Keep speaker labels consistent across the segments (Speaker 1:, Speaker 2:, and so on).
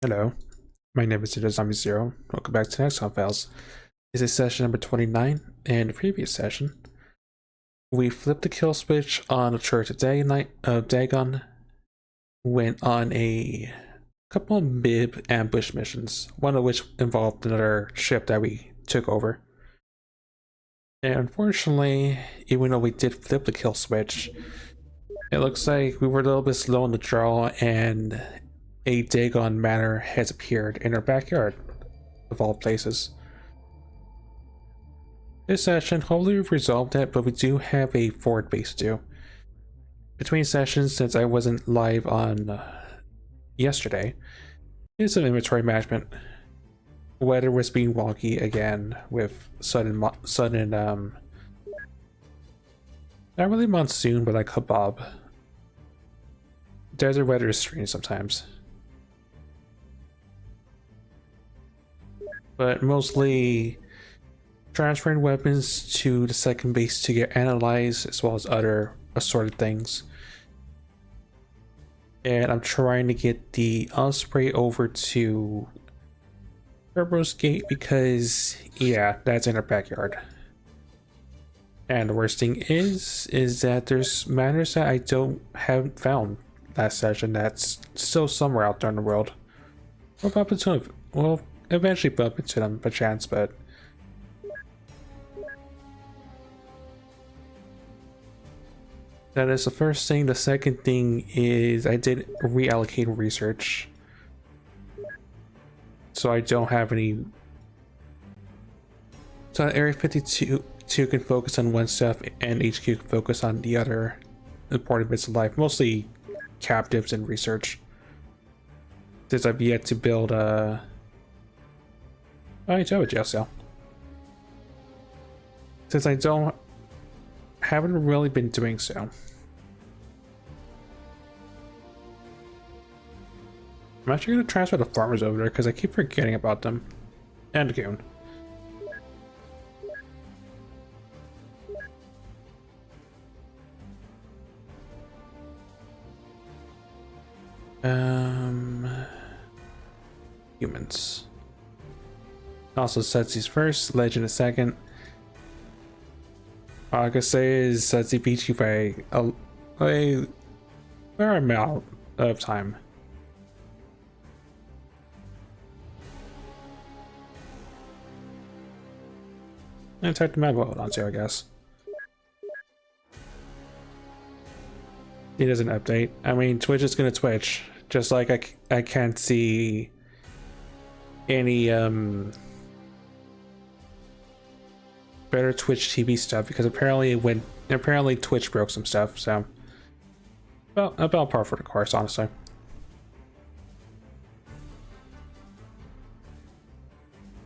Speaker 1: Hello, my name is Zombie Zero. Welcome back to XCOM Files. This is session number 29. In the previous session, we flipped the kill switch on the Church of Dagon, went on a couple of mid ambush missions, one of which involved another ship that we took over. And unfortunately, even though we did flip the kill switch, it looks like we were a little bit slow on the draw and a Dagon manor has appeared in our backyard, of all places. This session, hopefully we've resolved that, but we do have a forward base to do. Between sessions, since I wasn't live on yesterday, did some inventory management. Weather was being wonky again with sudden, not really monsoon, but like hubbub. Desert weather is strange sometimes. But mostly transferring weapons to the second base to get analyzed, as well as other assorted things. And I'm trying to get the Osprey over to Turbo's Gate because, yeah, that's in our backyard. And the worst thing is that there's matters that I haven't found last session that's still somewhere out there in the world. We'll bump into them. We'll eventually bump into them by chance, but that is the first thing. The second thing is I did reallocate research, so I don't have any. So Area 52 can focus on one stuff, and HQ can focus on the other important bits of life, mostly captives and research. Since I've yet to build a. I do have a jail cell. Since I haven't really been doing so. I'm actually going to transfer the farmers over there because I keep forgetting about them. And the goon. Humans. Also, Sutsy's first, Legend a second. All I can say is Sutsy beat you by a fair amount of time. I typed my vote onto, I guess. It doesn't update. I mean, Twitch is gonna Twitch. Just like I can't see any better Twitch TV stuff because apparently Twitch broke some stuff, so well, about par for the course, honestly.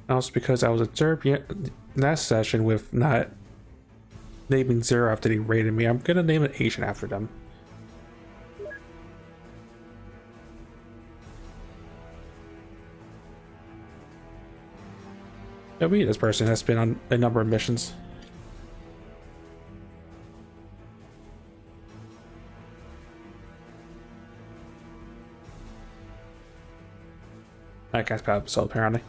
Speaker 1: Also because I was observed last session with not naming Zero after they raided me, I'm gonna name an Asian after them. This person has been on a number of missions. I can't spell episode apparently.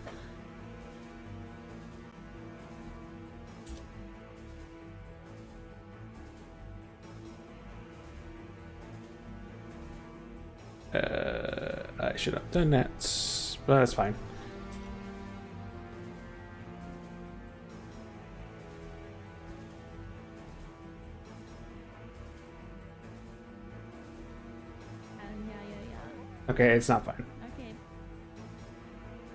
Speaker 1: I should have done that, but that's fine. Okay, it's not fine.
Speaker 2: Okay.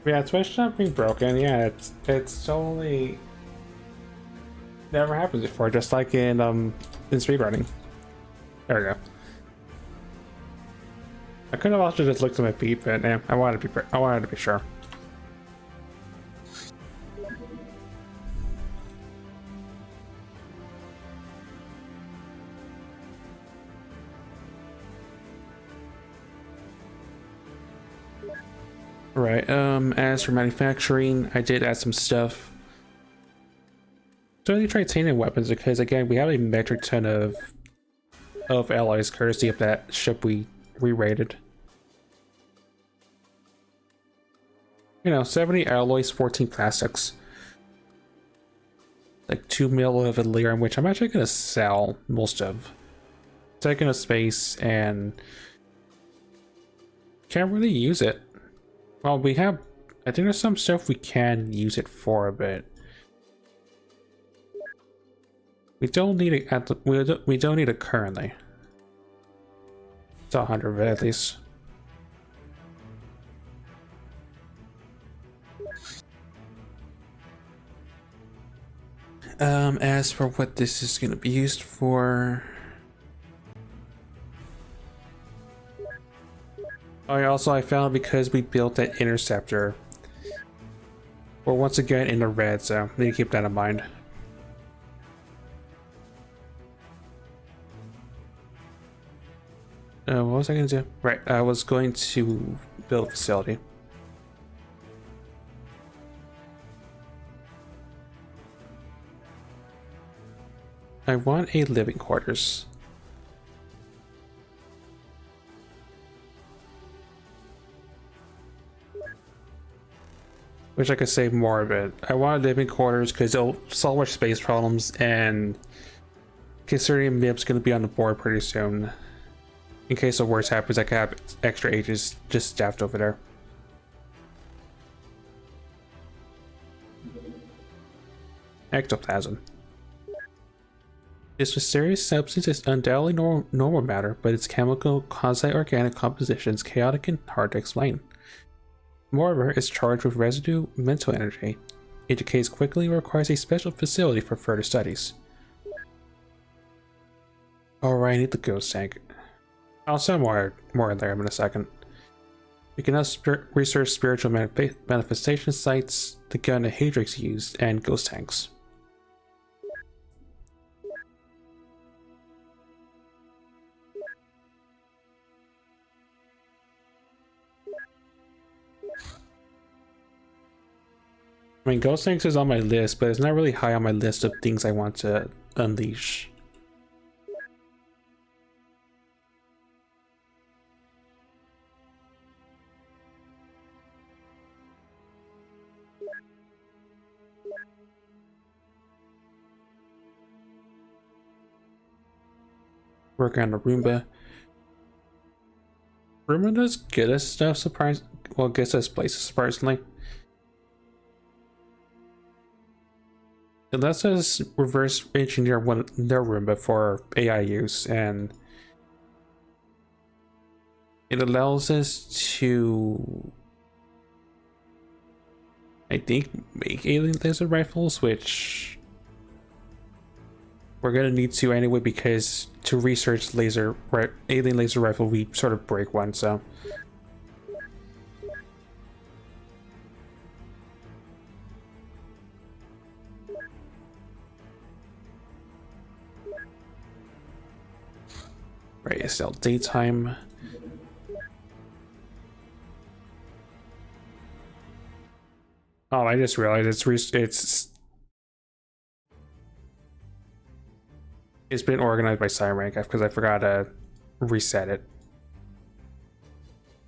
Speaker 1: Yeah, Twitch not being broken. Yeah, it's totally never happened before. Just like in speedrunning. There we go. I could have also just looked at my feet, but yeah, I wanted to be sure. Right, as for manufacturing, I did add some stuff. So I titanium weapons because again, we have a metric ton of alloys courtesy of that ship we re-rated. You know, 70 alloys, 14 plastics. Like 2 mil of Illyrium, which I'm actually gonna sell most of. Taking a space and can't really use it. Well, we have, I think there's some stuff we can use it for a bit. We don't need it at the, we don't need it currently. It's 100 of it at least. As for what this is going to be used for, I found because we built that interceptor, we're once again in the red, so need to keep that in mind. What was I going to do? Right, I was going to build a facility. I want a living quarters. Wish I could save more of it. I want living quarters because it'll solve our space problems, and considering MIB's going to be on the board pretty soon, in case the worst happens, I could have extra agents just staffed over there. Ectoplasm. This mysterious substance is undoubtedly normal matter, but its chemical, quasi-organic composition is chaotic and hard to explain. Moreover, it's charged with residue mental energy. It decays quickly and requires a special facility for further studies. Alright, I need the ghost tank. I'll send more in there in a second. We can now research spiritual manifestation sites, the gun the Hadrix used, and ghost tanks. I mean, ghost tanks is on my list, but it's not really high on my list of things I want to unleash. Working on the Roomba. Roomba does get us stuff, well, gets us places surprisingly. It lets us reverse engineer their Roomba for AI use, and it allows us to, I think, make alien laser rifles, which we're gonna need to anyway, because to research alien laser rifle, we sort of break one, so. Right, it's still daytime. Oh, I just realized it's been organized by sign rank because I forgot to reset it.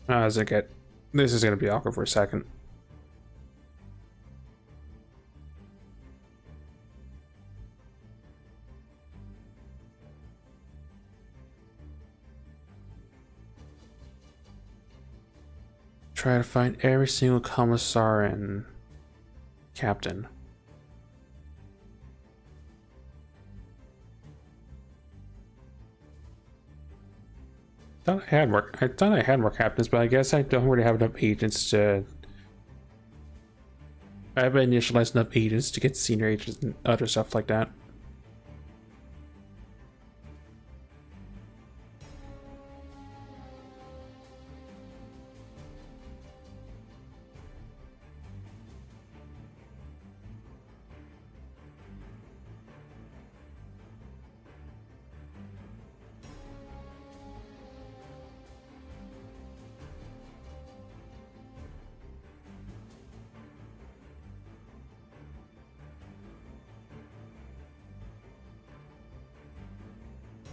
Speaker 1: This is gonna be awkward for a second. Try to find every single commissar and captain. I thought I had more captains, but I guess I don't really have enough agents to. I haven't initialized enough agents to get senior agents and other stuff like that.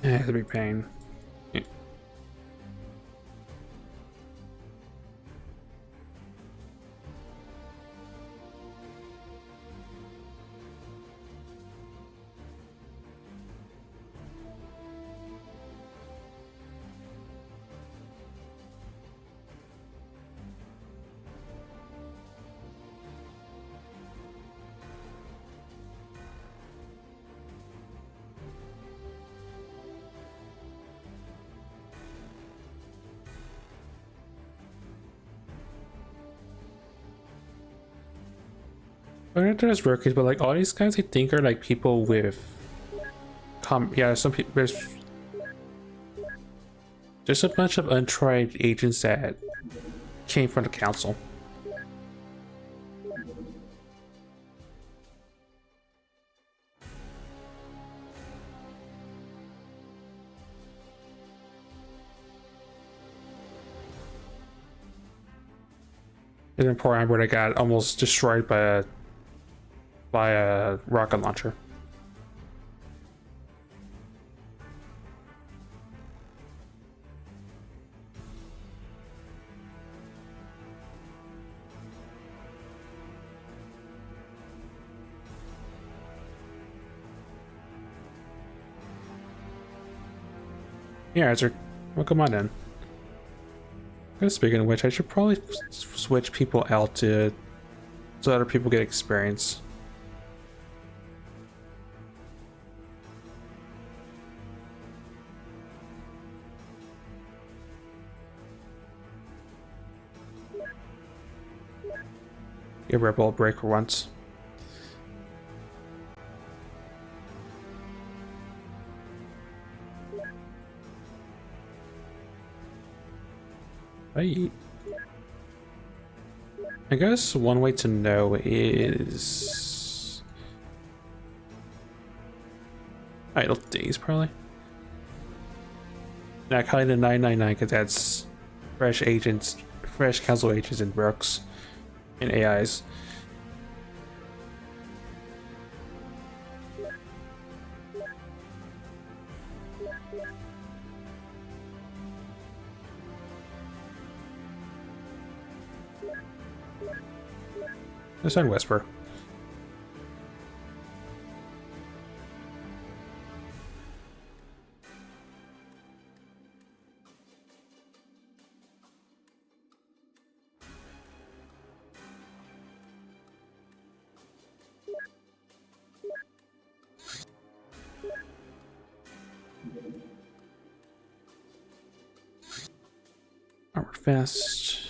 Speaker 1: It's a big pain. Yeah. I don't know if there's rookies, but like all these guys I think are like people with yeah, some people there's a bunch of untried agents that came from the council. And then poor Amber that got almost destroyed by a rocket launcher. Yeah, Ezra. Well, come on in. Speaking of which, I should probably switch people out to so other people get experience. Give Rebel a break for once. I guess one way to know is idle days, probably. Now, kind of 999 because that's fresh agents, fresh council agents and brooks and AIs. Let's on Whisper. Armored Vest.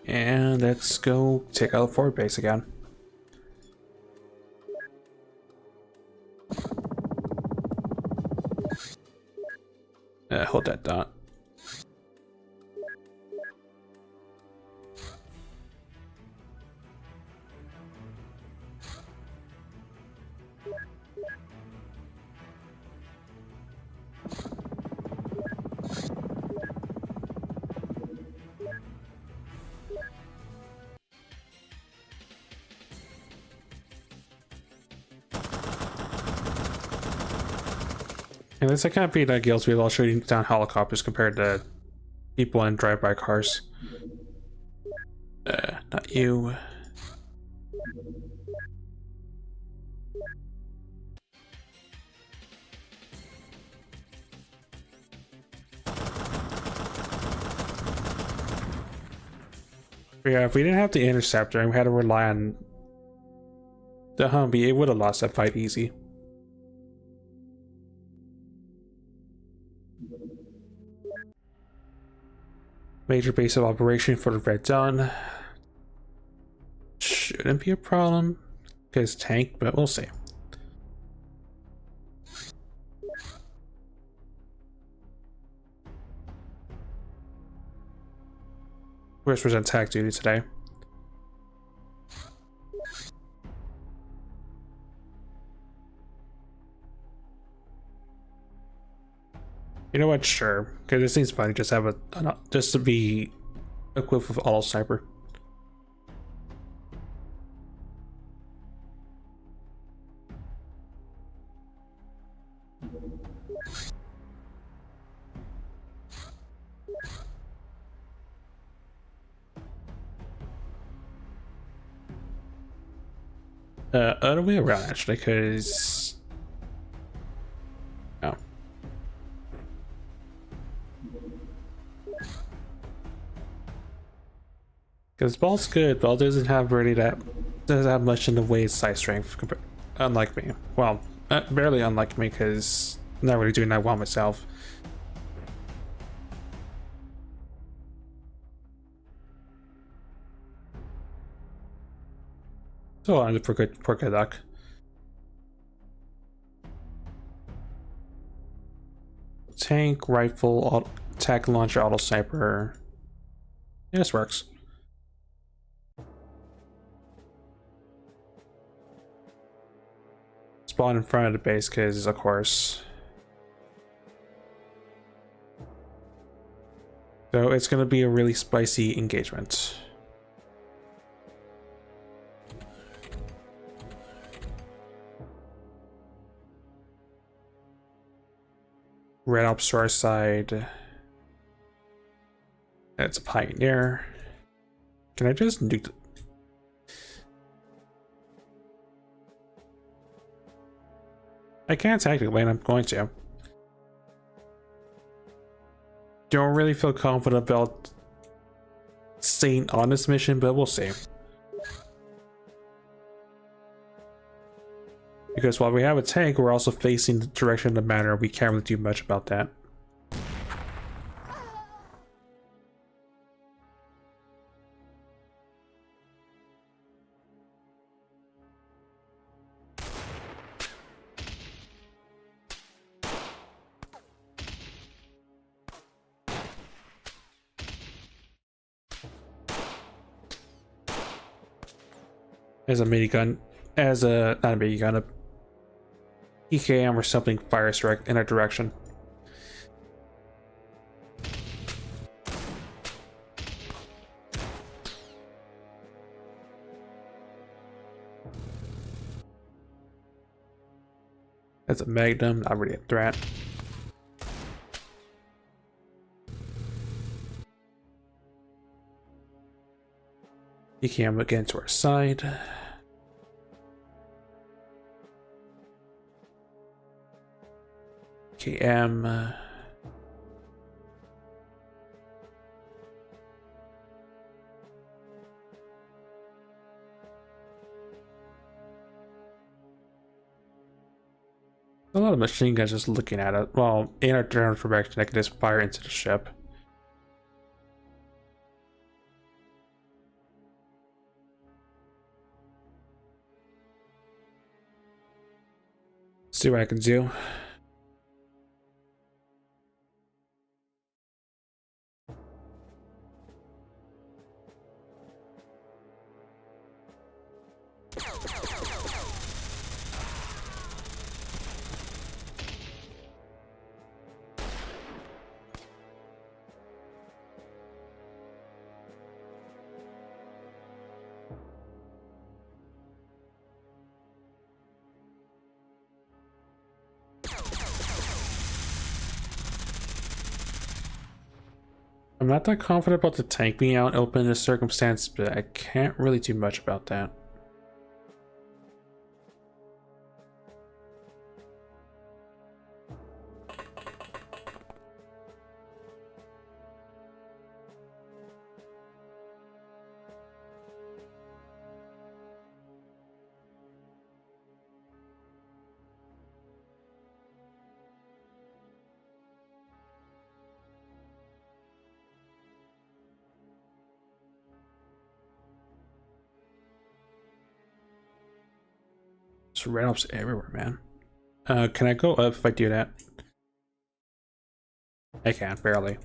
Speaker 1: And let's go take out the forward base again. Hold that dot. And this I can't beat that guilds while shooting down helicopters compared to people in drive-by cars. Not you. Yeah, if we didn't have the interceptor and we had to rely on the Humvee, it would have lost that fight easy. Major base of operation for the Red Dawn. Shouldn't be a problem because tank, but we'll see. Whisper's on attack duty today. You know what? Sure, because it seems funny just have just to be equipped with auto sniper. Other way around actually, because oh. Because Ball's good, Ball doesn't have really doesn't have much in the way of side strength, unlike me. Well, barely unlike me, because I'm not really doing that well myself. So on for good luck. Tank, rifle, attack launcher, auto sniper. Yeah, this works. Spawn in front of the base because, of course. So it's going to be a really spicy engagement. Red ops to our side. It's a pioneer. Can I just nuke the... I can technically, and I'm going to. Don't really feel confident about staying on this mission, but we'll see. Because while we have a tank, we're also facing the direction of the matter. We can't really do much about that. As a minigun, not a minigun, a EKM or something fires direct in our direction. That's a Magnum, not really a threat. EKM again to our side. EKM. A lot of machine guns just looking at it. Well, in our general direction, I can just fire into the ship. See what I can do. I'm not that confident about the tank being out open in this circumstance, but I can't really do much about that. There's red ops everywhere, man. Can I go up if I do that? I can't, barely.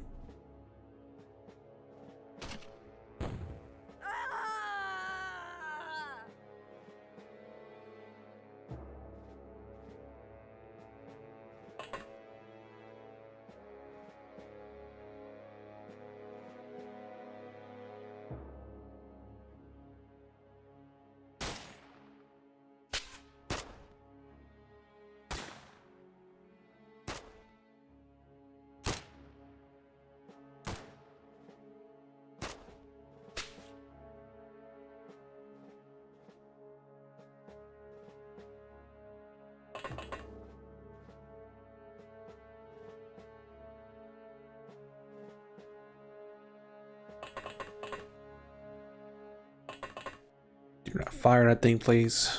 Speaker 1: Do not fire that thing, please.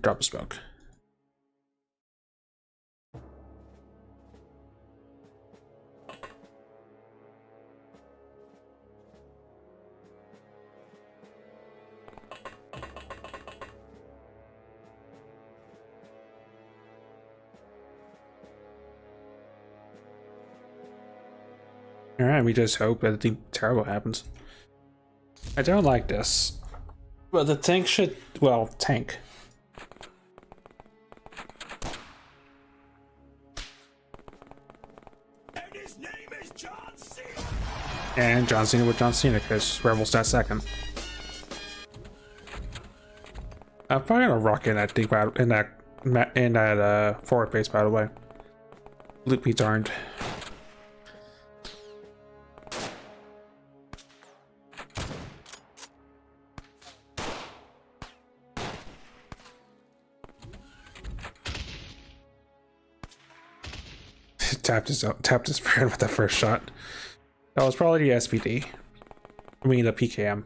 Speaker 1: drop of smoke. Alright, we just hope that nothing terrible happens. I don't like this. But the tank should... well, tank.
Speaker 2: And his name is John Cena!
Speaker 1: And John Cena with John Cena, because Rebel's that second. I'm probably gonna rock in that deep battle, in that forward base, by the way. Loop be darned. tapped his friend with the first shot. That was probably the SPD. I mean the PKM.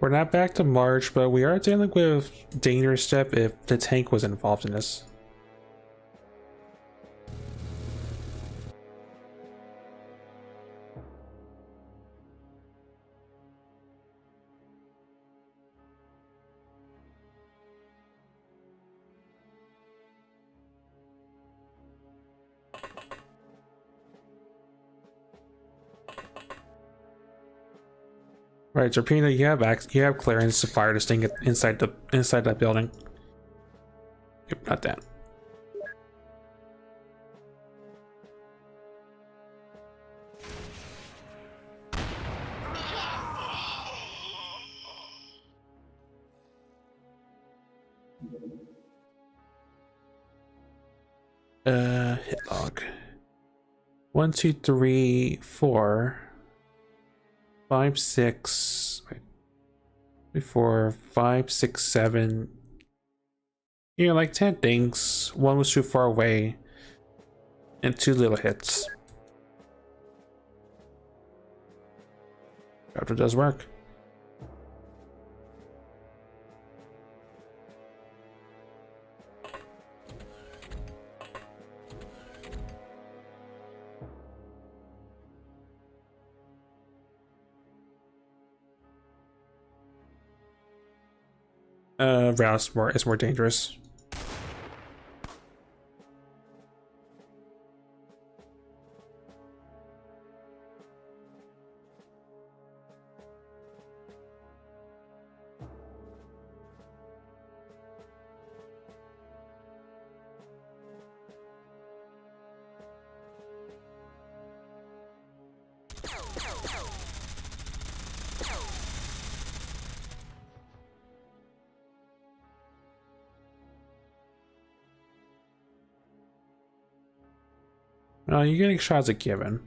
Speaker 1: We're not back to March, but we are dealing with dangerous step if the tank was involved in this. Right, Serpina, you have clearance to fire this thing inside that building. Yep, not that. Hit log. 1, 2, 3, 4, 5, 6. Wait. 4, 5, 6, 7. You know, like 10 things. One was too far away, and 2 little hits. After does work. Rouse is more dangerous. You're getting shots at given.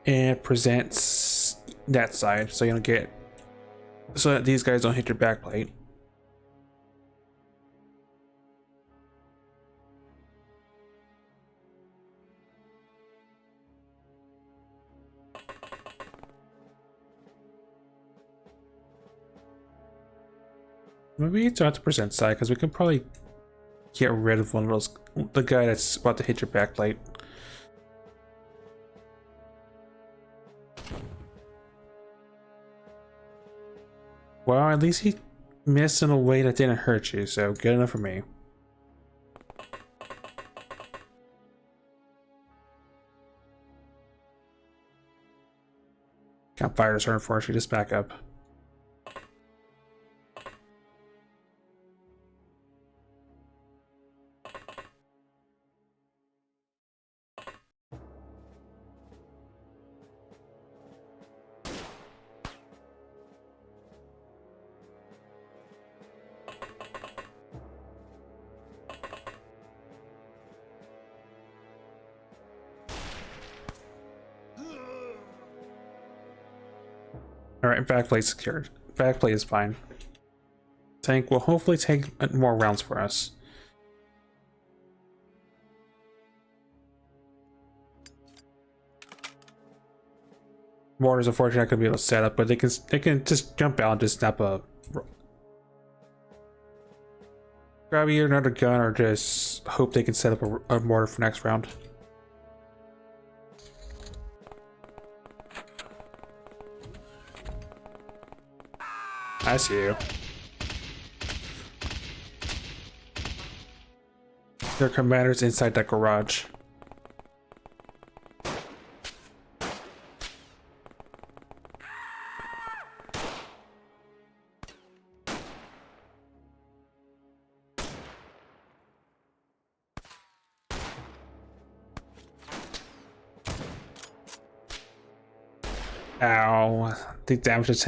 Speaker 1: And presents that side, so you don't get, so that these guys don't hit your backplate. Maybe it's not the present side, because we can probably get rid of one of those, the guy that's about to hit your backplate. Well, at least he missed in a way that didn't hurt you, so good enough for me. Can't fire this, unfortunately, just back up. Alright, backplate secured. Backplate is fine. Tank will hopefully take more rounds for us. Mortars, unfortunately, not gonna be able to set up, but they can just jump out and just snap a grab either another gun or just hope they can set up a mortar for next round. I see you. Their commander's inside that garage. Ow! The damage is.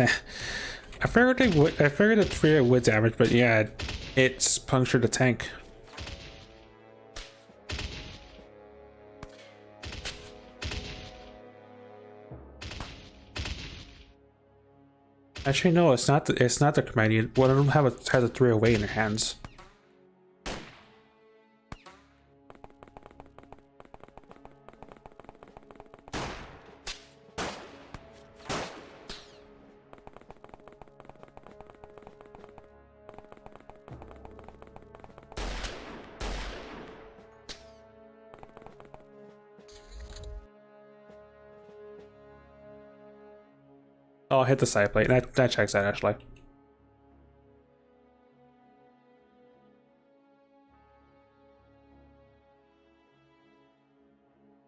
Speaker 1: I figured they would. I figured the tree would damage, but yeah, it's punctured the tank. Actually, no, it's not. It's not the command unit. One of them has a 308 in their hands. Oh, I'll hit the side plate. That checks that actually.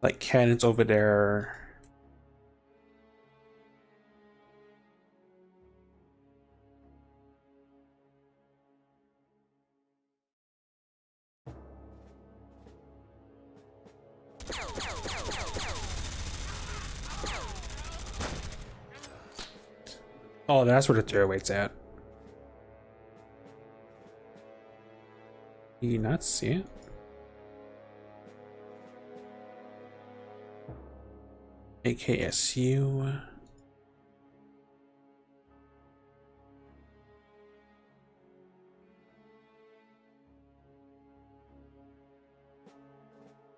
Speaker 1: Like cannons over there. Oh, that's where the 308's at. Do you not see it? AKSU.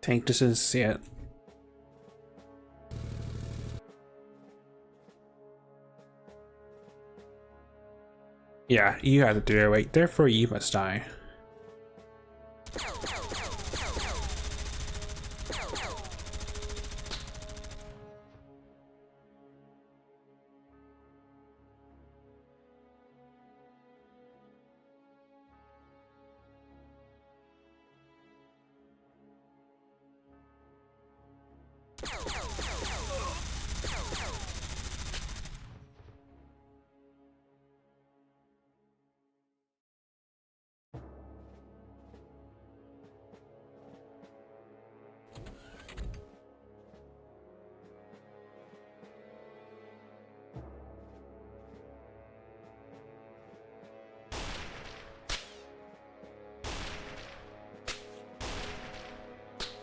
Speaker 1: Tank doesn't see it. Yeah, you had the 308, therefore you must die.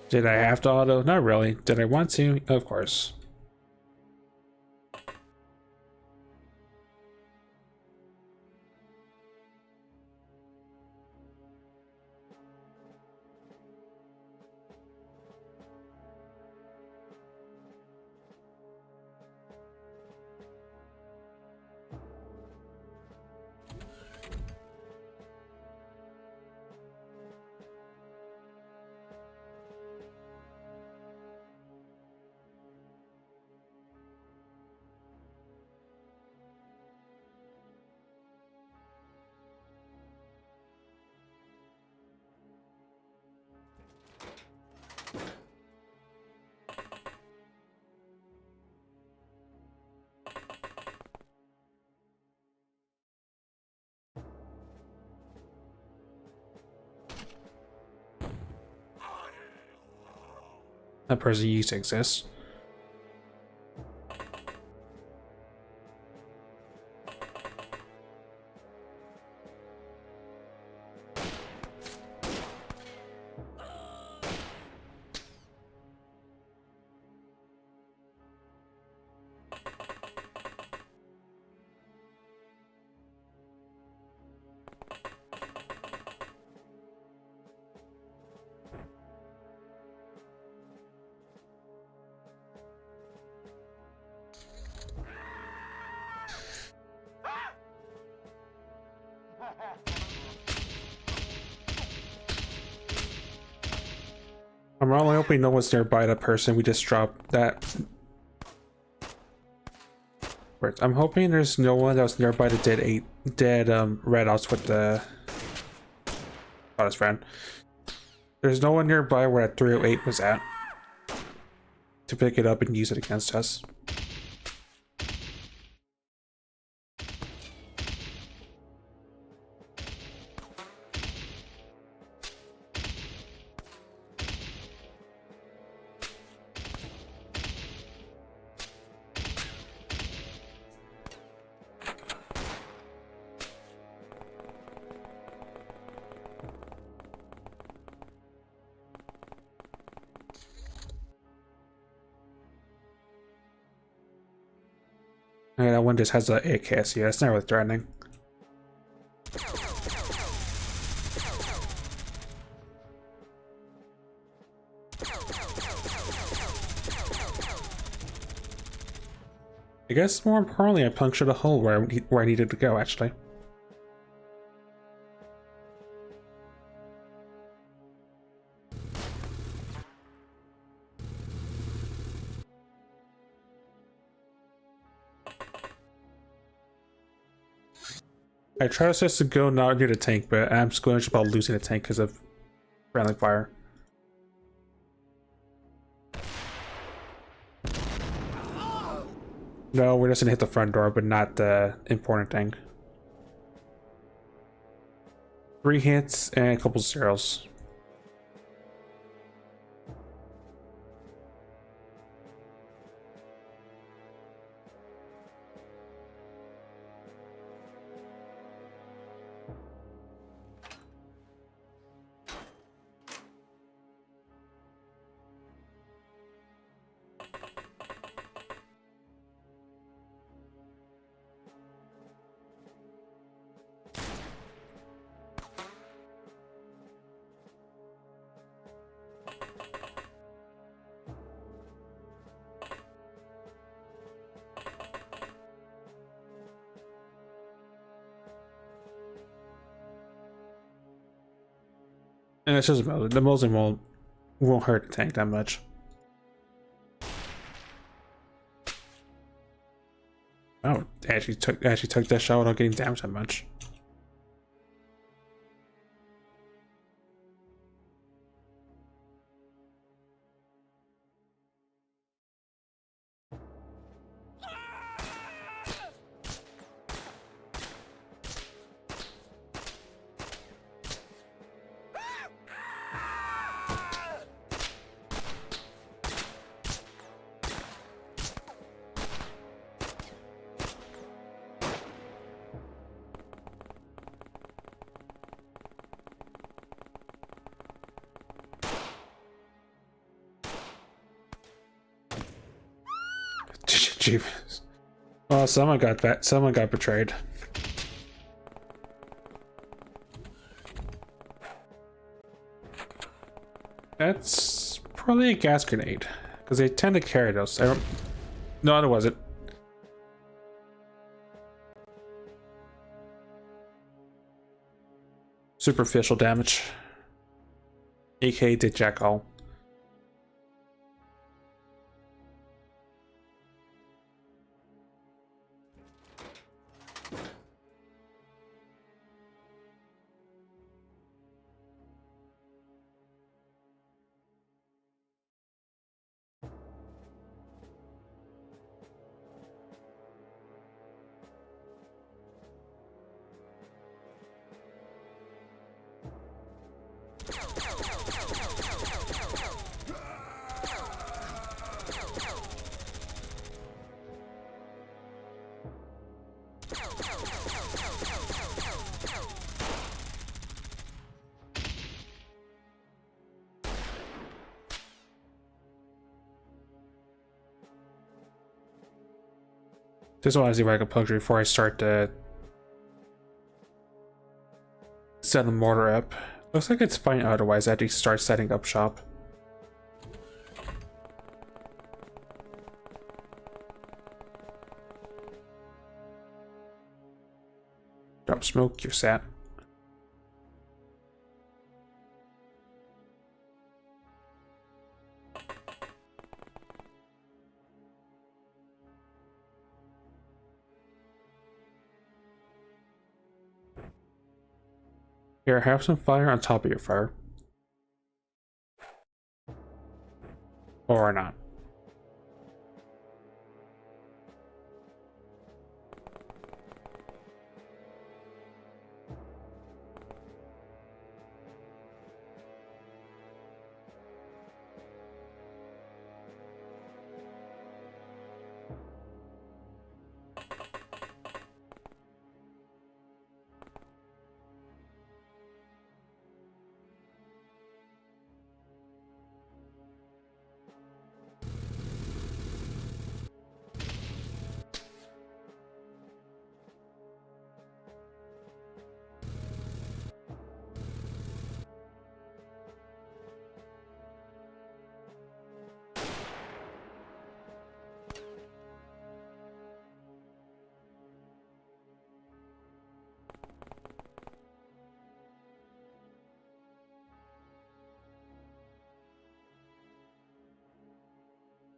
Speaker 1: Did I have to auto? Not really. Did I want to? Of course. That person used to exist. I'm only hoping no one's nearby that person we just dropped that. I'm hoping there's no one that was nearby the dead red ops with the his friend. There's no one nearby where that 308 was at to pick it up and use it against us. Yeah, that one just has a AKS. Yeah, it's not really threatening. I guess more importantly, I punctured a hole where I needed to go, actually. I tried just to go not near the tank, but I'm squeamish about losing the tank because of friendly fire. No, we're just gonna hit the front door, but not the important thing. 3 hits and a couple zeros. And it's just the Mosin won't hurt the tank that much. Oh, actually took that shot without getting damaged that much. Jeez. Oh, someone got that. Someone got betrayed. That's probably a gas grenade, because they tend to carry those. I don't. No, it wasn't. Superficial damage. AK did jack all. Just want to see if I can puncture before I start to set the mortar up. Looks like it's fine otherwise. I have to start setting up shop. Drop smoke, you're sat. Here, have some fire on top of your fire. Or not.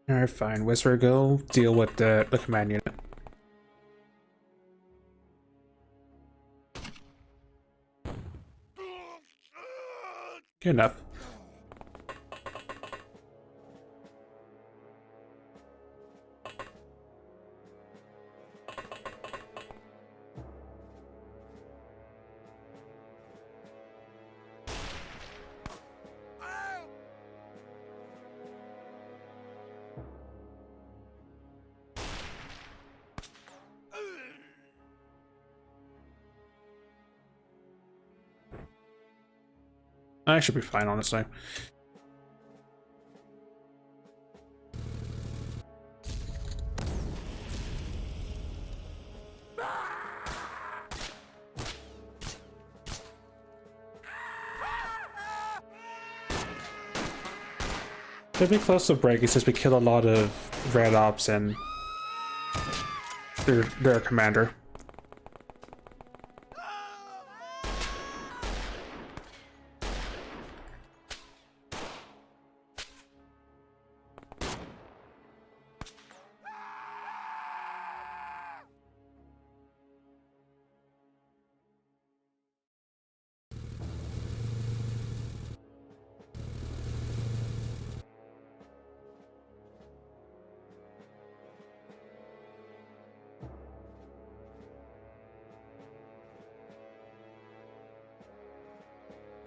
Speaker 1: Alright, fine. Whisper, go deal with the command unit. Good enough. I should be fine, honestly. They've been close to breaking since we killed a lot of red ops and their commander.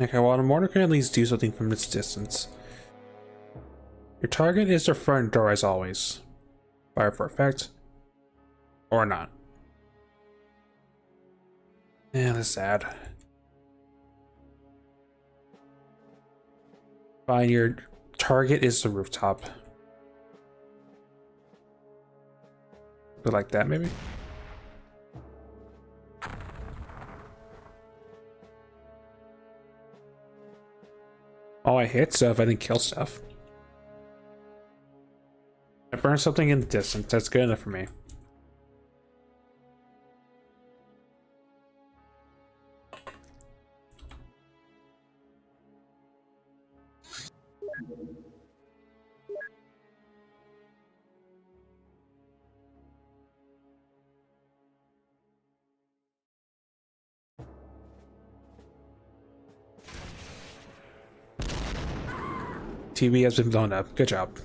Speaker 1: Okay, well, the mortar can at least do something from this distance. Your target is the front door as always. Fire for effect. Or not. Yeah, that's sad. Fine, your target is the rooftop. But like that, maybe? Oh, I hit stuff, I didn't kill stuff. I burned something in the distance, that's good enough for me. TV has been blown up. Good job.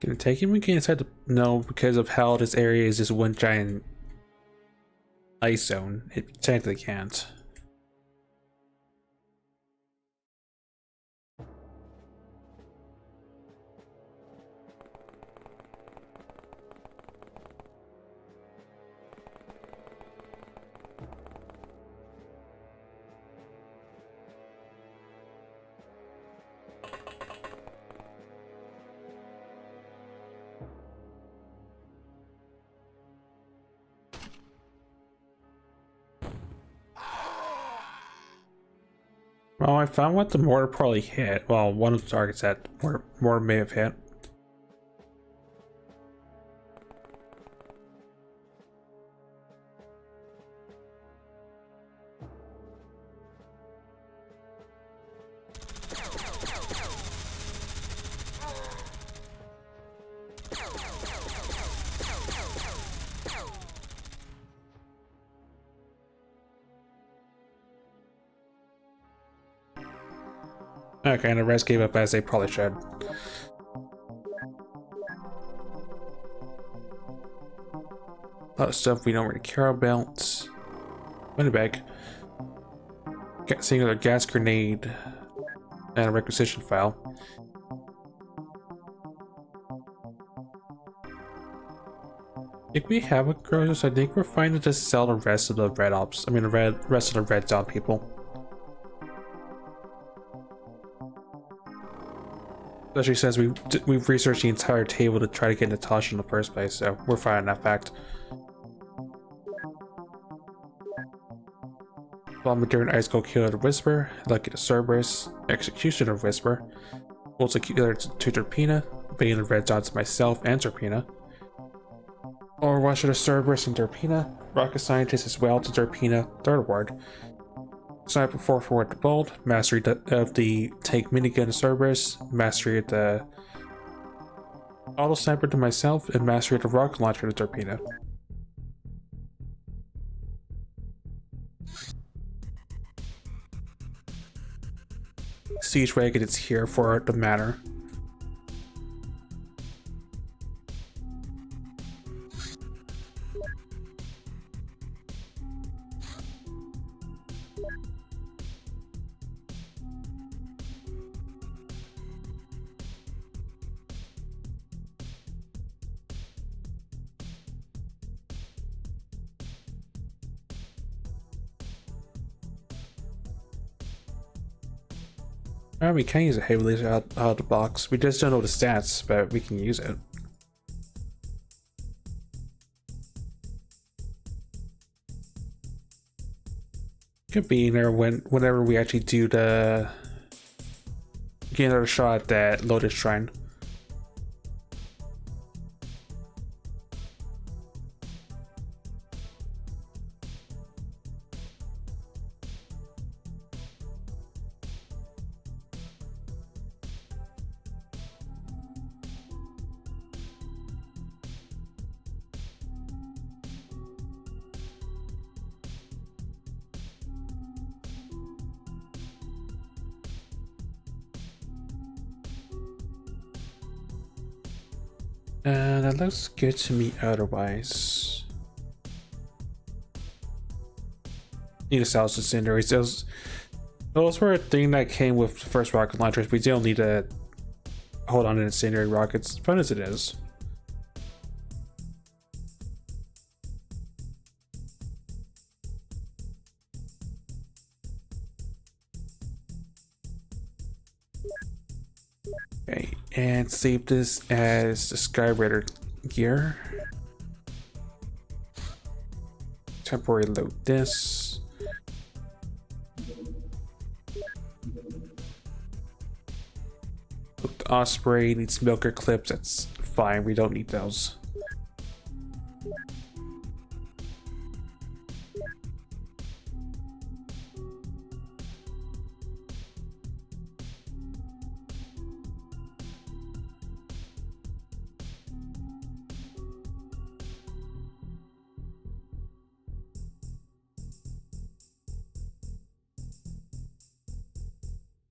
Speaker 1: Can it take him again inside the... No, because of how this area is just one giant ice zone. It technically can't. Well, I found what the mortar probably hit. Well, one of the targets that mortar may have hit. Okay, and the rest gave up as they probably should. A lot of stuff we don't really care about. Money bag. Singular gas grenade. And a requisition file. I think we have a gross. I think we're fine to just sell the rest of the red ops. I mean, the rest of the red dot people. Especially since we've researched the entire table to try to get Natasha in the first place, so we're fine on that fact. Bombardier Ice Cold Killer to Whisper, Lucky to Cerberus, Executioner of Whisper, Ultra Killer to Terpina, baiting the red dots to myself and Terpina. Overwatcher to Cerberus and Terpina, Rocket Scientist as well to Terpina, third award. Sniper 4 forward to Bold, Mastery of the Tank Minigun to Cerberus, Mastery of the Auto Sniper to myself, and Mastery of the Rocket Launcher to Terpina. Siege Wagon is here for the matter. We can use a heavy laser out of the box. We just don't know the stats, but we can use it. Could be in there whenever we actually do the get another shot at that Lotus Shrine. That looks good to me otherwise. Need to sell incendiaries. Those were a thing that came with the first rocket launchers. We don't need to hold on to incendiary rockets, fun as it is. Okay, and save this as the Sky Raider gear. Temporary load this. The Osprey needs milker clips, that's fine, we don't need those.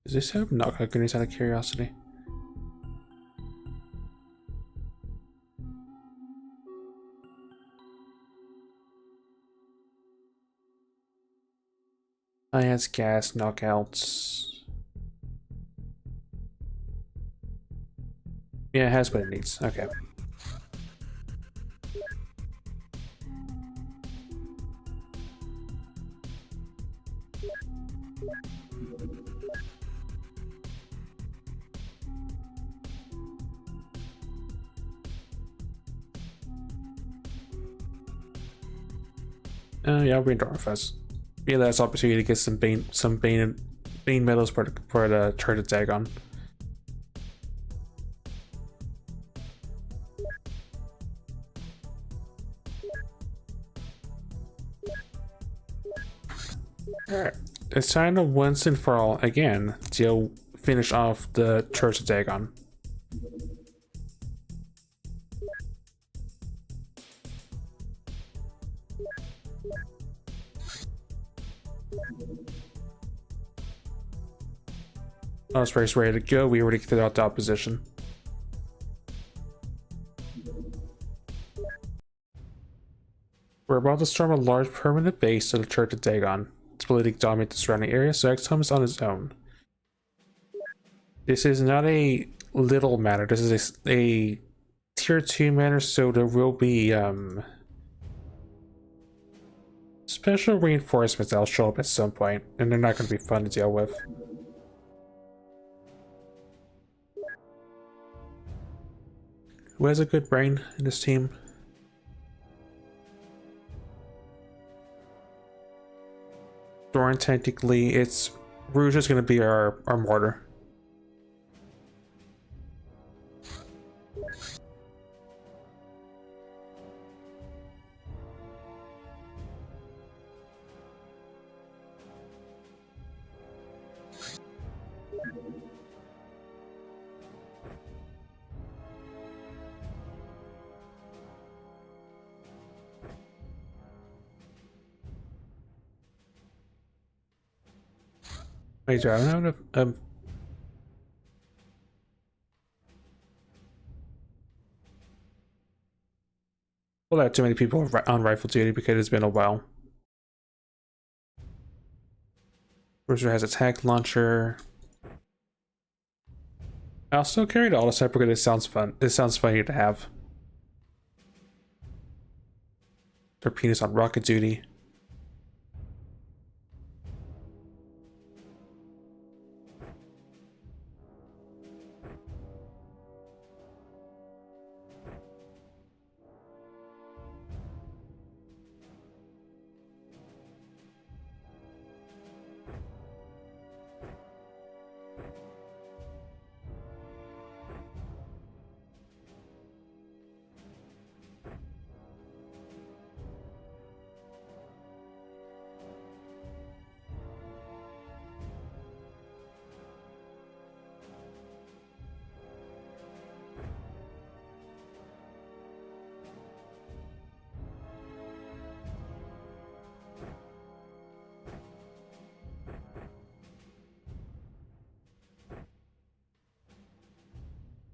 Speaker 1: Does this have knockout grenades out of curiosity? Has gas knockouts. Yeah, it has what it needs. Okay. Yeah, we're in Darfus. Yeah, that's opportunity to get some bane Need medals for the Church of Dagon. Alright. It's time to once and for all again to finish off the Church of Dagon. Osprey's ready to go. We already cleared out the opposition. We're about to storm a large permanent base of the Church of Dagon. It's believed to dominate the surrounding area, so XCOM is on his own. This is not a little matter. This is a tier 2 matter, so there will be special reinforcements that'll show up at some point, and they're not going to be fun to deal with. Who has a good brain in this team? Thorin, technically, it's Rouge is going to be our mortar. Wait, I don't know if, we'll have too many people on rifle duty because it's been a while. Bruiser has attack launcher. I'll still carry the auto sniper because it sounds fun. It sounds funny to have. Torpedoes on rocket duty.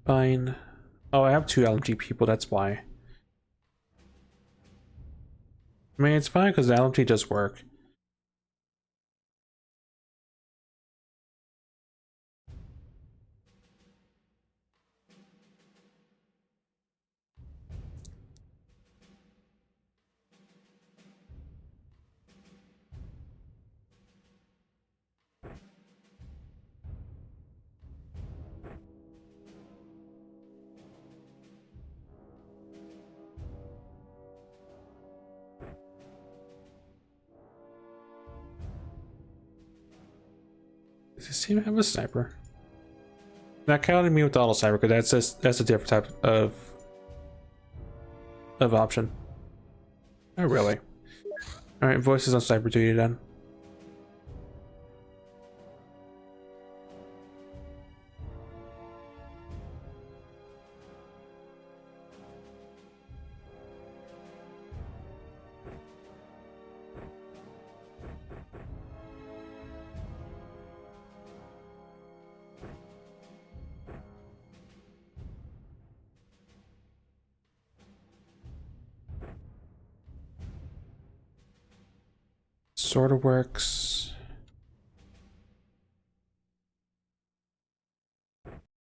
Speaker 1: Fine. Oh, I have 2 LMG people, that's why. I mean, it's fine because the LMG does work. Does this team have a sniper? Not counting me with the auto sniper because that's a different type of option. Oh really? Alright, voices on sniper duty then. Sort of works.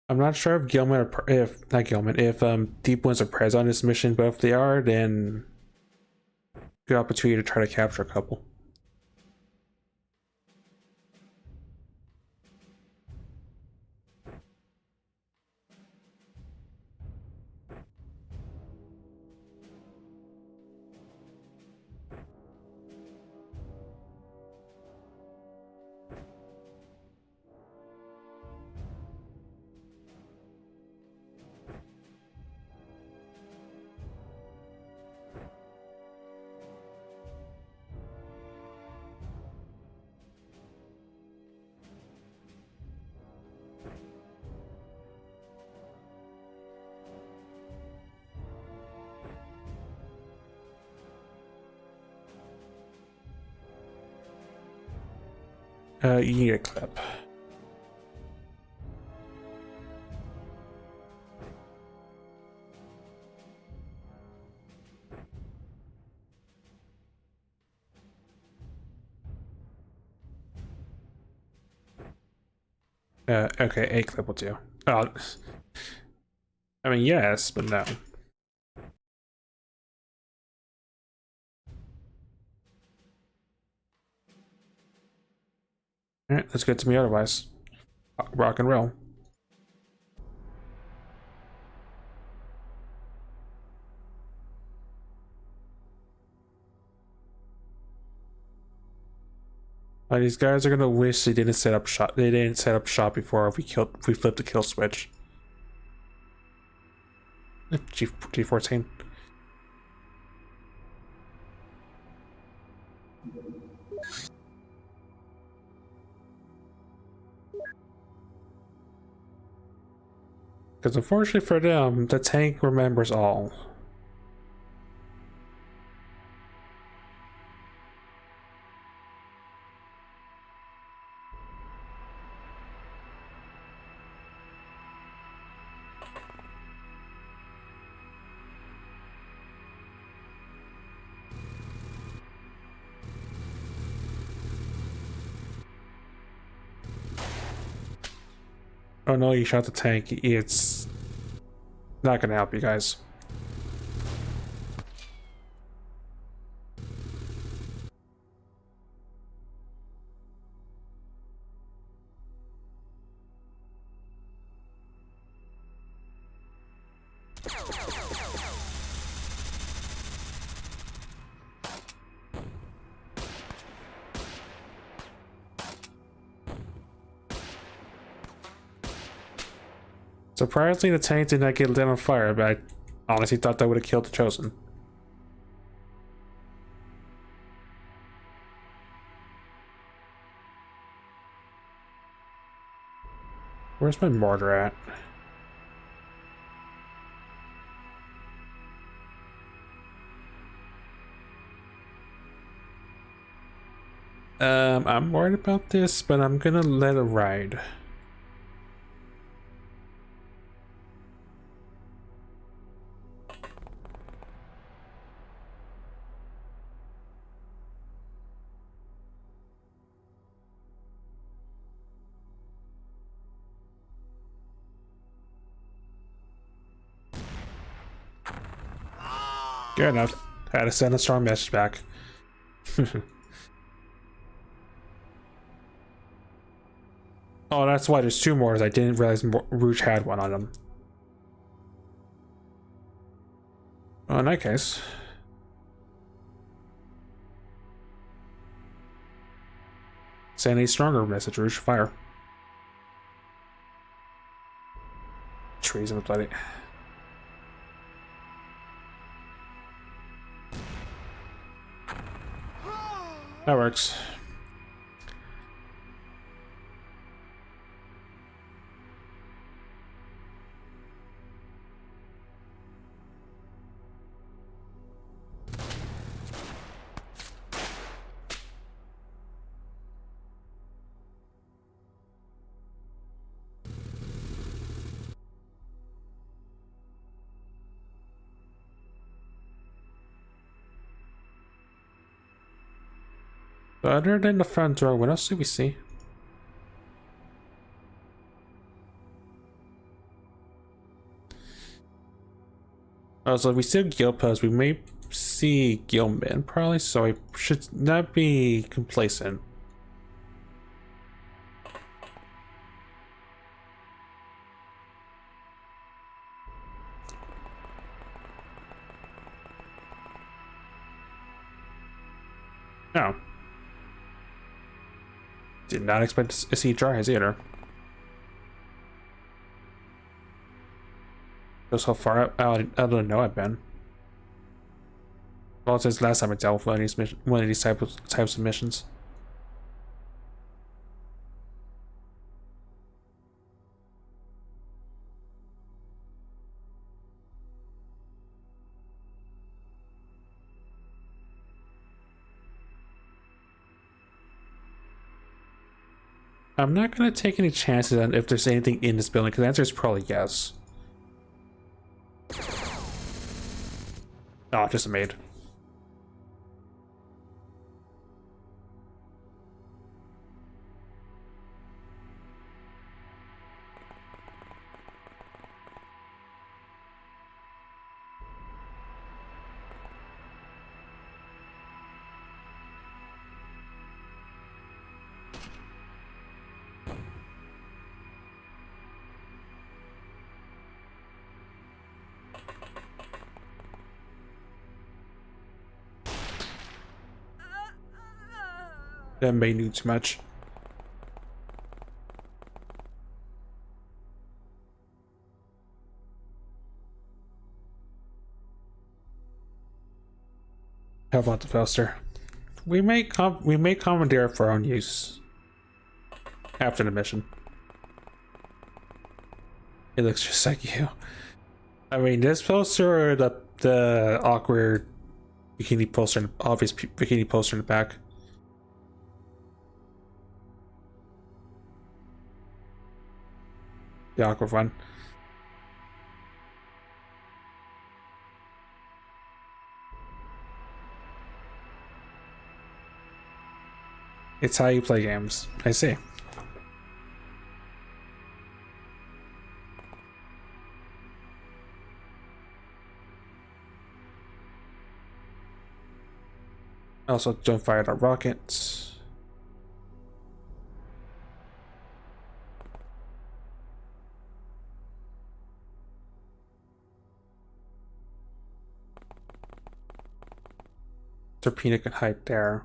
Speaker 1: I'm not sure if Gilman or if not Gilman, if Deep Winds are present on this mission, but if they are, then good opportunity to try to capture a couple. You need a clip. Okay, a clip will do. I mean, yes, but no. Alright, that's good to me otherwise. Rock and roll. These guys are gonna wish they didn't set up shop. They didn't set up shop before we flipped the kill switch. G14. Because unfortunately for them, the tank remembers all. Oh no, you shot the tank. It's not gonna help you guys. Surprisingly, the tank did not get lit on fire, but I honestly thought that would have killed the Chosen. Where's my mortar at? I'm worried about this, but I'm gonna let it ride. Good enough. Had to send a strong message back. Oh, that's why there's two mortars. I didn't realize Rouge had one on them. Oh, in that case. Send a stronger message, Rouge. Fire. Treason, bloody. That works. But other than the front door, what else do we see? Oh, so if we see guild post, we may see guildmen probably, so I should not be complacent. No. Did not expect to see dries either. Just how far out of the know I've been. Well, since last time I dealt with one of these types of missions. I'm not gonna take any chances on if there's anything in this building, because the answer is probably yes. Oh, just a maid. That may knew too much. How about the poster? We may commandeer it for our own use after the mission. It looks just like you. I mean, this poster or the awkward bikini poster, obvious bikini poster in the back. The awkward one. It's how you play games. I see. Also, don't fire the rockets. Torpedo can hide there.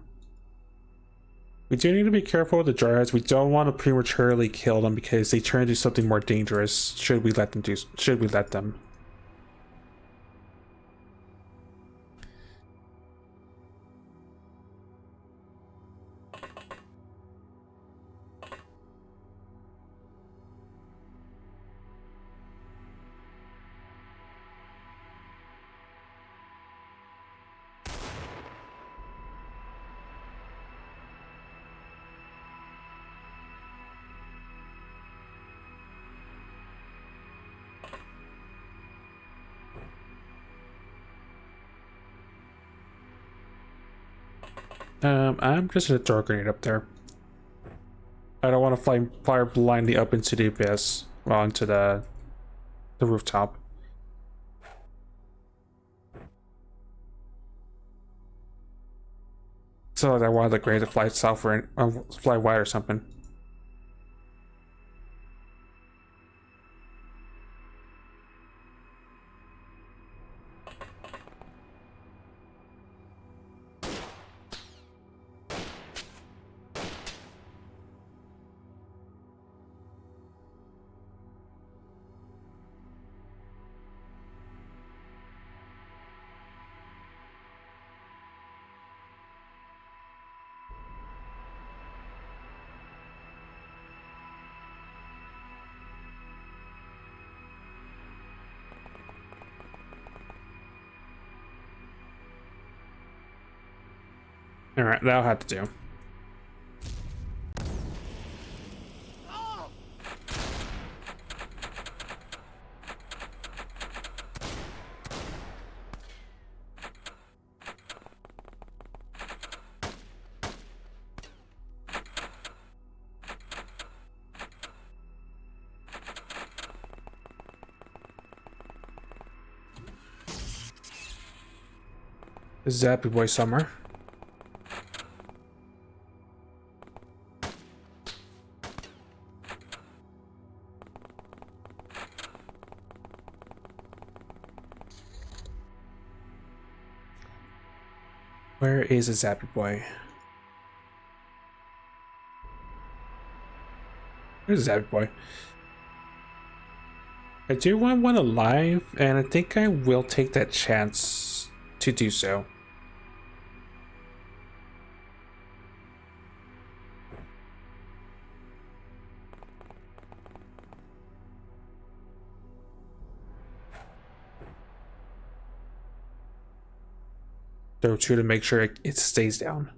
Speaker 1: We do need to be careful with the dryas. We don't want to prematurely kill them because they turn into something more dangerous. Should we let them? I'm just gonna throw a grenade up there. I don't want to fire blindly up into the abyss, well, into the rooftop. So I wanted the grenade to fly south or fly wide or something. Alright, that'll have to do. Zappy Boy Summer. Where is a Zappy Boy? Where's a Zappy Boy? I do want one alive, and I think I will take that chance to do so. Throw two to make sure it stays down.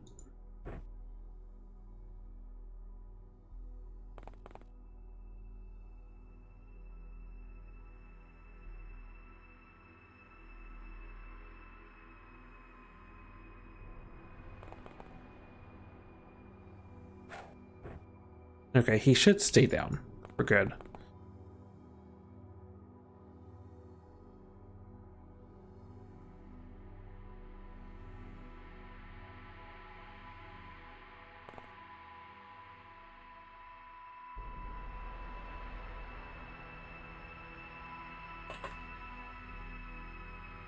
Speaker 1: Okay, he should stay down. We're good.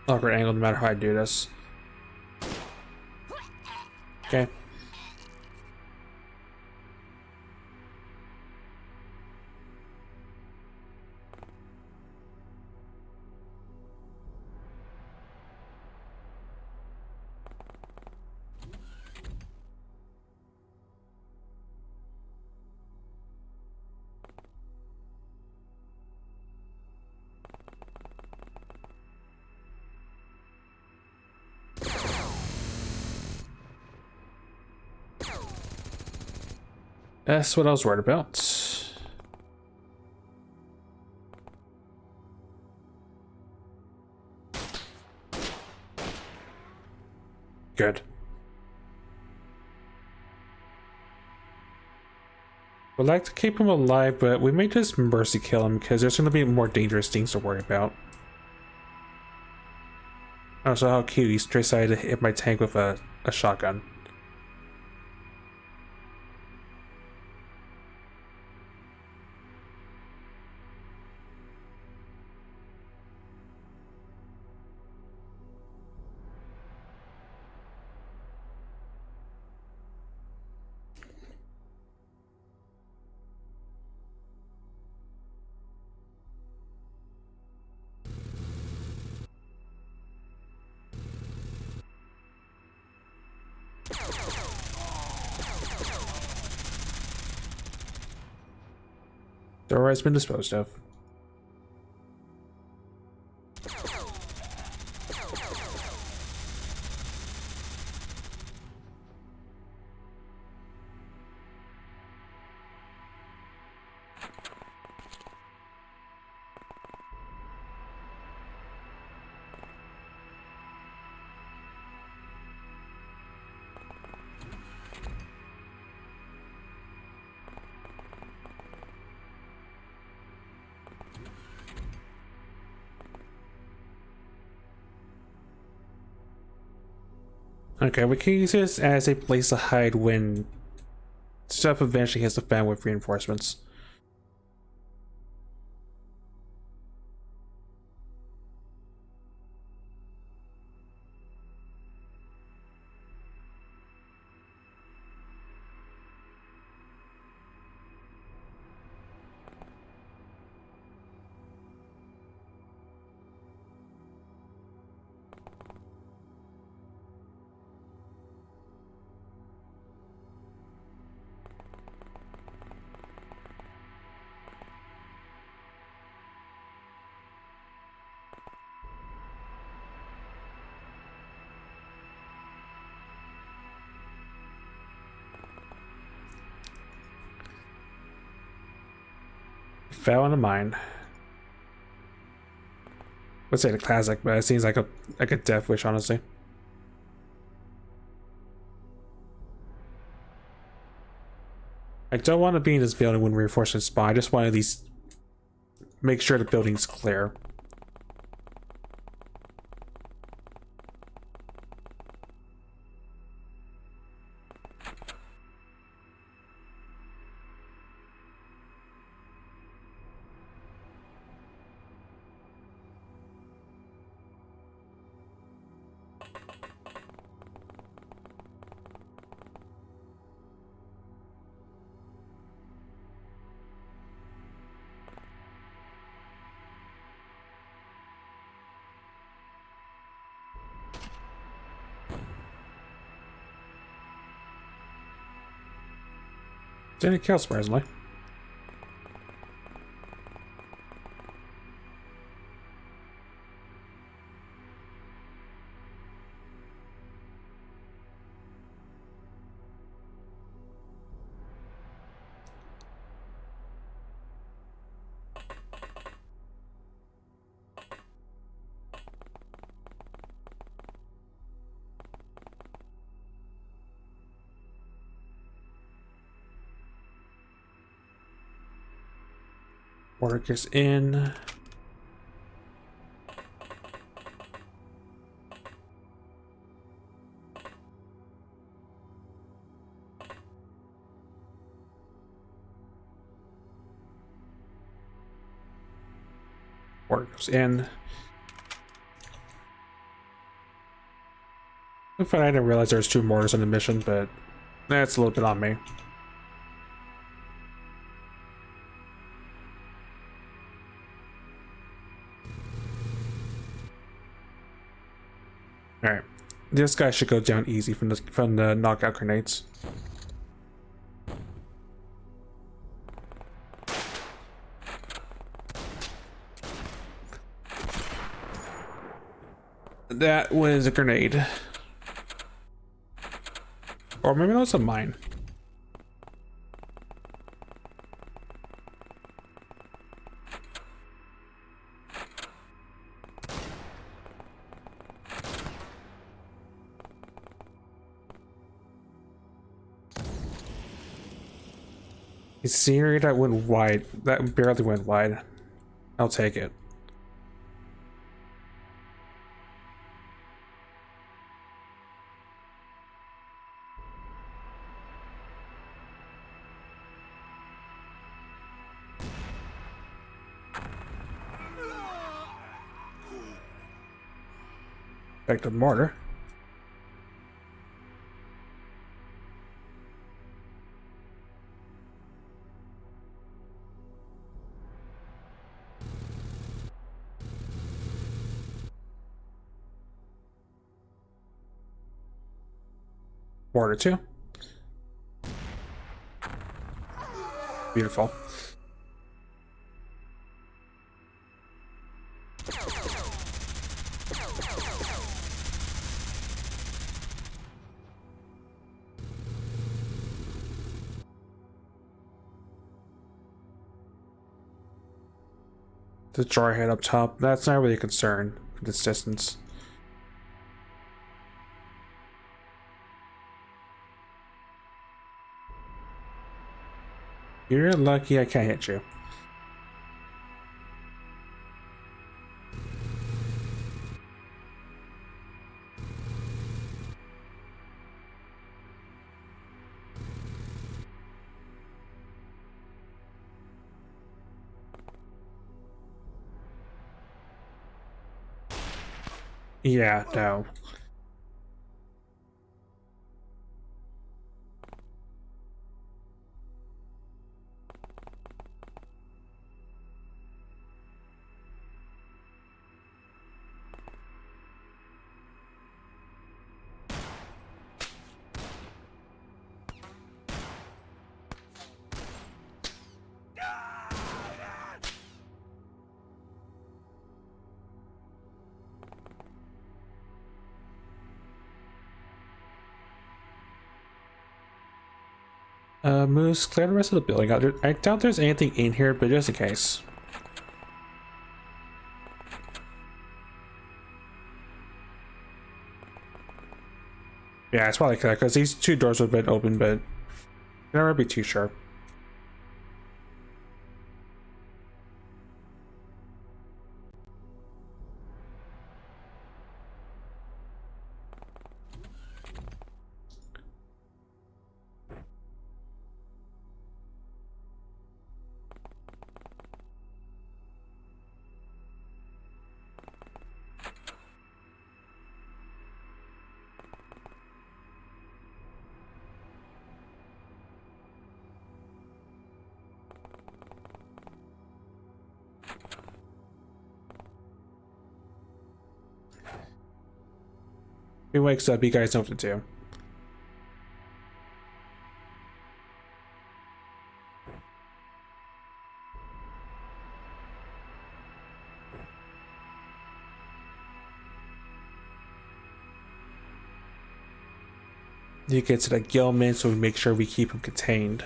Speaker 1: Awkward angle no matter how I do this. Okay. That's what I was worried about. Good. We'd like to keep him alive, but we may just mercy kill him because there's going to be more dangerous things to worry about. Also, how cute he decided to hit my tank with a shotgun. The door has been disposed of. Okay, we can use this as a place to hide when stuff eventually hits the fan with reinforcements. Fell in a mine. Let's say the classic, but it seems like a death wish, honestly. I don't want to be in this building when reinforcements spawn. I just want to at least make sure the building's clear. Didn't kill, surprisingly. Order gets in. Order goes in. In fact, I didn't realize there's 2 mortars on the mission, but that's a little bit on me. Alright. This guy should go down easy from the knockout grenades. That was a grenade. Or maybe that was a mine. Scenery that went wide. That barely went wide. I'll take it. Back to the mortar. Mortar 2. Beautiful. The jar head up top. That's not really a concern from this distance. You're lucky I can't hit you. Yeah, no. Moose, clear the rest of the building out. I doubt there's anything in here, but just in case. Yeah, it's probably correct, because these 2 doors have been open, but I'll never be too sure. If he wakes up, you guys know what to do. You get to the Gilman, so we make sure we keep him contained.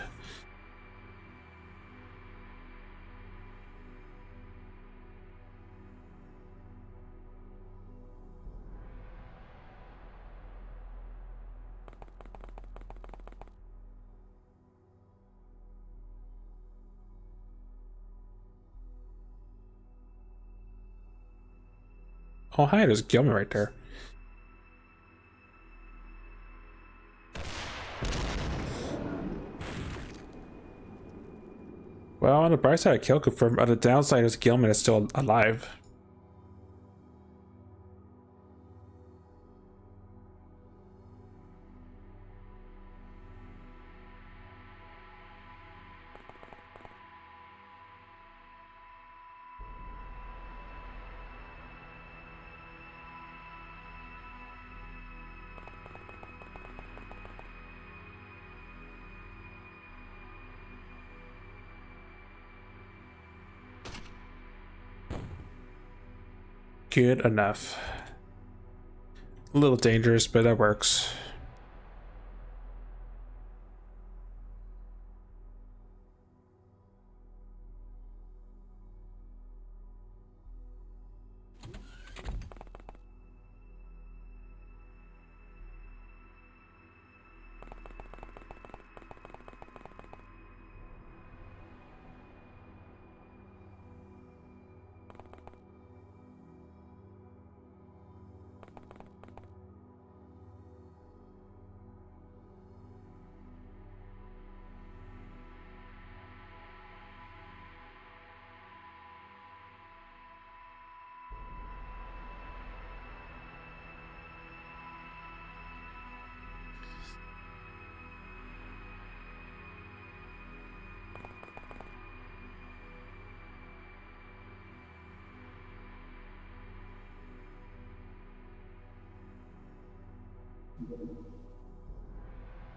Speaker 1: Oh, hi, there's Gilman right there. Well, on the bright side, I kill confirmed. On the downside, is Gilman is still alive. Good enough. A little dangerous, but that works.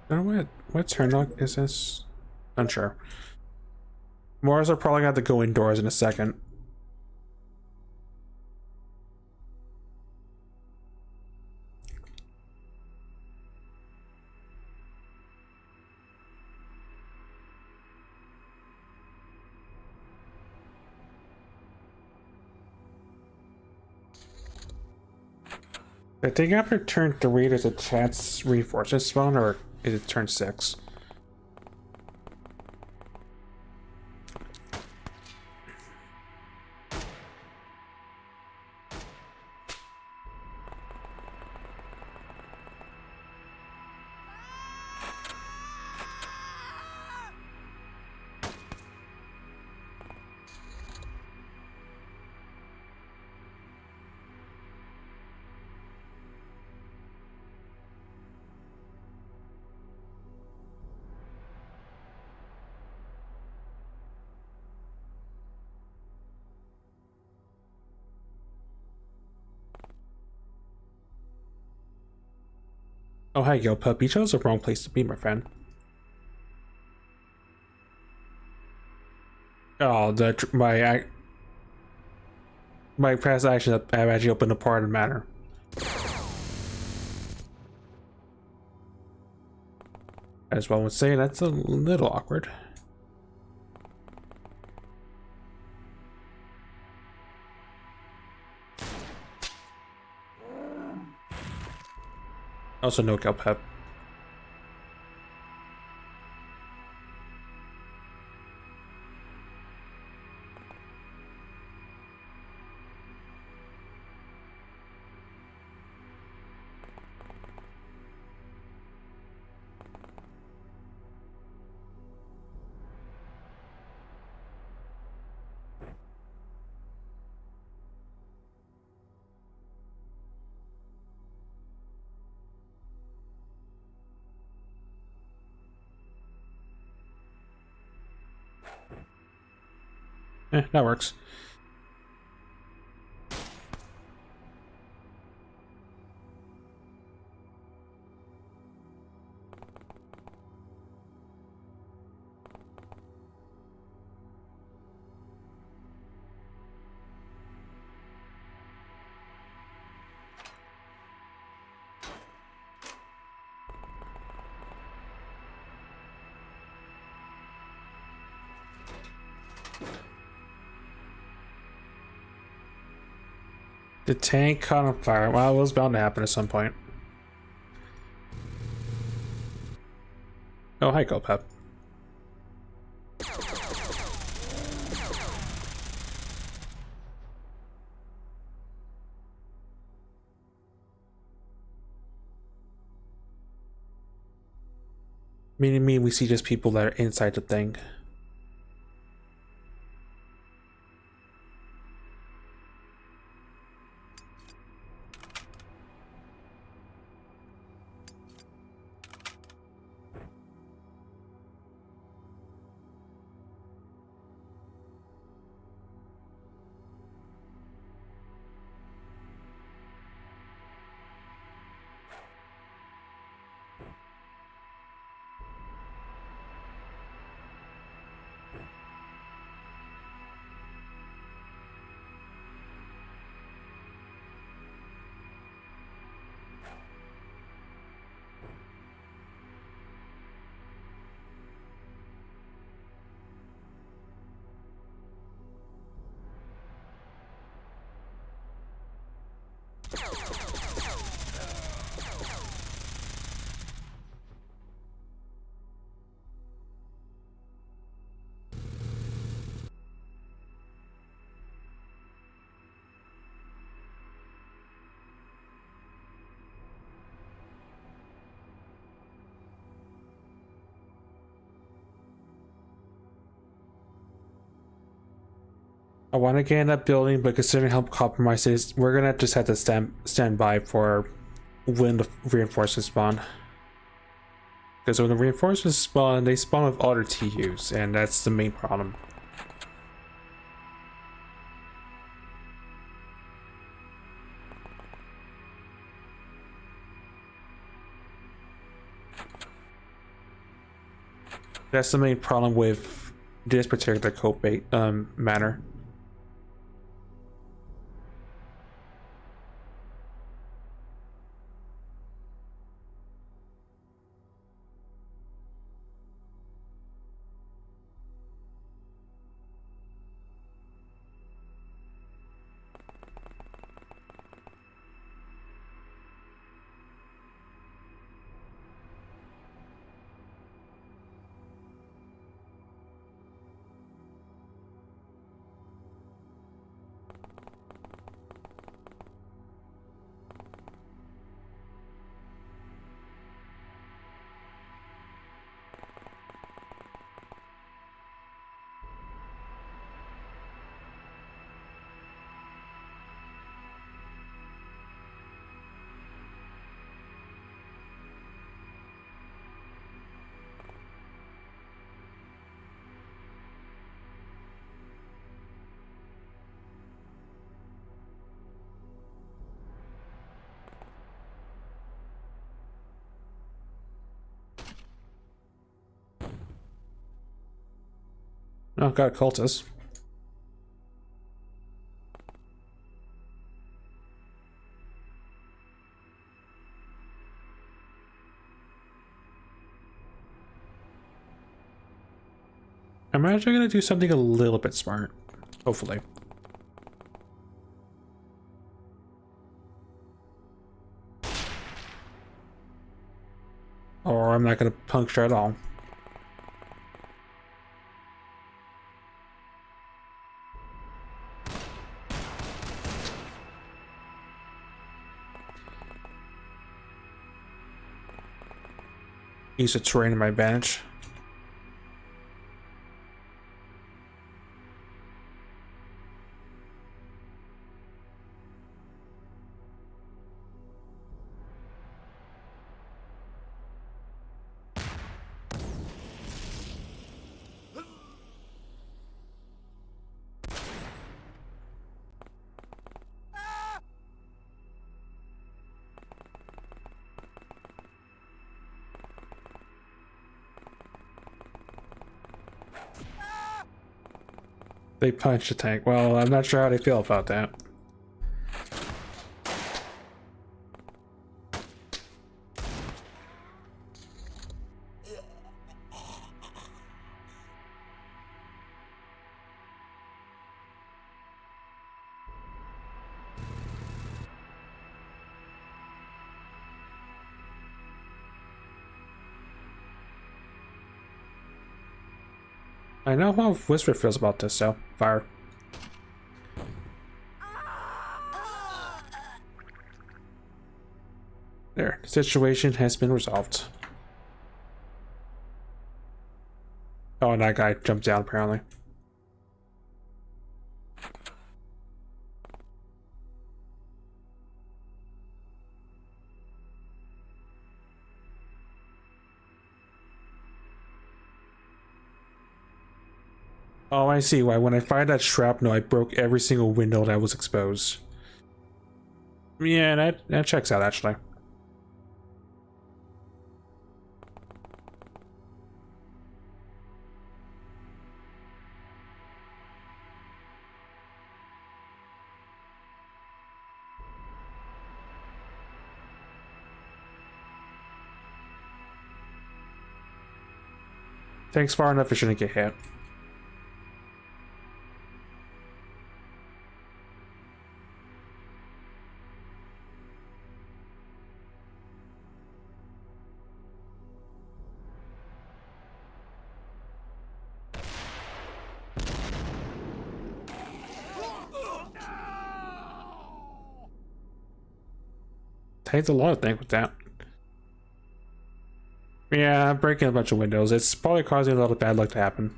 Speaker 1: I don't know what turn lock is this? Unsure. Mars are probably gonna have to go indoors in a second. I think after turn 3 there's a chance reinforcements spawn, or is it turn 6? Oh, hi, yo, pup. You chose the wrong place to be, my friend. Oh, my past actions have actually opened a part of the matter. As one would say, that's a little awkward. Also, no kill pep. That works. The tank caught on fire. Well, it was bound to happen at some point. Oh, hi, Pep. Meaning we see just people that are inside the thing. I want to get in that building, but considering how compromised it is, we're gonna just have to stand by for when the reinforcements spawn. Because when the reinforcements spawn, they spawn with all their TUs, and that's the main problem. That's the main problem with this particular code bait manner. Oh, got a cultist. I'm actually gonna do something a little bit smart. Hopefully. Or I'm not gonna puncture at all. Use the terrain to my advantage. They punched the tank. Well, I'm not sure how they feel about that. I know how Whisper feels about this, so fire. There, the situation has been resolved. Oh, and that guy jumped down apparently. Oh, I see why. When I fired that shrapnel, I broke every single window that was exposed. Yeah, that checks out, actually. Thanks far enough, it shouldn't get hit. Takes a lot of things with that. Yeah, I'm breaking a bunch of windows. It's probably causing a lot of bad luck to happen.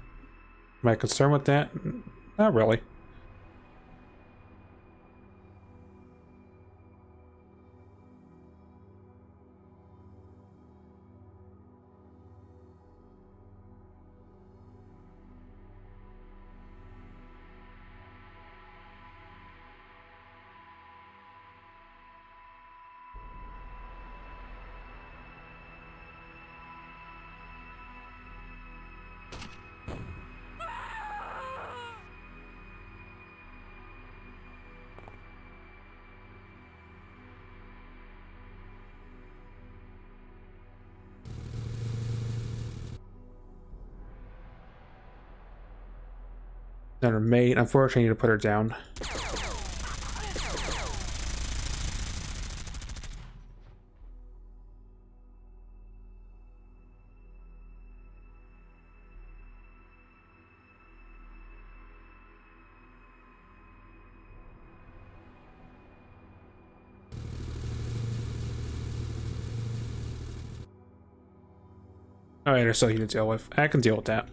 Speaker 1: Am I concerned with that? Not really. Then her mate, unfortunately, I need to put her down. Alright, there's something to deal with. I can deal with that.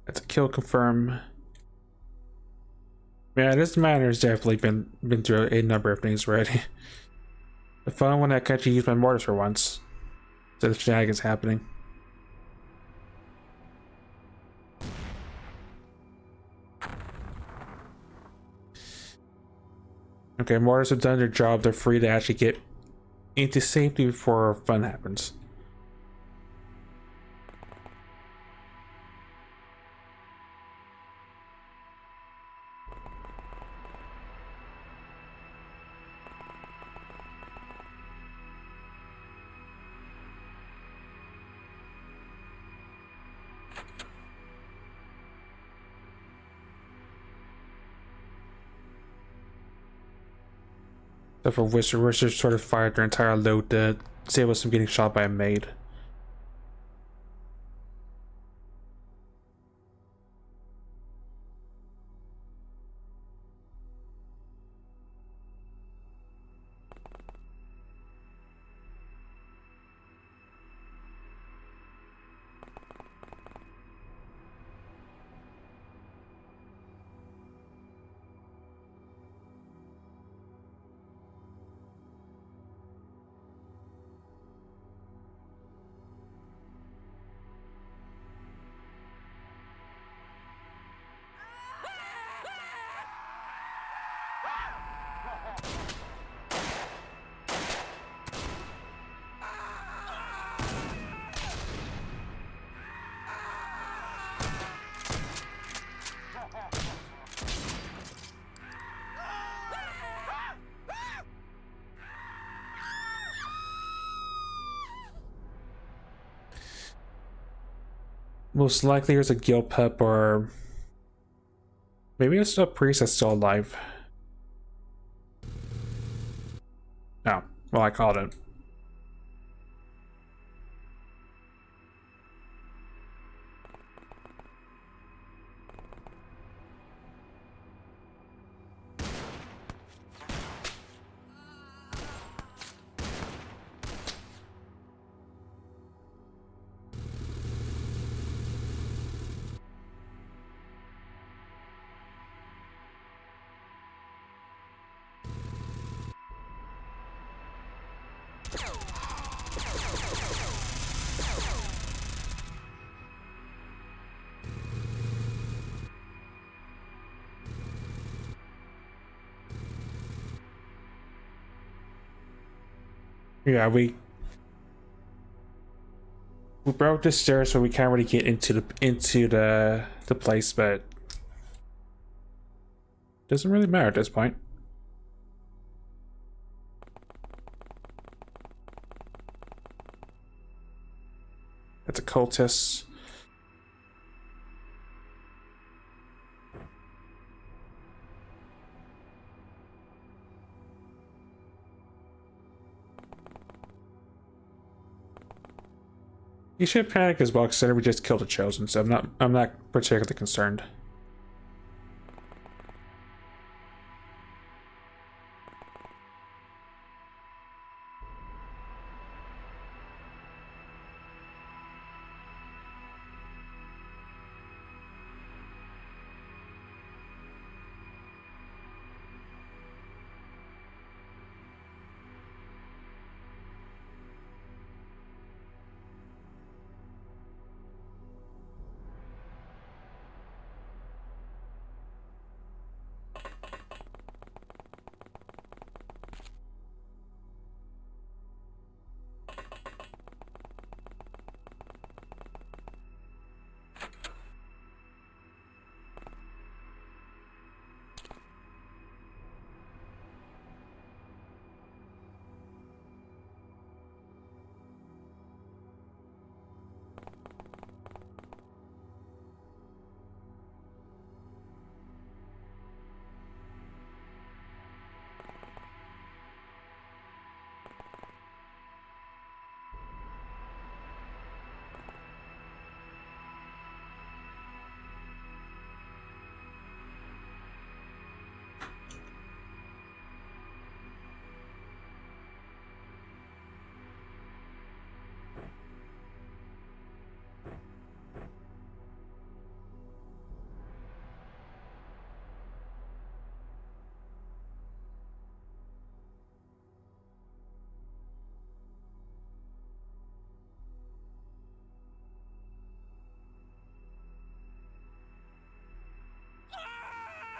Speaker 1: That's a kill confirm. Yeah, this matter has definitely been through a number of things already. The fun one I can actually use my mortars for once. So the shenanigans happening. Okay, mortars have done their job. They're free to actually get into safety before fun happens. So for Wizards sort of fired their entire load to save us from getting shot by a maid. Most likely there's a guild pup, or maybe it's a priest that's still alive. No, well, I called it. Yeah, we broke the stairs, so we can't really get into the place, but doesn't really matter at this point. It's a cultist. You should panic as well, considering we just killed a chosen, so I'm not particularly concerned.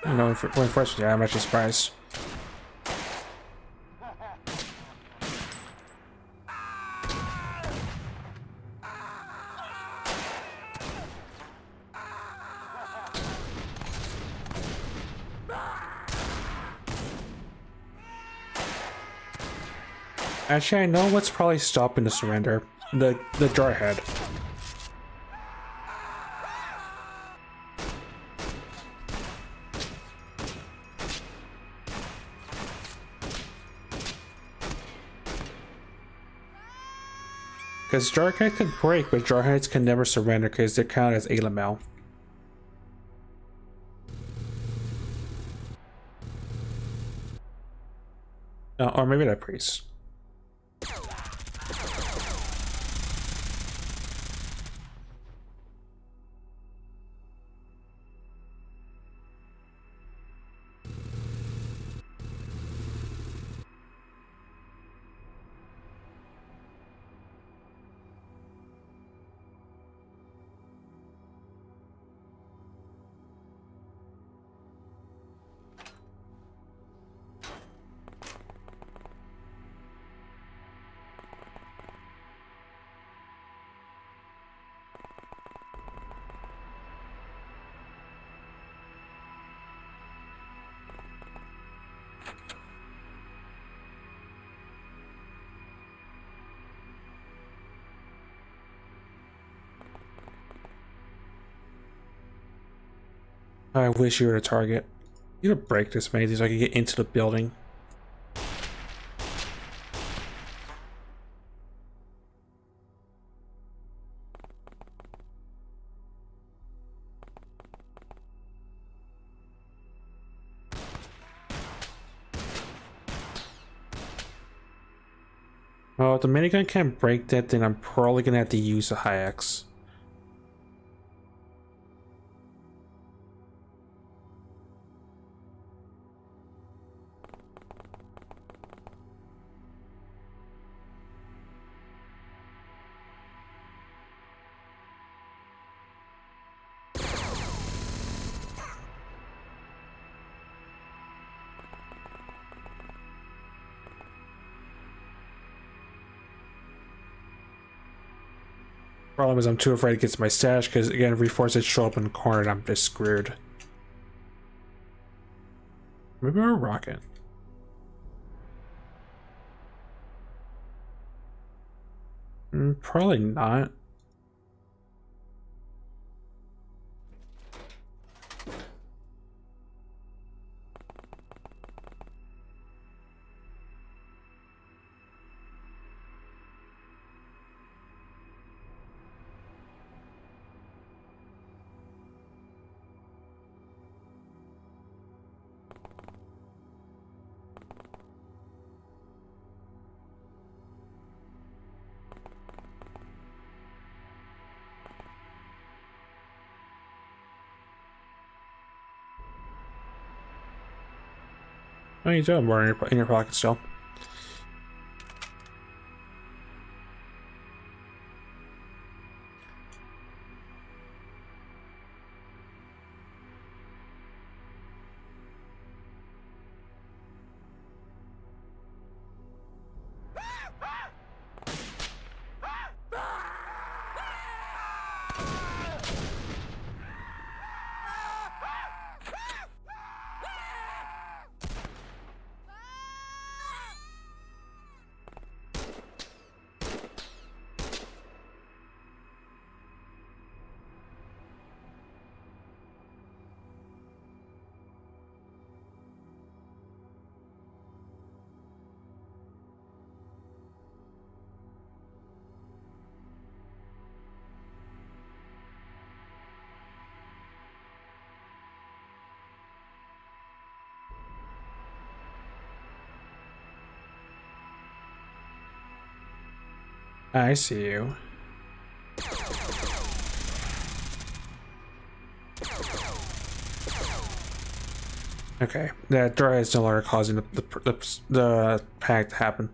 Speaker 1: You know, when first, yeah, I'm actually surprised. Actually, I know what's probably stopping the surrender. The jarhead. Because jarheads can break, but jarheads can never surrender because they're counted as Alamel. Or maybe that priest. I wish you were a target. You gotta break this many of these so I can get into the building. Oh, if the minigun can't break that, then I'm probably gonna have to use a high X. Problem is I'm too afraid to get to my stash because again, if reinforcements show up in the corner and I'm just screwed. Maybe we're a rocket. Probably not. Oh, you do have more in your pocket still. I see you. Okay, that dry is no longer causing the panic to happen.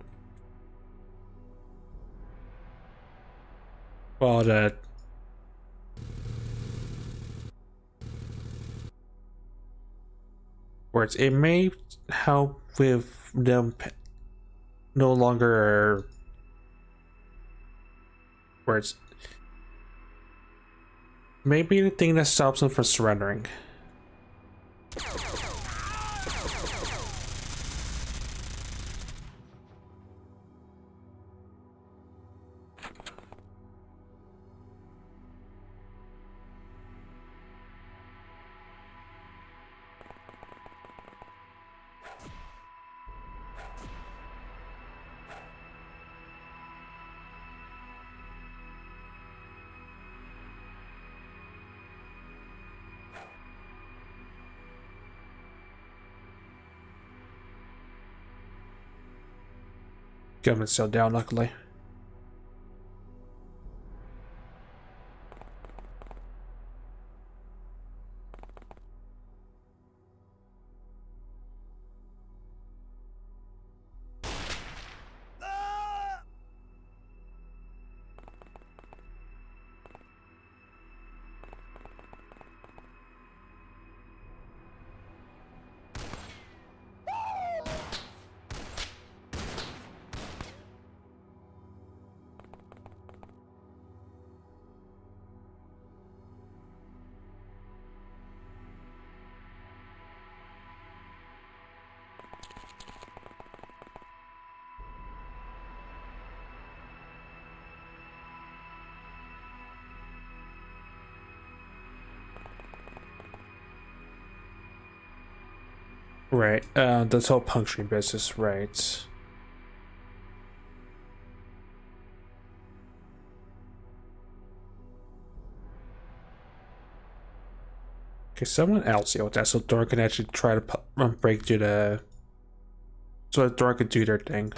Speaker 1: Well, words, it may help with them no longer words. Maybe the thing that stops them from surrendering. Government's still down, luckily. Right. This whole puncturing business, right. Okay, someone else deal with that so Dora can actually try to break through the... So that Dora could do their thing.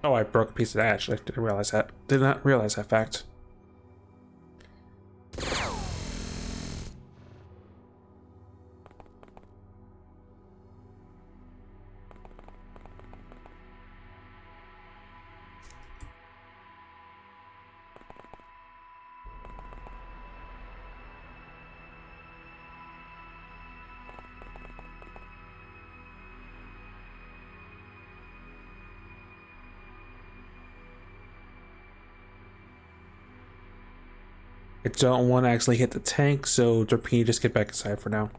Speaker 1: Oh, I broke a piece of that actually. Didn't realize that. Did not realize that fact. I don't want to actually hit the tank, so Derpini just get back inside for now.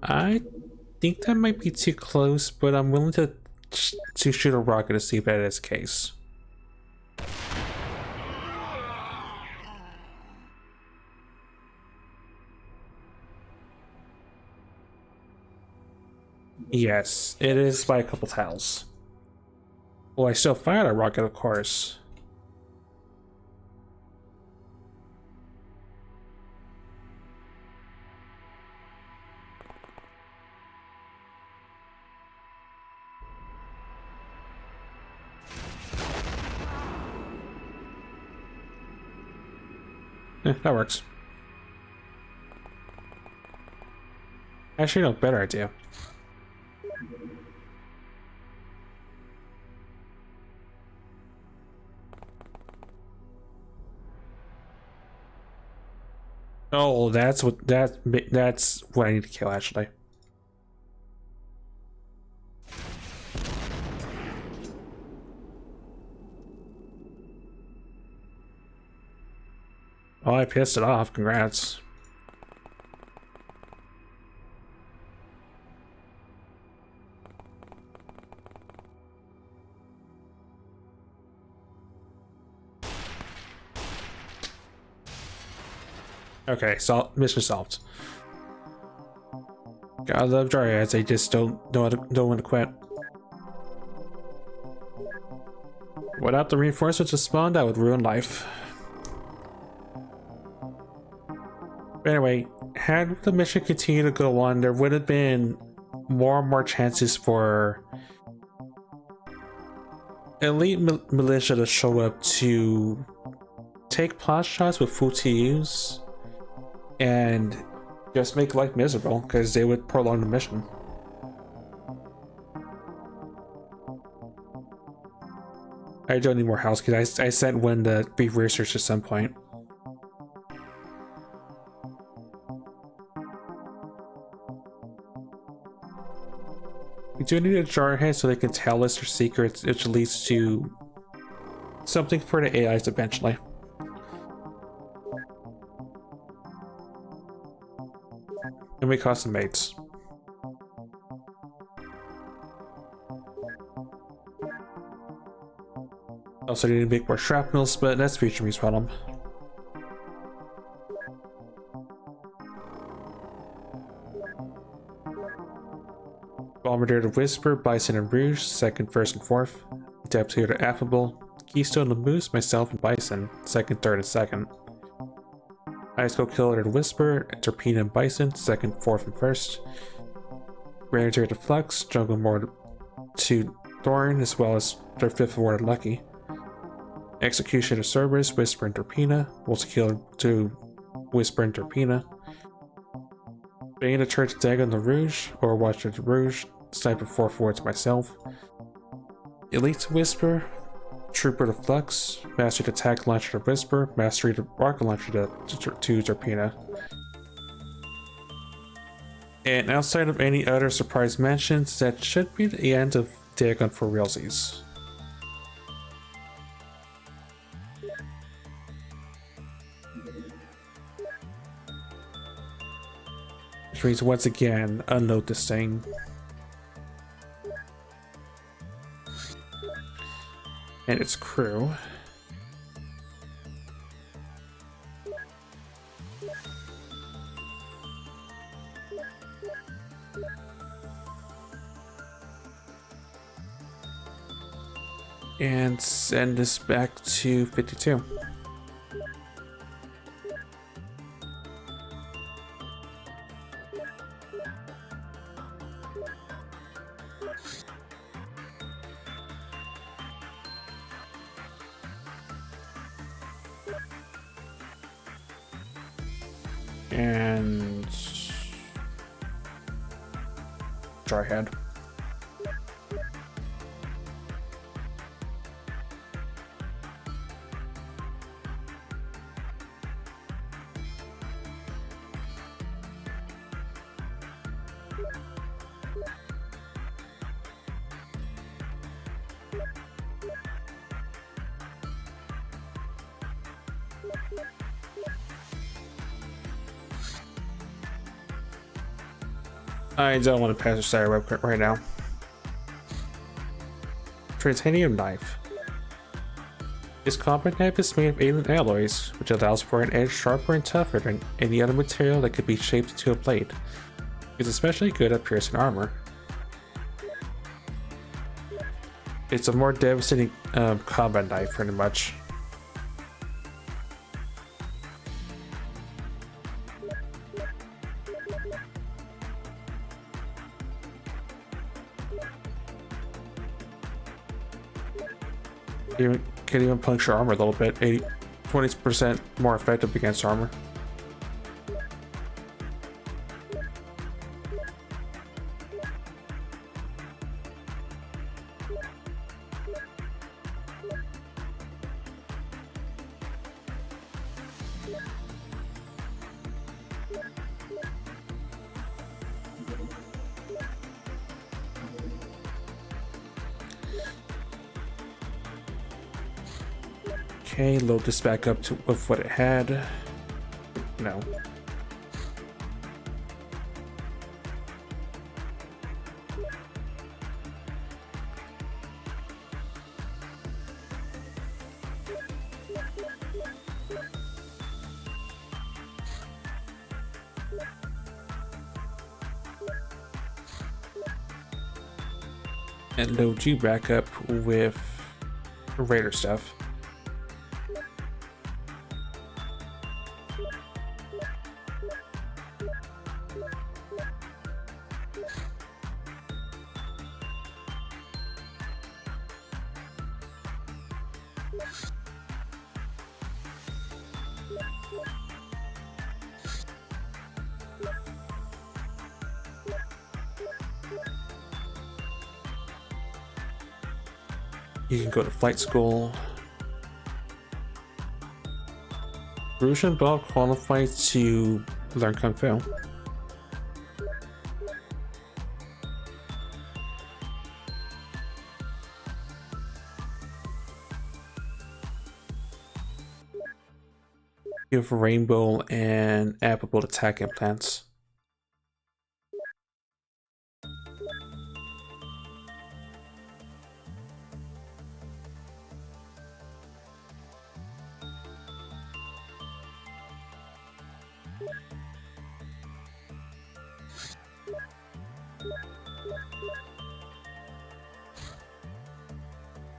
Speaker 1: I think that might be too close, but I'm willing to shoot a rocket to see if that is the case. Yes, it is by a couple tiles. Well, I still fired a rocket, of course. That works. Actually, no, better idea. Oh, that's what I need to kill, actually. Oh, I pissed it off. Congrats. Okay, mission solved. God love Dryads, they just don't want to quit. Without the reinforcements to spawn, that would ruin life. But anyway, had the mission continued to go on, there would have been more and more chances for elite militia to show up to take pot shots with full TUs and just make life miserable because they would prolong the mission. I don't need more house because I sent one to be researched at some point. We do need a jarhead so they can tell us their secrets, which leads to something for the AIs eventually. And we custom mates. Also need to make more shrapnels, but that's future me's problem. Bombardier to Whisper, Bison and Rouge, second, first, and fourth. Deputy to Affable, Keystone to Moose, myself, and Bison, second, third, and second. Icicle Killer to Whisper, Torpedo and Bison, second, fourth, and first. Ranger to Flux, Jungle More to Thorn, as well as their fifth award Lucky. Execution to Cerberus, Whisper and Torpina, Multi Killer to Whisper and Torpina. Bane to Church Dagon to Rouge, or Watcher to Rouge, Sniper 4 forward to myself. Elite to Whisper, Trooper to Flux, Mastery to Attack Launcher to Whisper, Mastery to Rocket Launcher to Torpina. And outside of any other surprise mentions, that should be the end of Dagon for realsies. Which means once again, unload this thing. And its crew. And send this back to 52. And try ahead. I don't want to pass a Sire Web right now. Titanium Knife. This combat knife is made of alien alloys, which allows for an edge sharper and tougher than any other material that could be shaped into a blade. It's especially good at piercing armor. It's a more devastating combat knife, pretty much. You can even puncture armor a little bit. 20% more effective against armor. Okay, load this back up to with what it had. No. And load you back up with Raider stuff. You can go to flight school. Rouge and Bob qualified to learn Kung Fu. You have Rainbow and Applicable attack implants.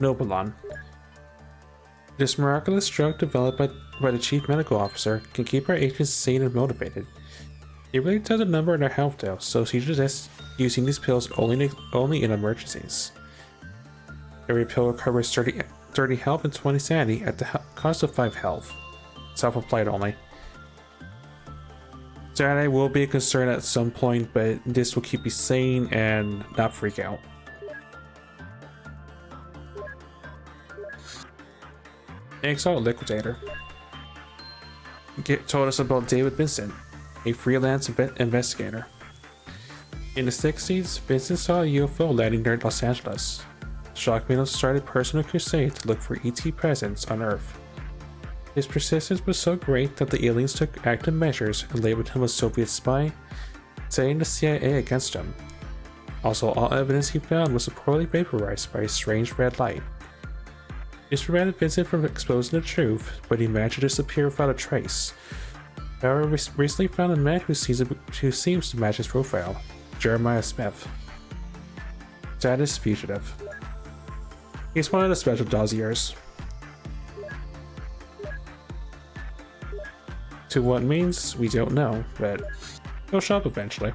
Speaker 1: Nobilon. This miraculous drug developed by the chief medical officer can keep our agents sane and motivated. It really does a number on their health though, so she suggests using these pills only in emergencies. Every pill recovers 30 health and 20 sanity at the cost of 5 health. Self-applied only. Sanity will be a concern at some point, but this will keep you sane and not freak out. Exalt Liquidator told us about David Vincent, a freelance investigator. In the 60s, Vincent saw a UFO landing near Los Angeles. Shockman started a personal crusade to look for ET presence on Earth. His persistence was so great that the aliens took active measures and labeled him a Soviet spy, setting the CIA against him. Also, all evidence he found was poorly vaporized by a strange red light. This prevented Vincent from exposing the truth, but he managed to disappear without a trace. However, we recently found a man who seems to match his profile, Jeremiah Smith. Status fugitive. He's one of the special dossiers. To what it means, we don't know, but he'll show up eventually.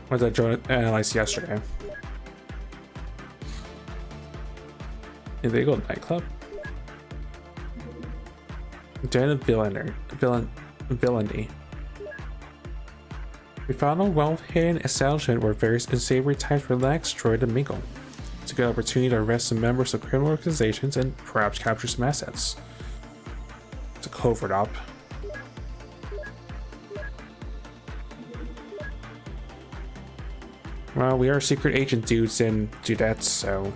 Speaker 1: What did I analyze yesterday? Illegal nightclub? Den of villainy. We found a well-hidden establishment where various unsavory types relax, destroy, and mingle. It's a good opportunity to arrest some members of criminal organizations and perhaps capture some assets. It's a covert op. Well, we are secret agent dudes and dudettes, so...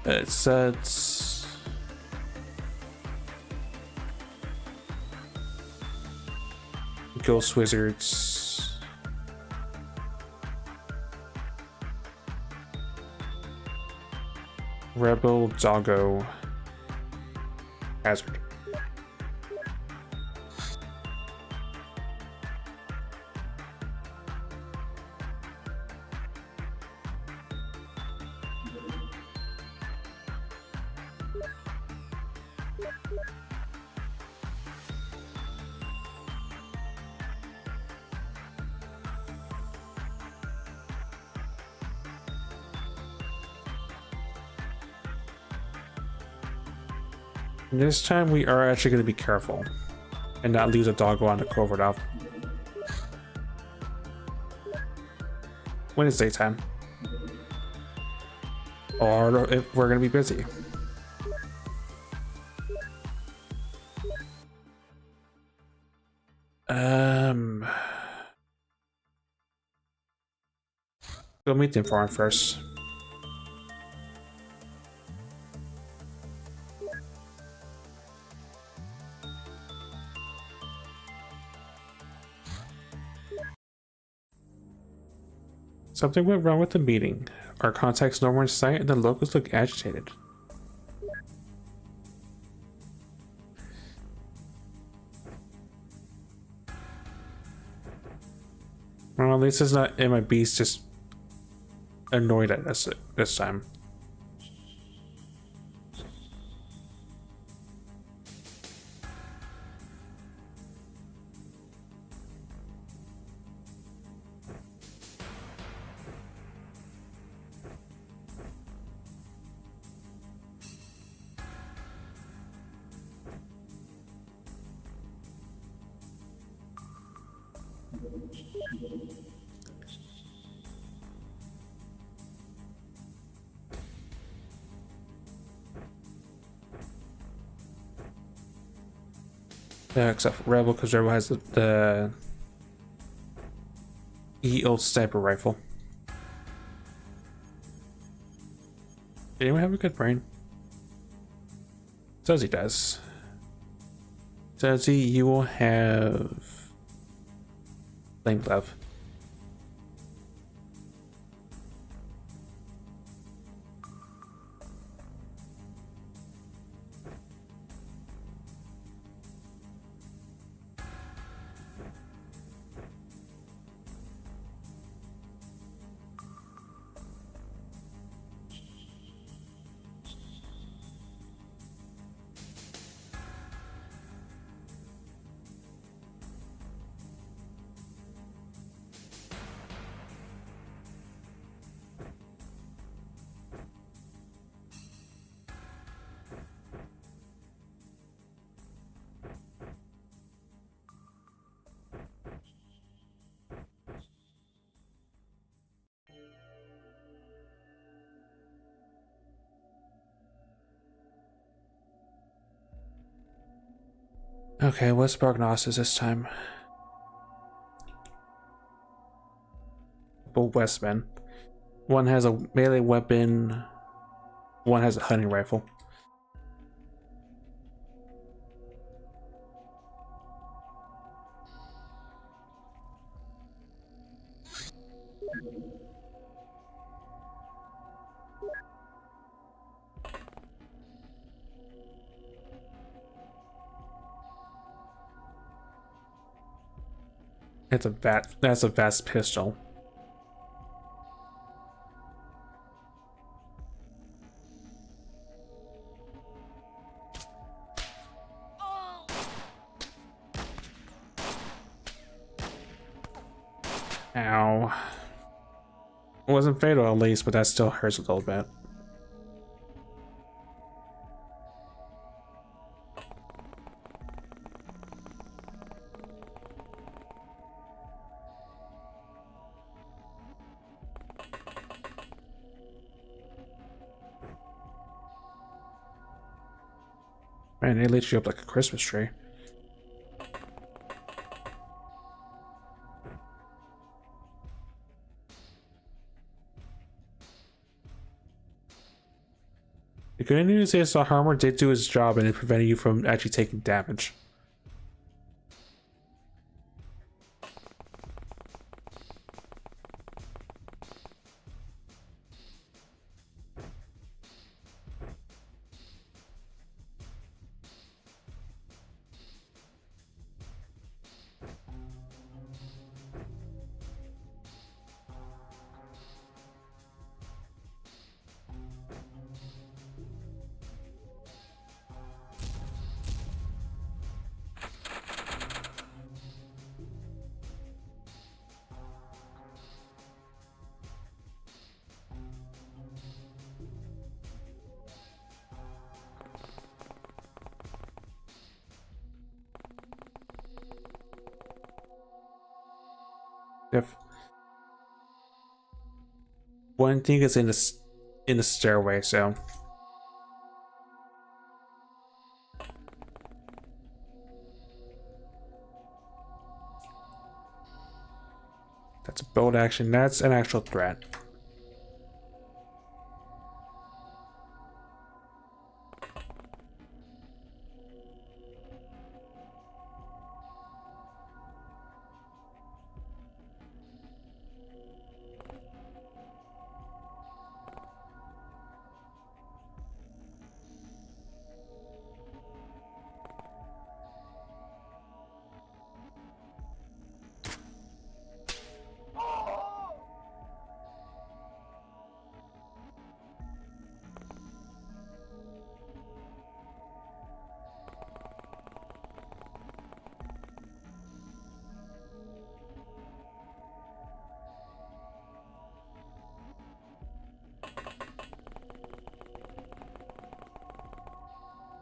Speaker 1: It's... Ghost Wizards... Rebel Doggo... Hazard. This time we are actually going to be careful and not lose a doggo on the covert op. When it's daytime. Or if we're going to be busy. Go meet the informant first. Something went wrong with the meeting. Our contacts no more in sight and the locals look agitated. Well, at least it's not MIB's just annoyed at us this time. Yeah, except for Rebel, because Rebel has the old sniper rifle. Anyone have a good brain? Says he does. Says he, you will have flame glove. Okay, what's prognosis this time? Both Westmen. One has a melee weapon, one has a hunting rifle. That's a vast pistol. Ow. It wasn't fatal at least, but that still hurts a little bit. Man, they lit you up like a Christmas tree. The good news is the armor did do its job and it prevented you from actually taking damage. If one thing is in the stairway, so that's a bold action. That's an actual threat.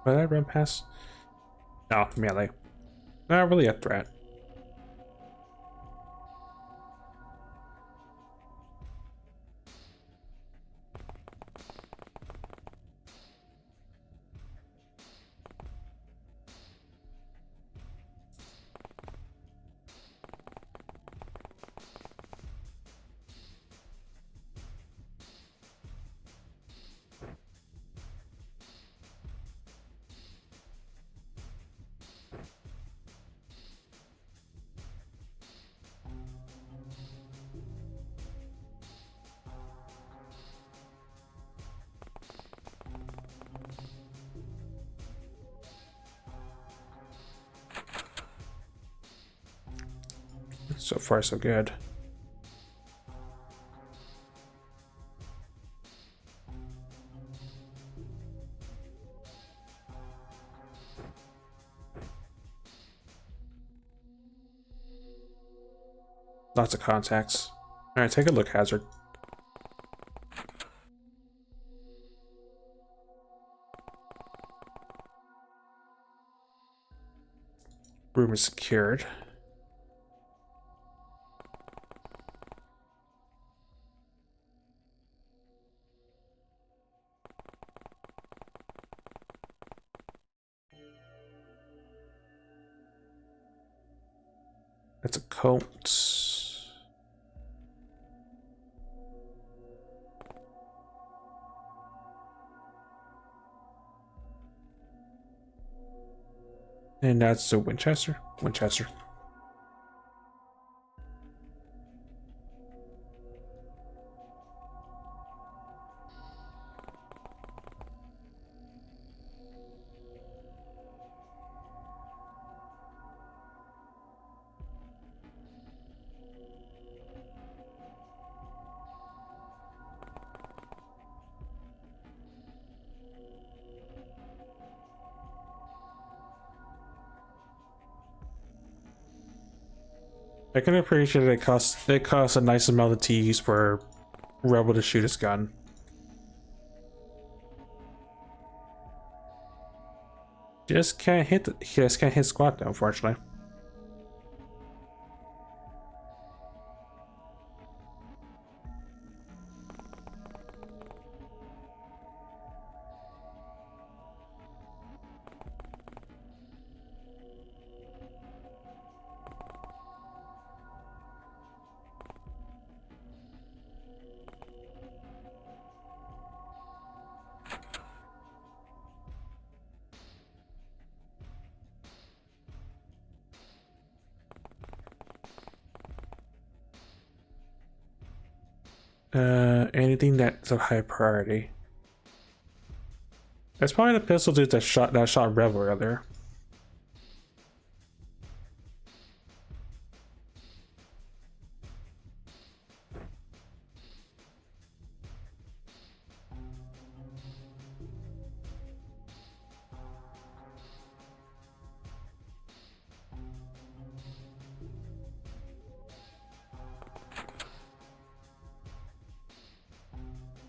Speaker 1: Did I run past? No, melee. Not really a threat. So far, so good. Lots of contacts. Alright, take a look, Hazard. Room is secured. That's a coat. And that's a Winchester. Winchester. I can appreciate it costs a nice amount of T's for Rebel to shoot his gun. Just can't hit squat though, unfortunately. Anything that's a high priority. That's probably the pistol dude that shot Rebel earlier.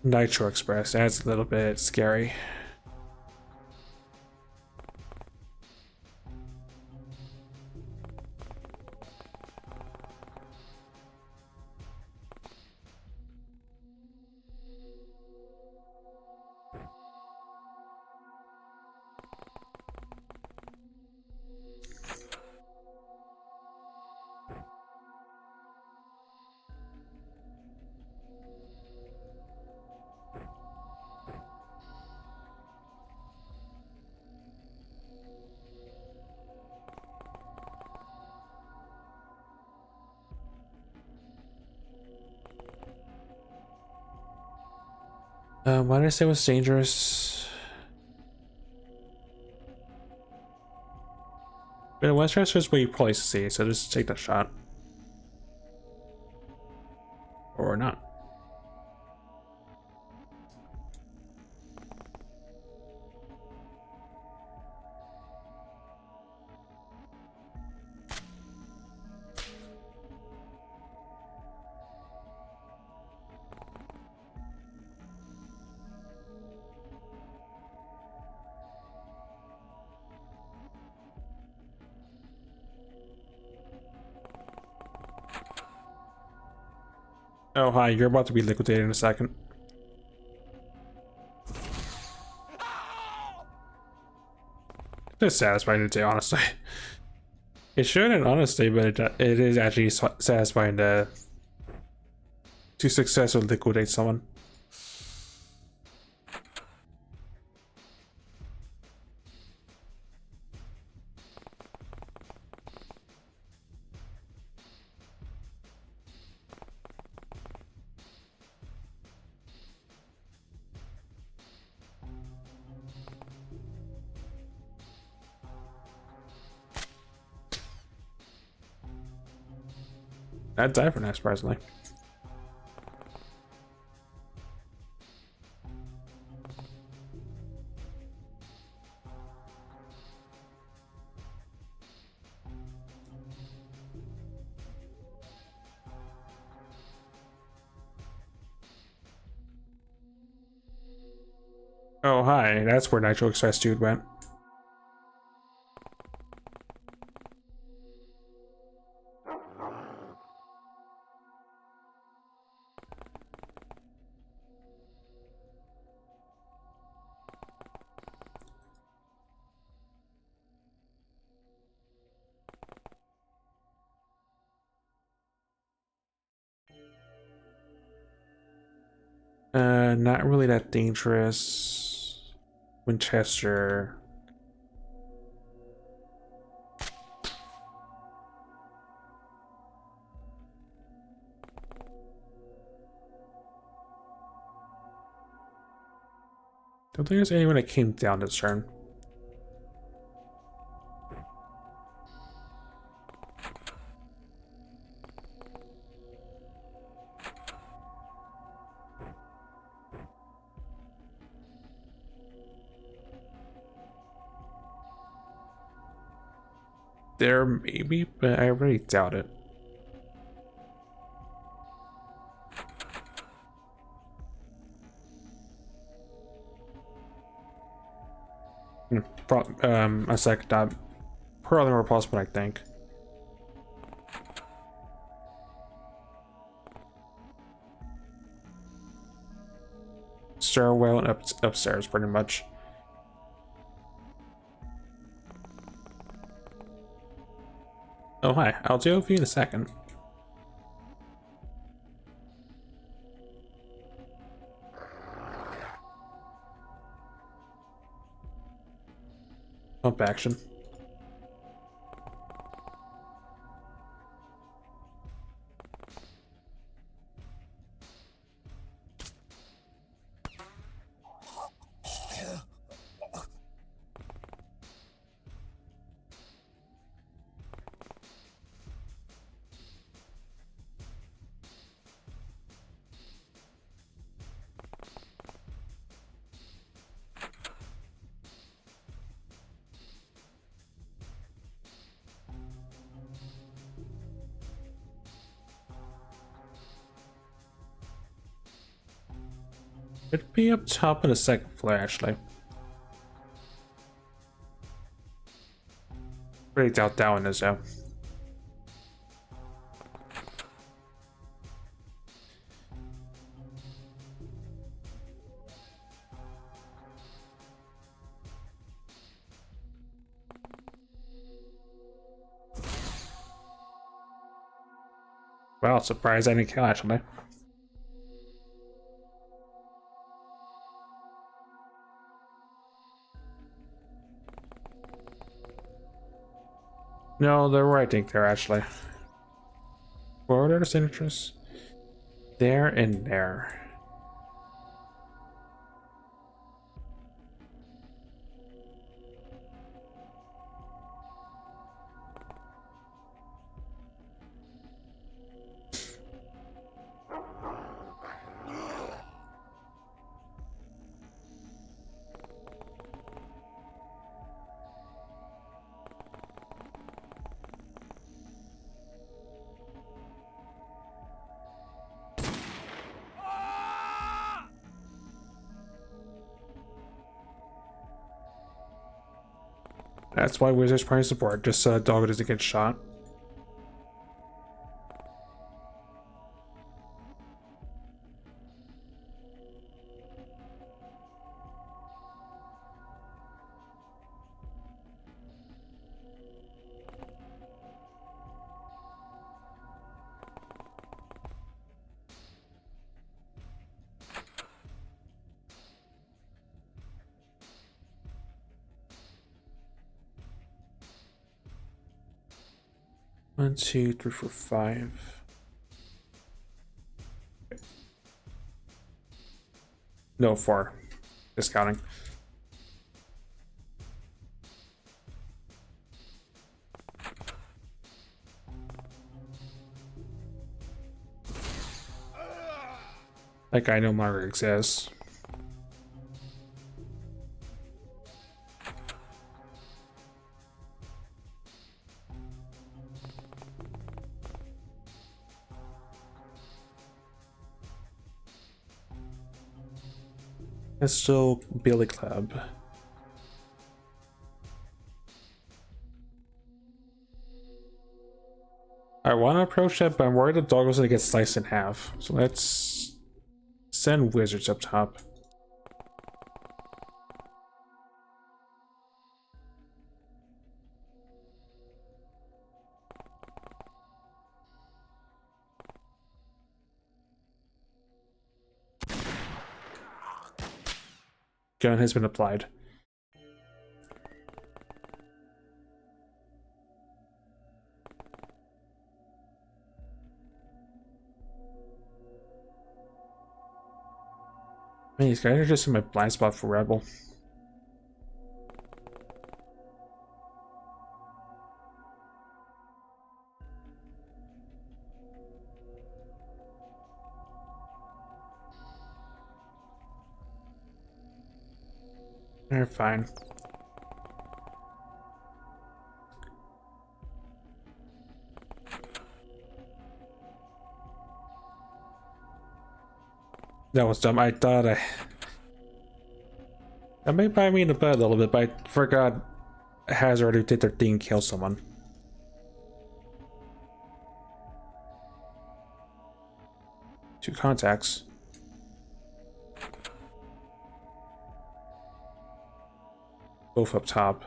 Speaker 1: Nitro Express, that's a little bit scary. Why did I say it was dangerous? But Westchester is where you probably see, so just take that shot. Or not. Oh, hi, you're about to be liquidated in a second. It's satisfying to say, honestly. It shouldn't, honestly, but it is actually satisfying to successfully liquidate someone. I'd die for that, surprisingly. Oh, hi. That's where Nitro Express dude went. Not really that dangerous. Winchester. Don't think there's anyone that came down this turn. There maybe, but I really doubt it. A second time. Probably more possible, I think. Stairwell and upstairs, pretty much. Oh, hi. I'll deal with you in a second. Pump action. It'd be up top on the second floor, actually. Really doubt that one is, though. Well, surprised I didn't kill, actually. No, they're where I think they're actually. Where are the signatures? There and there. That's why Wizards Prime support, just so dog doesn't get shot. One, two, three, four, five. No, four. Discounting. That guy no longer exists. It's still Billy Club. I want to approach that, but I'm worried the dog was gonna get sliced in half. So let's send wizards up top. Gun has been applied. Man, these guys are just in my blind spot for Rebel. They're fine. That was dumb. I thought that may bite me in the butt a little bit, but I forgot Has already did their thing, kill someone. Two contacts. Both up top.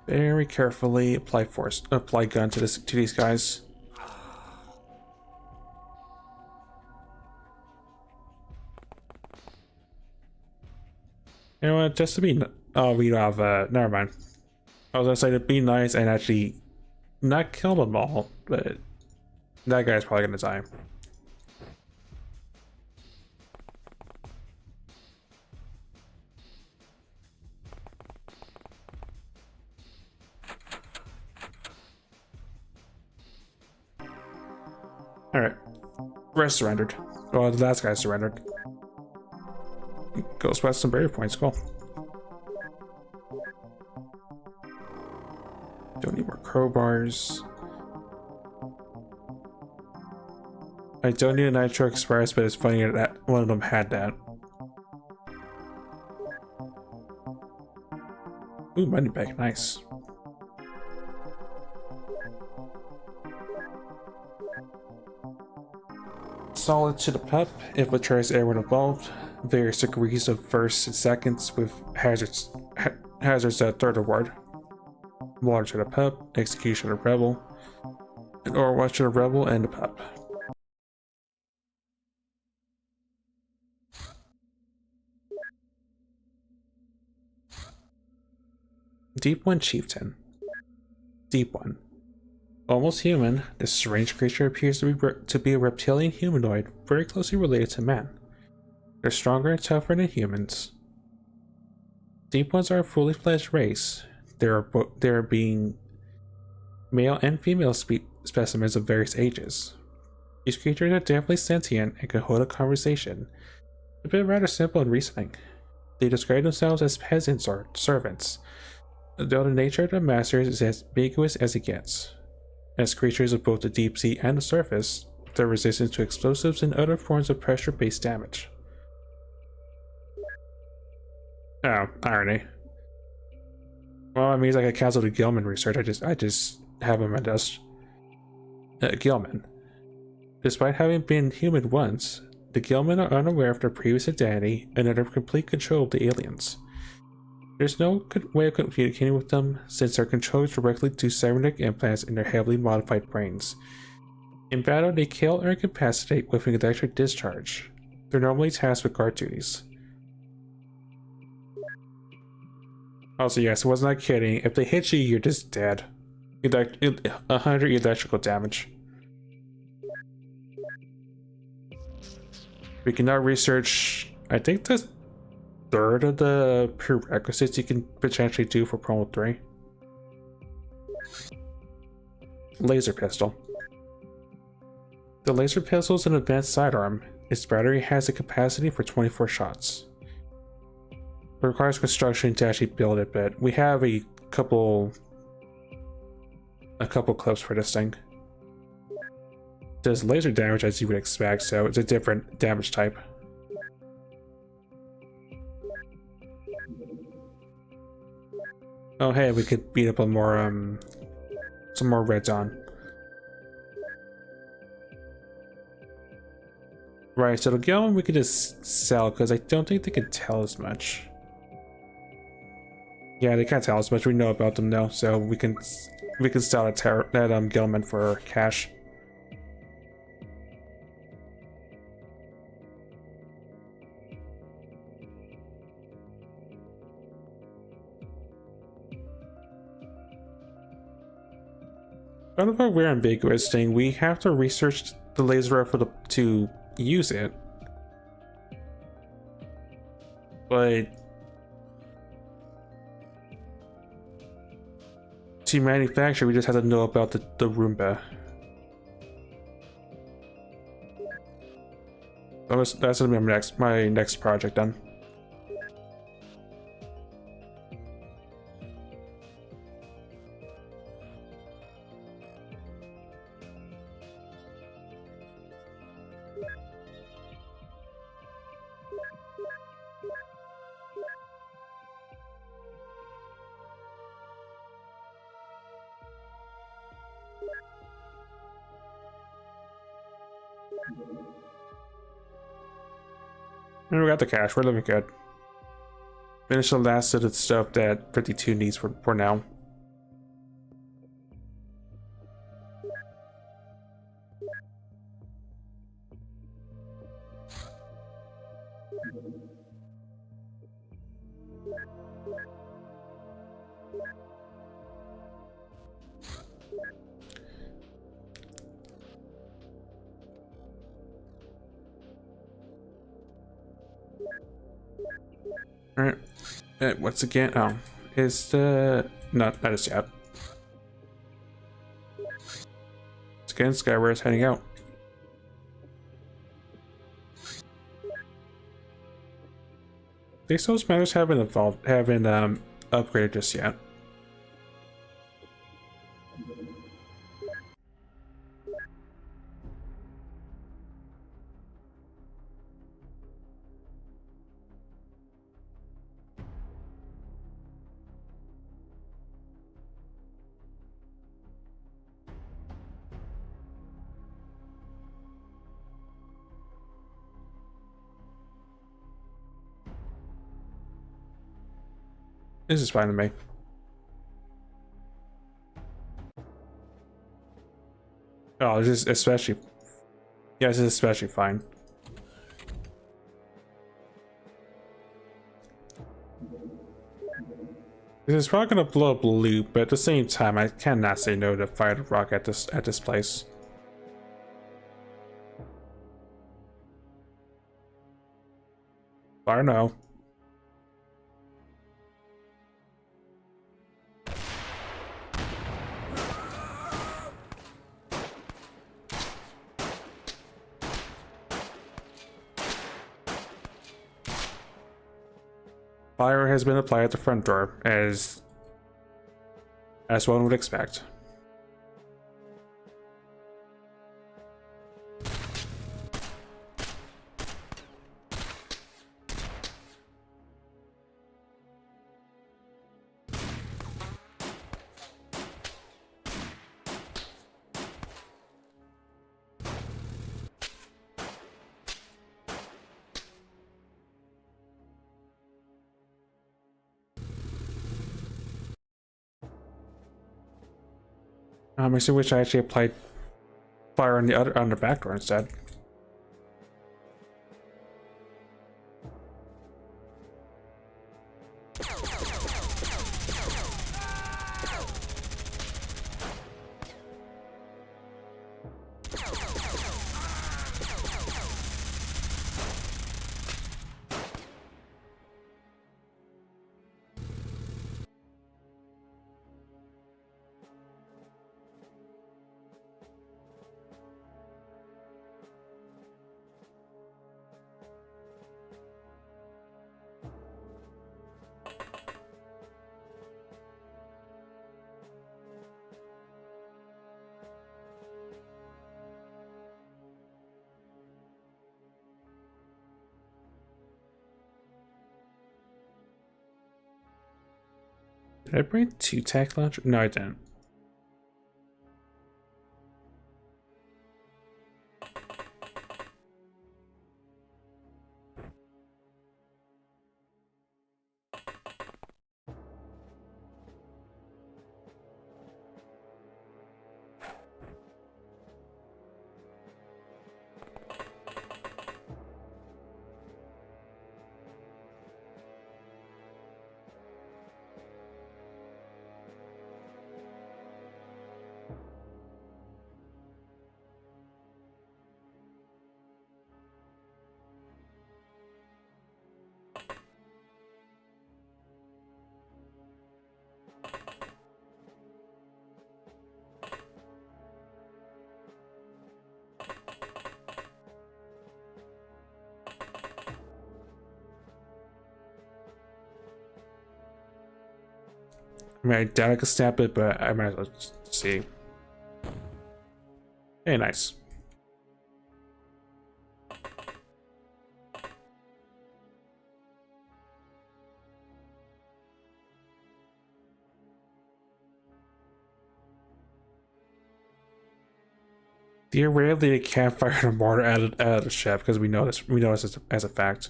Speaker 1: Very carefully apply force, apply gun to these guys. You know what? Just to be, oh, we don't have. Never mind. I was gonna say to be nice and actually not kill them all, but that guy's probably gonna die. Alright. Rest surrendered. Well, the last guy surrendered. Go sweat some barrier points, cool. Don't need more crowbars. I don't need a Nitro Express, but it's funny that one of them had that. Ooh, money bag, nice. Solid to the pup if Latrell's air were involved. Various degrees of first and seconds with hazards third award. Water to the pup, execution of rebel, and Overwatch to the rebel and the pup. Deep One Chieftain. Deep One. Almost human, this strange creature appears to be a reptilian humanoid very closely related to man. They're stronger and tougher than humans. Deep Ones are a fully fledged race. There being male and female specimens of various ages. These creatures are definitely sentient and can hold a conversation, a bit rather simple in reasoning. They describe themselves as peasants or servants, though the nature of their masters is as ambiguous as it gets. As creatures of both the deep sea and the surface, they're resistant to explosives and other forms of pressure-based damage. Oh, irony. Well, it means I could cancel the Gilman research. I just have him on desk. Gilman. Despite having been human once, the Gilman are unaware of their previous identity and under complete control of the aliens. There's no way of communicating with them since they're controlled directly to cybernetic implants in their heavily modified brains. In battle, they kill or incapacitate with an electric discharge. They're normally tasked with guard duties. Also, yes, I was not kidding. If they hit you, you're just dead. 100 electrical damage. We can now research, I think, the third of the prerequisites you can potentially do for Promo 3. Laser pistol. The laser pistol is an advanced sidearm. Its battery has a capacity for 24 shots. It requires construction to actually build it, but we have a couple clips for this thing. It does laser damage as you would expect, so it's a different damage type. Oh hey, we could beat up on more some more reds on. Right, so the Gilman we could just sell because I don't think they can tell as much. Yeah, they can't tell us much. We know about them now, so we can sell that Gilman for cash. Kind of a weird ambiguous thing. We have to research the laser rifle to use it, but to manufacture, we just have to know about the Roomba. That's gonna be my next project then. And we got the cash, we're living good. Finish the last of the stuff that 52 needs for now. Alright. Once again, oh, is the not as yet. Once again, Skyward is heading out. These matters haven't upgraded just yet. This is fine to me. Oh, this is especially... Yeah, this is especially fine. This is probably gonna blow up loot, but at the same time, I cannot say no to fire the rock at this place. Fire no. Fire has been applied at the front door, as one would expect. I still wish I actually applied fire on the back door instead. Did I bring 2 tech launchers? No, I didn't. I mean, I doubt I could snap it, but I might as well just see. Hey, nice. Theoretically, they can't fire a mortar at a ship because we know this. We know this as a fact.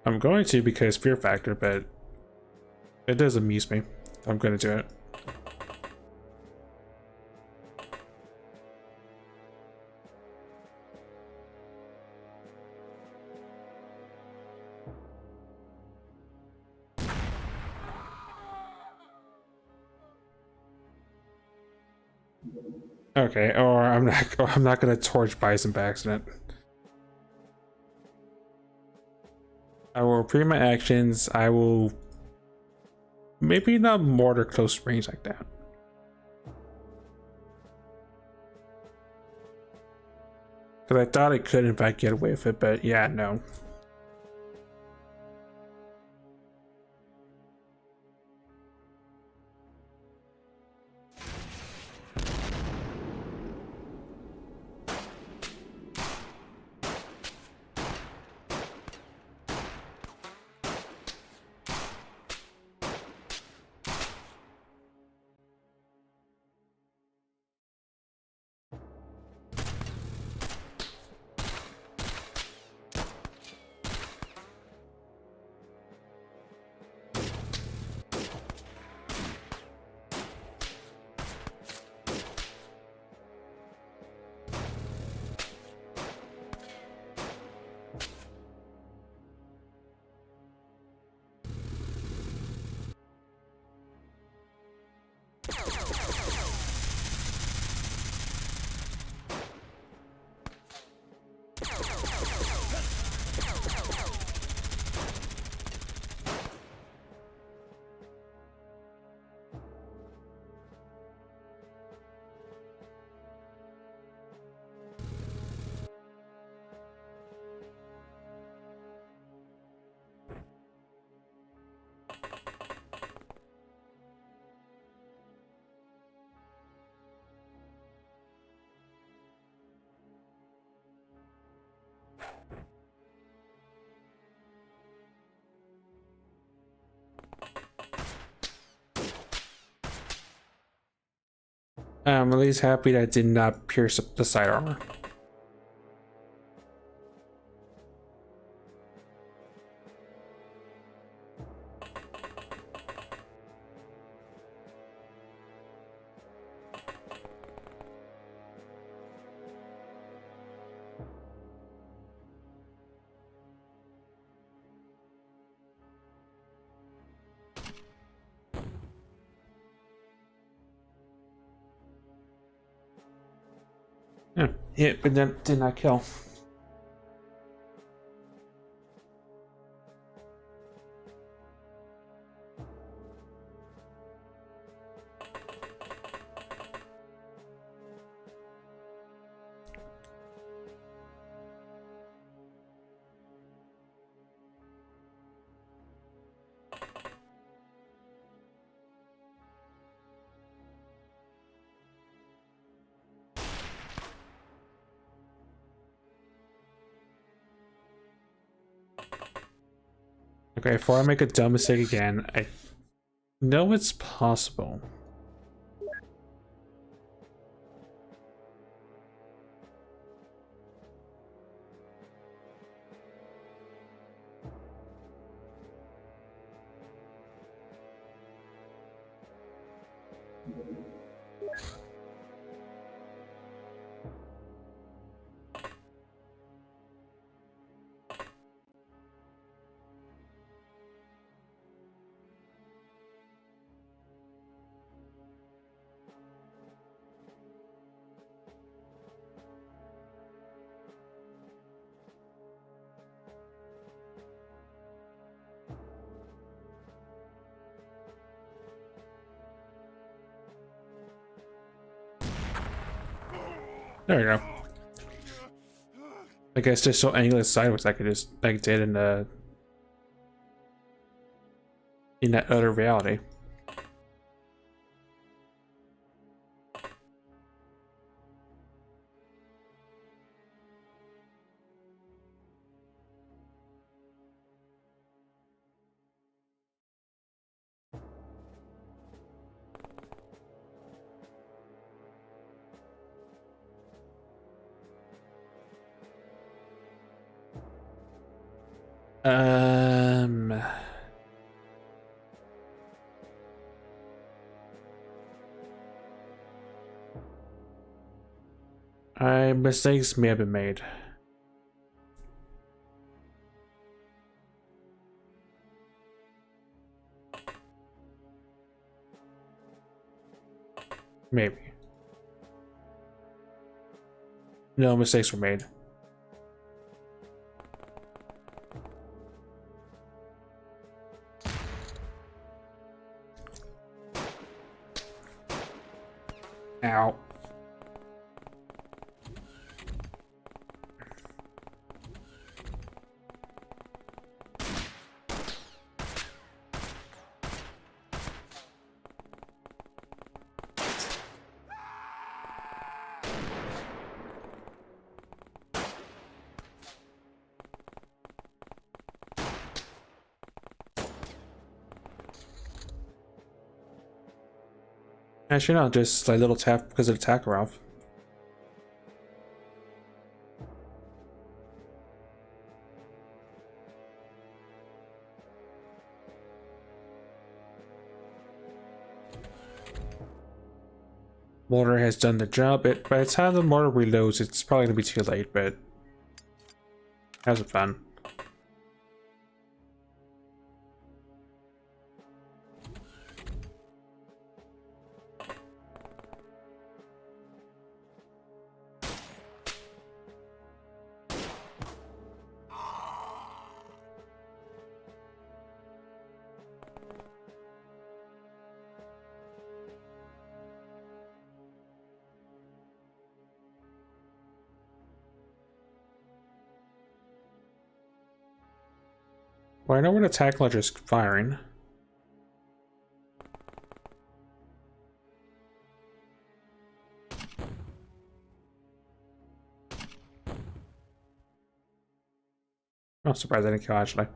Speaker 1: I'm going to because fear factor, but it does amuse me. I'm going to do it. Okay, or I'm not gonna torch Bison by accident. I will repeat my actions. I will maybe not mortar close range like that. Because I thought I could in fact get away with it, but yeah, no. I'm at least happy that I did not pierce the side armor. Yeah, hit, but then did not kill. Okay, before I make a dumb mistake again, I know it's possible. There we go. I guess just so angled sideways I could just like did in that other reality. Um, mistakes may have been made. Maybe. No mistakes were made. Ow. Actually, no, just like little tap because of the Takarov. Mortar has done the job. By the time the mortar reloads, it's probably gonna be too late, but have some fun. Well, I know when attack launcher's firing. I'm surprised I didn't kill actually.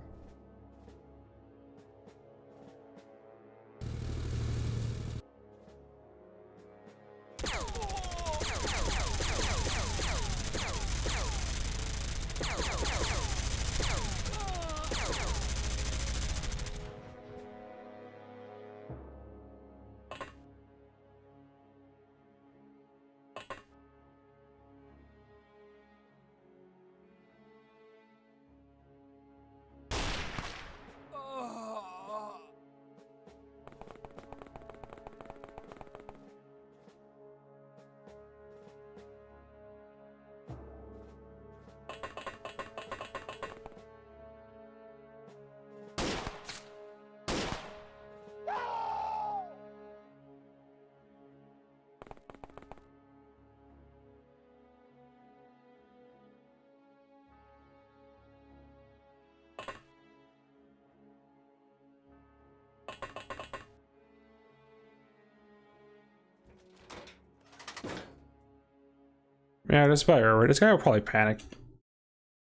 Speaker 1: Yeah, this guy, right? This guy will probably panic. If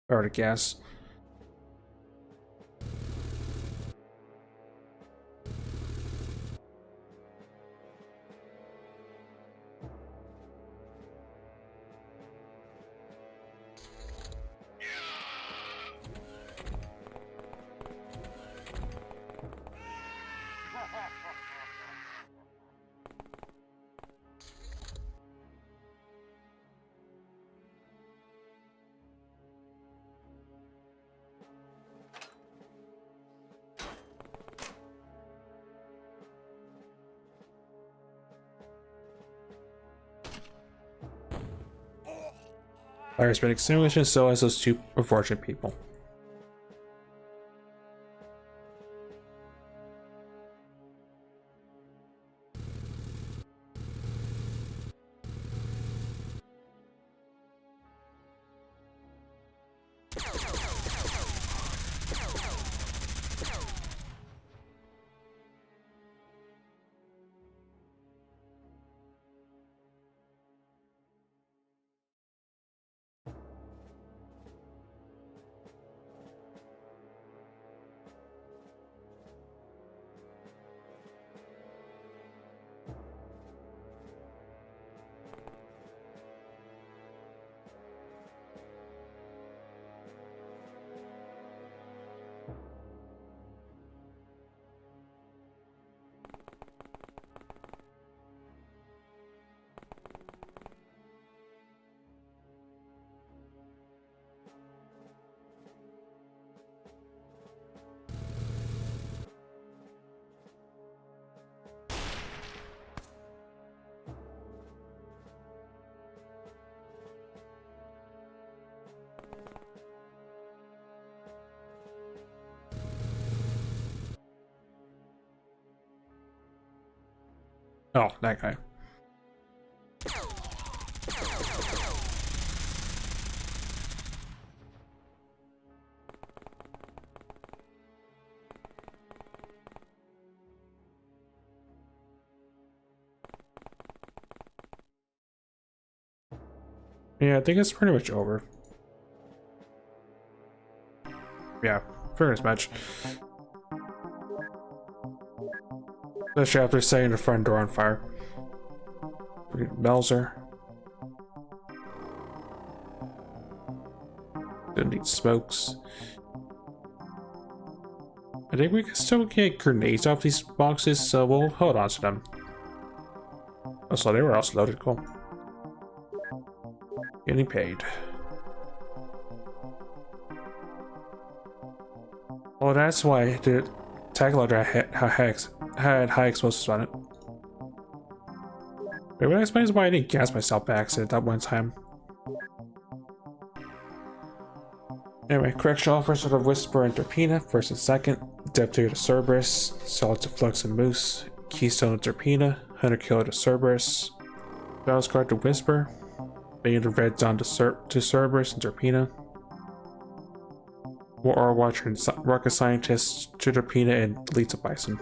Speaker 1: I were to guess. Fire's been extinguished, and so has those two unfortunate people. Oh, that guy. Yeah, I think it's pretty much over. Yeah, figured as much. Especially after setting the front door on fire. Belzer. Don't need smokes. I think we can still get grenades off these boxes, so we'll hold on to them. Oh, so they were also loaded, cool. Getting paid. Oh, that's why the tag loader had high explosives on it. Maybe that explains why I didn't gas myself by accident that one time. Anyway, correction offers of Whisper and Terpena, first and second. Deputy to Cerberus, Solid to Flux and Moose, Keystone to Terpena, Hunter Killer to Cerberus, Battle Scar to Whisper, Bane to Red Dawn to Cerberus and Terpena, War Watcher and Rocket Scientist to Terpena and Delete to Bison.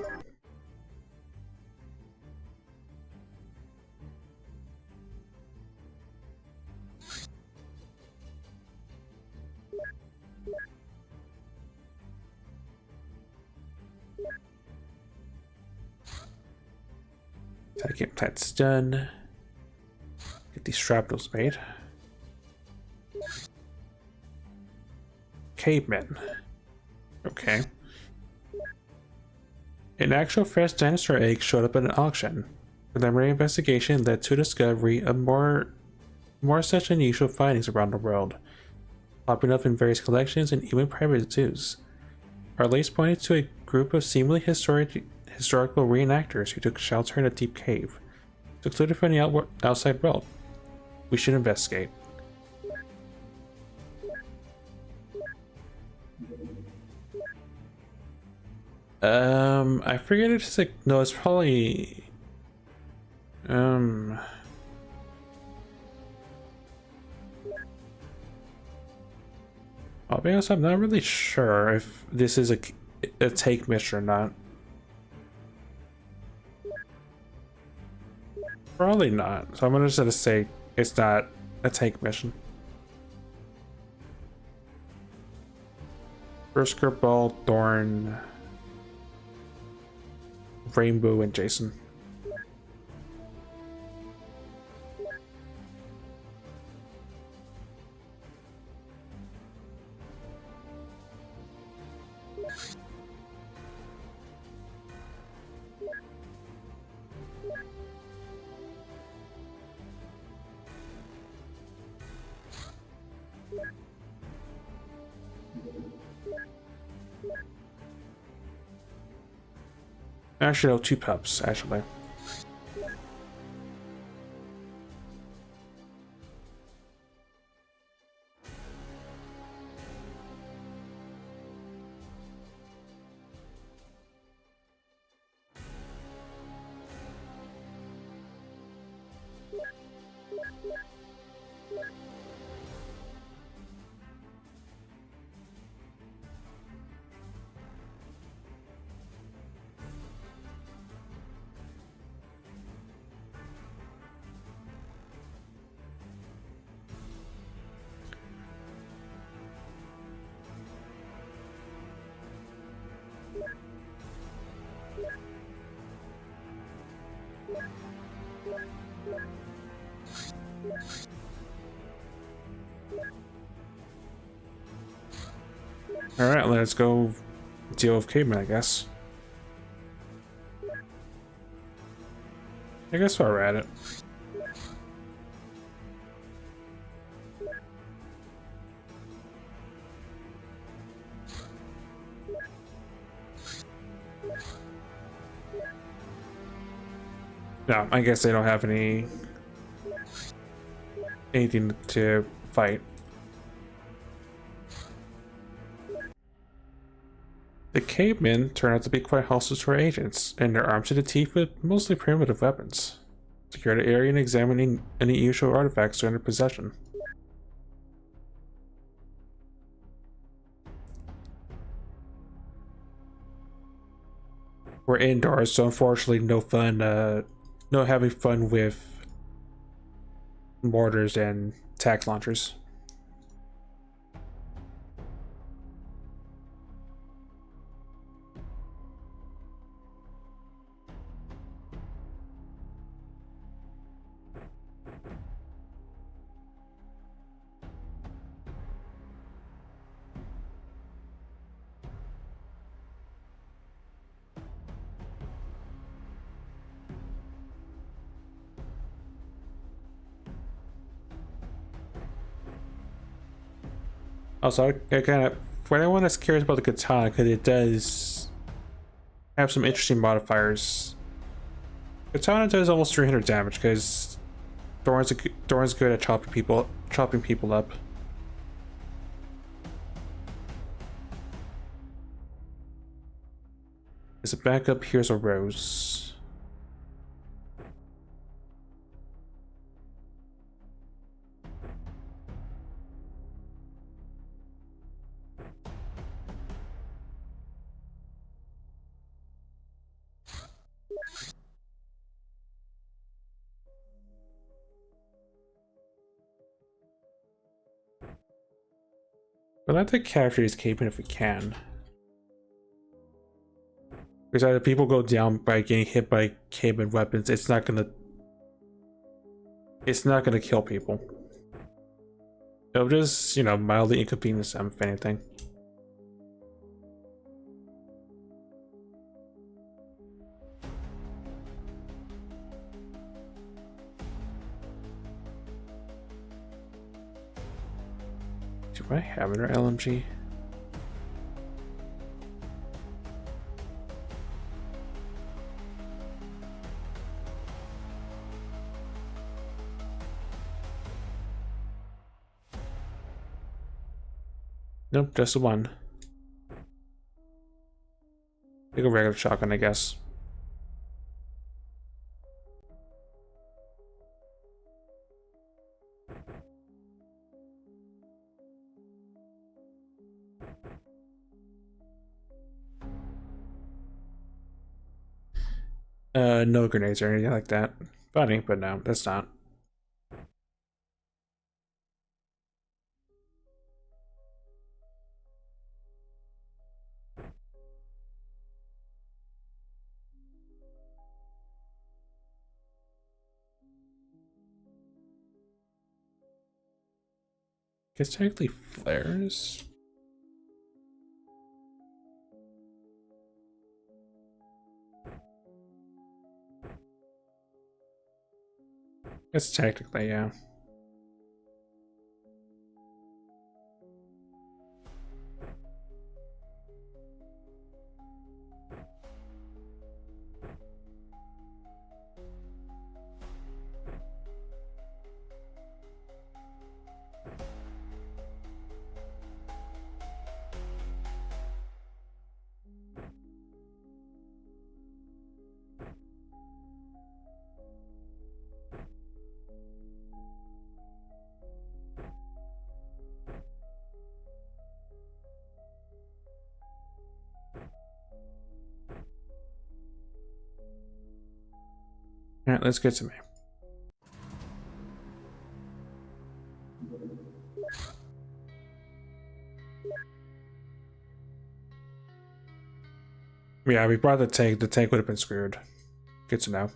Speaker 1: Okay, that's done. Get these shrapnels made. Cavemen. Okay. An actual fresh dinosaur egg showed up at an auction. Preliminary investigation led to discovery of more such unusual findings around the world, popping up in various collections and even private zoos. Our latest pointed to a group of seemingly historical reenactors who took shelter in a deep cave, secluded from the outside world. We should investigate. I forget if it's like, no, it's probably, I'll be honest, I'm not really sure if this is a take mission or not. Probably not, so I'm gonna just say it's not a take mission. Brisker, Ball, Thorn, Rainbow, and Jason. Actually, no, 2 pups, actually. Alright, let's go deal with cavemen, I guess. I guess while we're at it. No, I guess they don't have anything to fight. The cavemen turn out to be quite hostile to our agents, and they're armed to the teeth with mostly primitive weapons. Secure the area and examine any unusual artifacts they're in their possession. We're indoors, so unfortunately no fun, no having fun with mortars and tack launchers. Also, I kind of, for anyone that's curious about the katana, because it does have some interesting modifiers. Katana does almost 300 damage because Thorn's good at chopping people up. As a backup, here's a rose. We'll have to capture these cavemen if we can. Because either people go down by getting hit by caveman weapons, it's not gonna kill people. It'll just, you know, mildly inconvenience them, if anything. Do I have an LMG? Nope, just the one. Take a regular shotgun, I guess. No grenades or anything like that. Funny, but no, that's not. Guess technically flares. Guess technically, yeah. Alright, let's get to me. Yeah, we brought the tank. The tank would have been screwed. Good to know.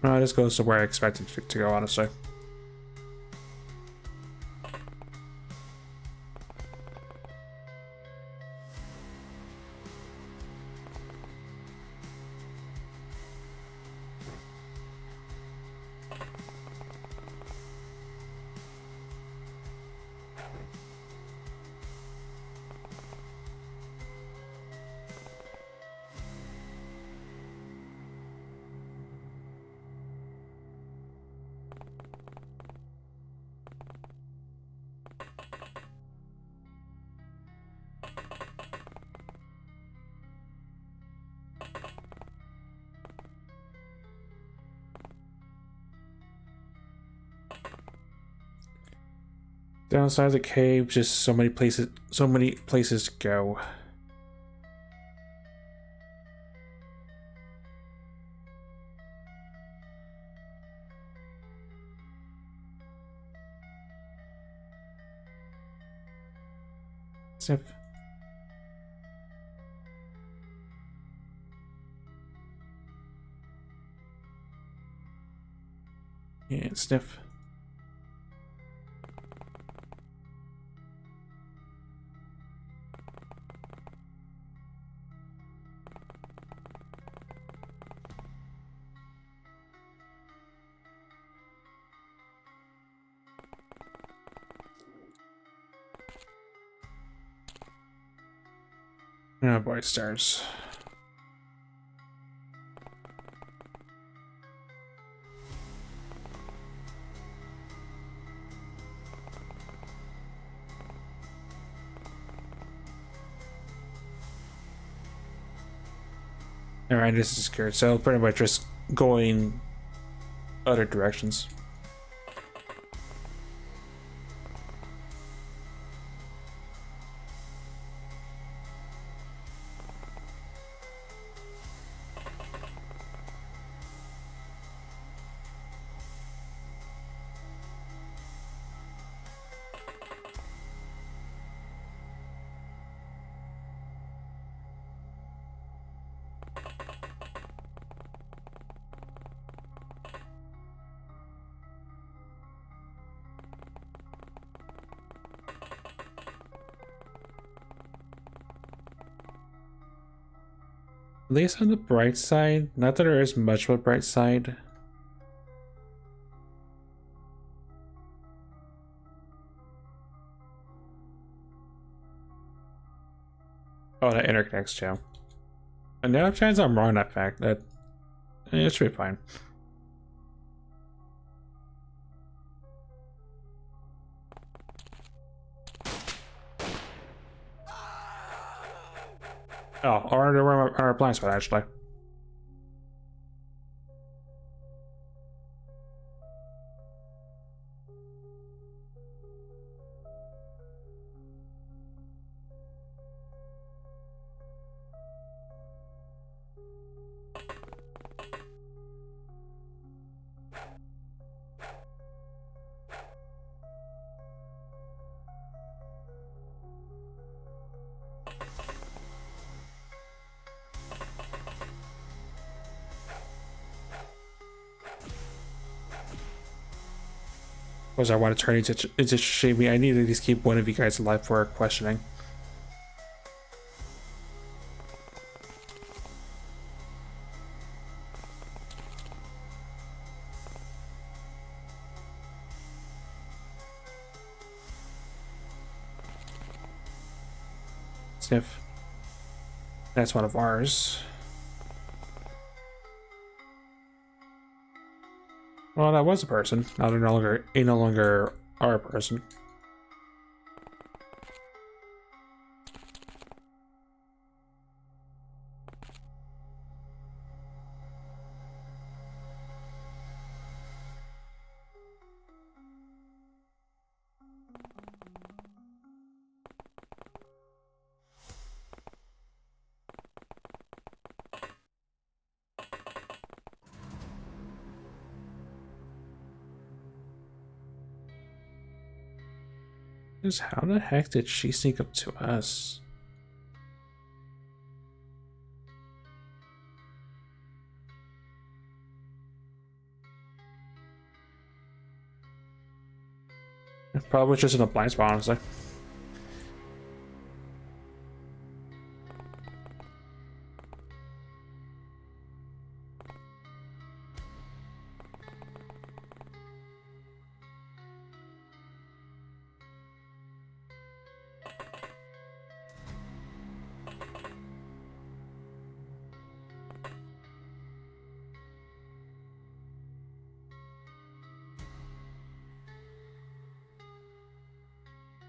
Speaker 1: Well, this goes to where I expected it to go, honestly. Downside of the cave, just so many places to go. Sniff. And sniff. Oh boy, stars. Alright, this is good. So pretty much just going other directions. At least on the bright side, not that there is much of a bright side. Oh, that interconnects too. And no chance I'm wrong in that fact. That it should be fine. Oh, or our blind spot actually. Was I want to turn into shaming? I need to at least keep one of you guys alive for questioning. Sniff. That's one of ours. Well, that was a person. Now they're no longer our person. Just how the heck did she sneak up to us? Probably just in a blind spot, honestly.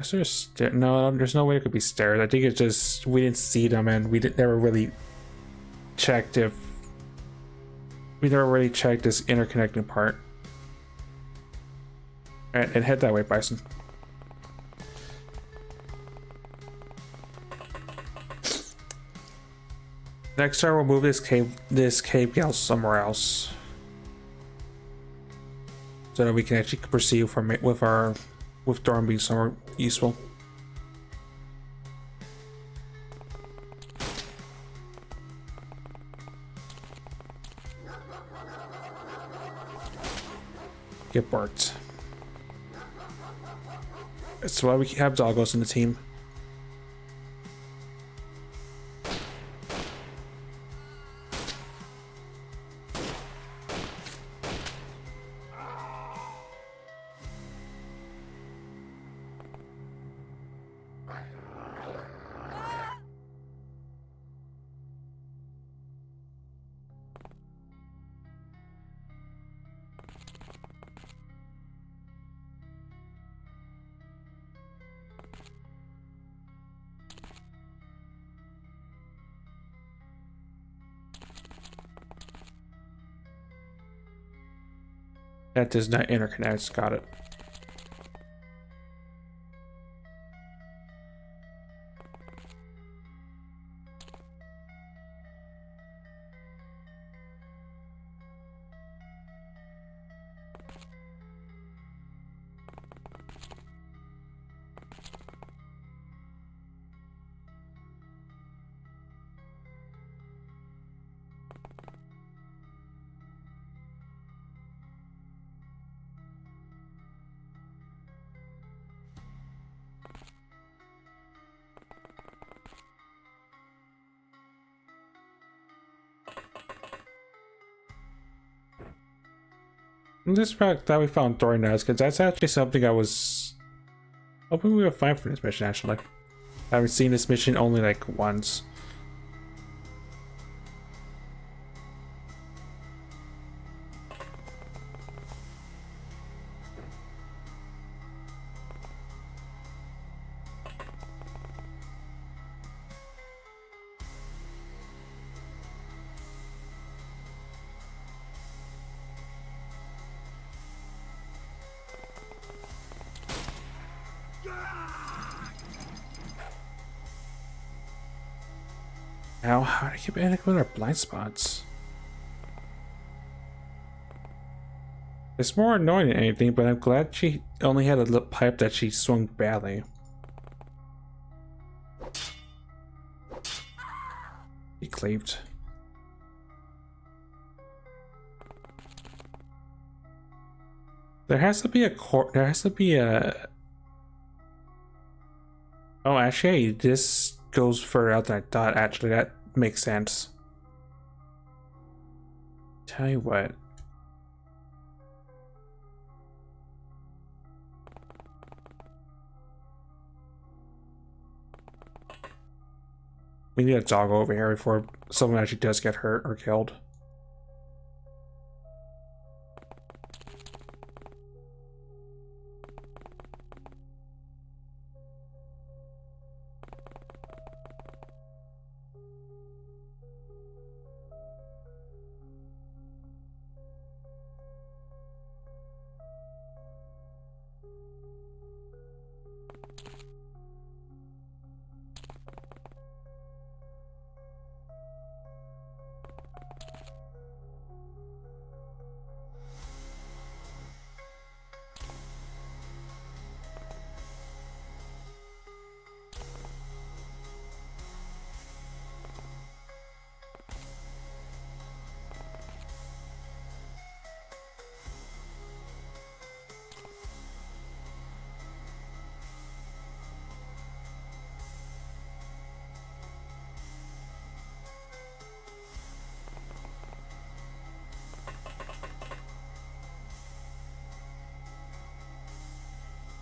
Speaker 1: Is there no, there's no way it could be stairs. I think it's just we didn't see them and we never really checked if we never really checked this interconnecting part. Alright, and head that way, Bison. Next time we'll move this cave gate somewhere else. So that we can actually proceed from it with Dorm being somewhere useful. Get barked. That's why we have doggos in the team. That does not interconnect. Got it. This fact that we found Dory now, because that's actually something I was hoping we would find for this mission, actually. I haven't seen this mission only like once. Now, how do I keep ending with our blind spots? It's more annoying than anything, but I'm glad she only had a little pipe that she swung badly. He cleaved. There has to be a there has to be a... Oh, actually, this goes further out than I thought. Actually, that makes sense. Tell you what. We need a dog over here before someone actually does get hurt or killed.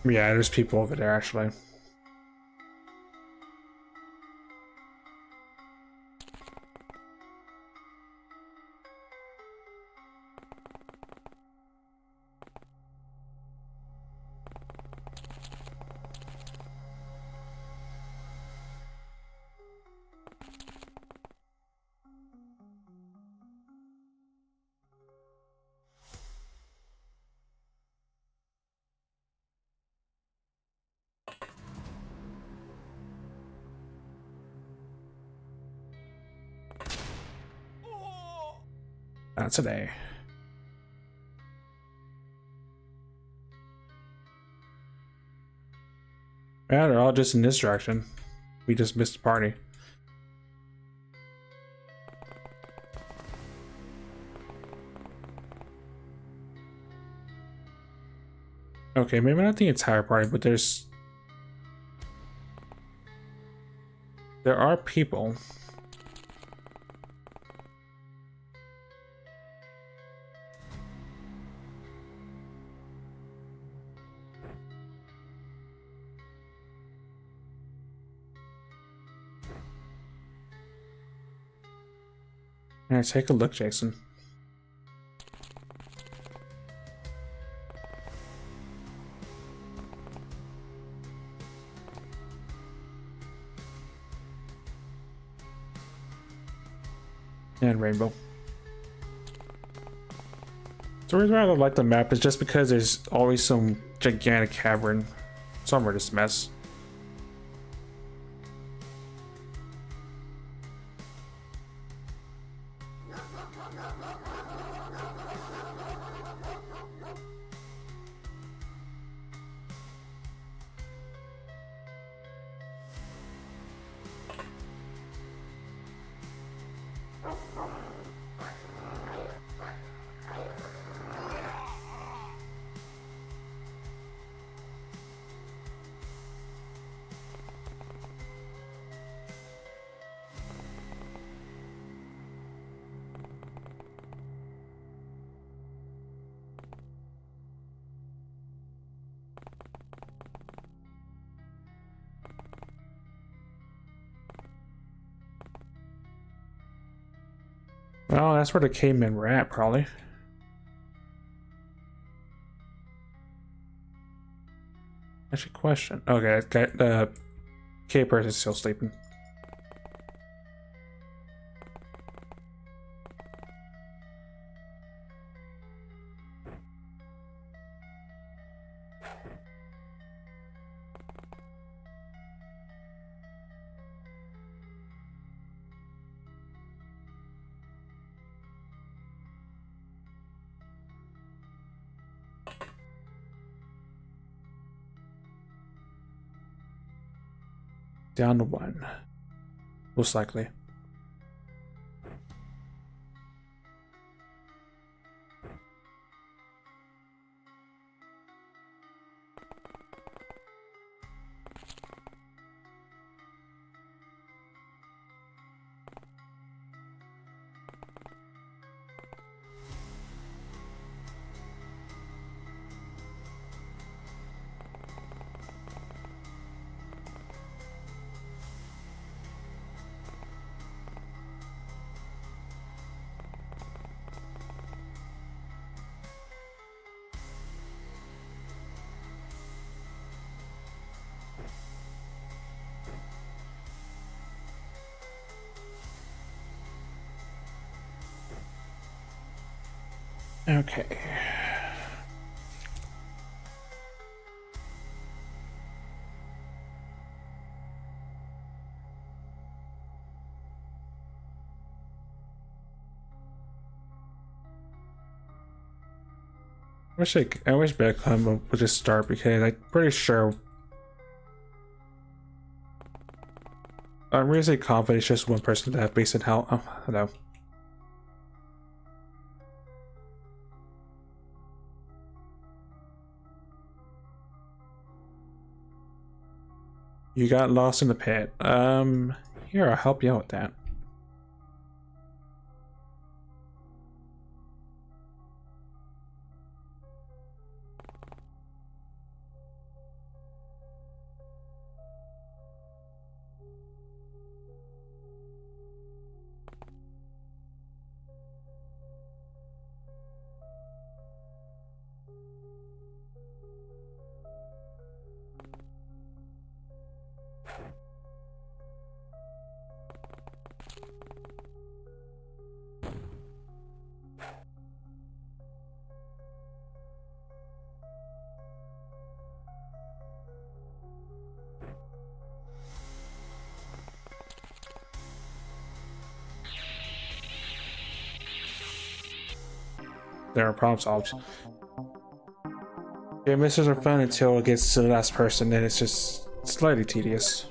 Speaker 1: Yeah, there's people over there actually. Not today. Yeah, they're all just in this direction. We just missed the party. Okay, maybe not the entire party, but there are people. Yeah, take a look, Jason. And rainbow. The reason why I don't like the map is just because there's always some gigantic cavern somewhere in this mess. Well, that's where the cavemen were at, probably. Actually, question. Okay, the cave person's still sleeping. Down to one. Most likely. Okay. I wish Beckham would just start because I'm pretty sure I'm really confident it's just one person that have base in hell. Oh, hello. You got lost in the pit. Here, I'll help you out with that. their problem solved. Yeah, missions are fun until it gets to the last person, and it's just slightly tedious.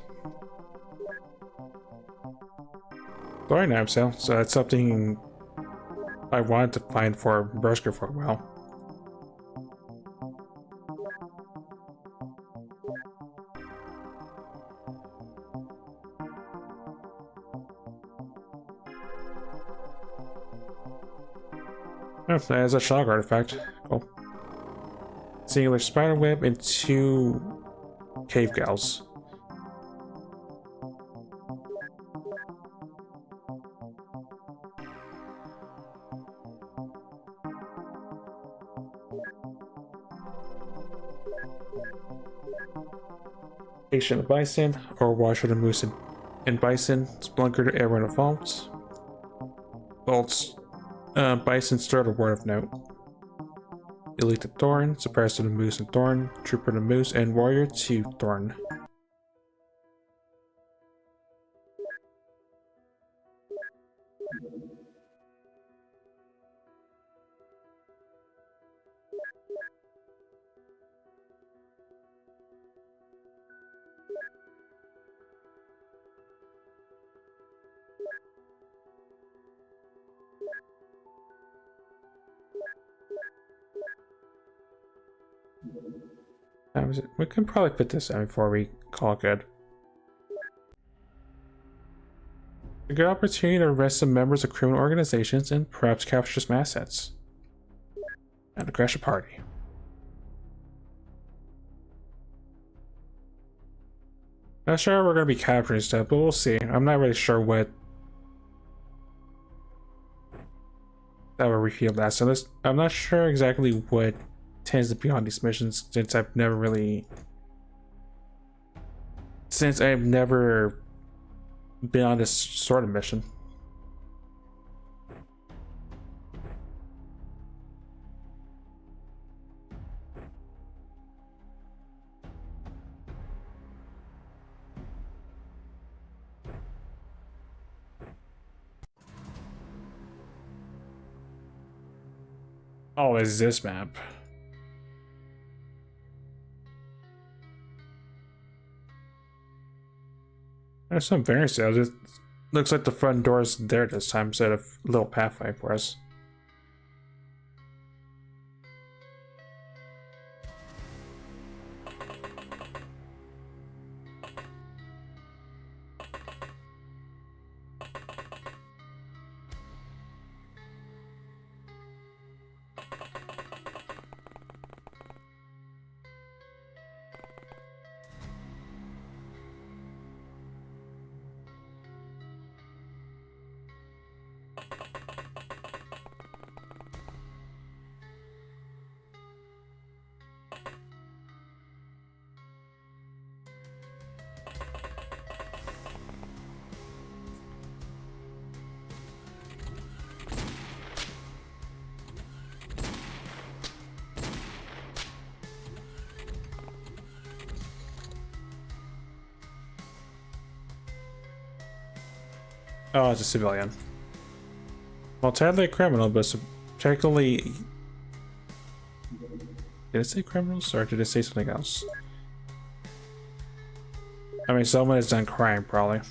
Speaker 1: Story name sale, so that's something I wanted to find for Bersker for a while. Oh, that is a shock artifact. Cool. Singular spider web and 2 cave gals. Patient bison, or washer the moose and bison, splunker to everyone involved. Bolts, bison start a word of note. Elite to Thorn, suppressor to Moose and Thorn, Trooper to Moose, and Warrior to Thorn. That was it. We can probably put this in before we call it good. A good opportunity to arrest some members of criminal organizations and perhaps capture some assets. And to crash a party. Not sure we're going to be capturing stuff, but we'll see. I'm not really sure what that will reveal that. So I'm not sure exactly what tends to be on these missions since I've never been on this sort of mission. Oh, is this map? There's some variance there. It looks like the front door's there this time instead of a little pathway for us. Oh, it's a civilian. Well, technically a criminal, but technically... Did it say criminals, or did it say something else? I mean, someone has done crime, probably.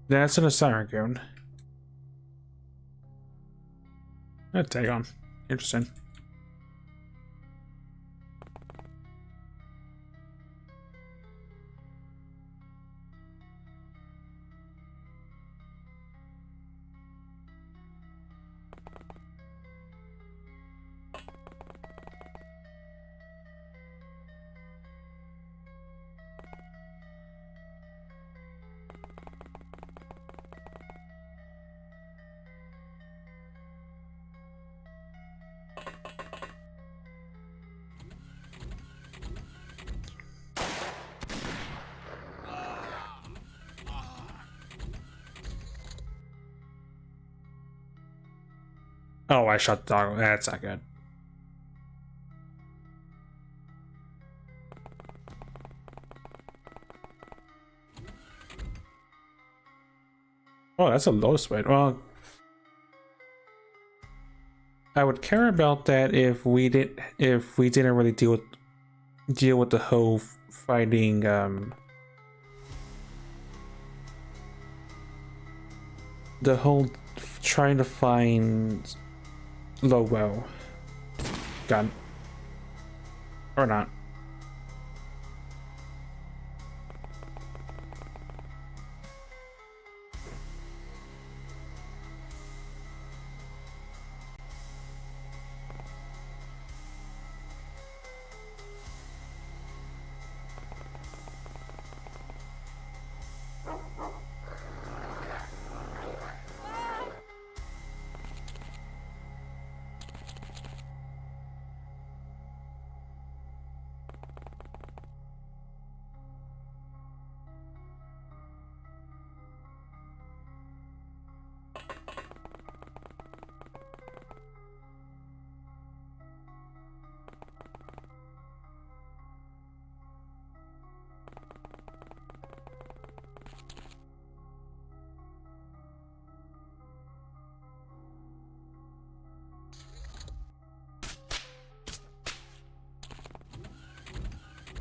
Speaker 1: That's an Siren goon. Tag on. Interesting. Oh, I shot the dog. That's not good. Oh, that's a low speed. Well, I would care about that if we didn't really deal with the whole fighting the whole trying to find Lowell gun or not.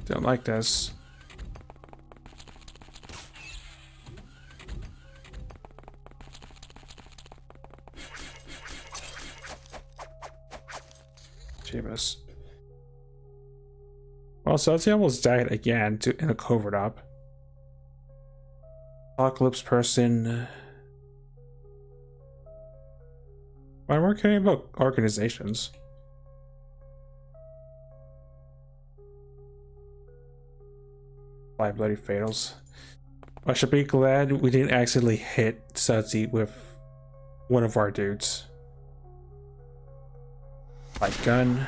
Speaker 1: Don't like this. Jeebus. Well, so he almost died again in a covert op. Apocalypse person. Why we're caring about organizations? 5 bloody fatals. I should be glad we didn't accidentally hit Sudsy with one of our dudes. Light gun.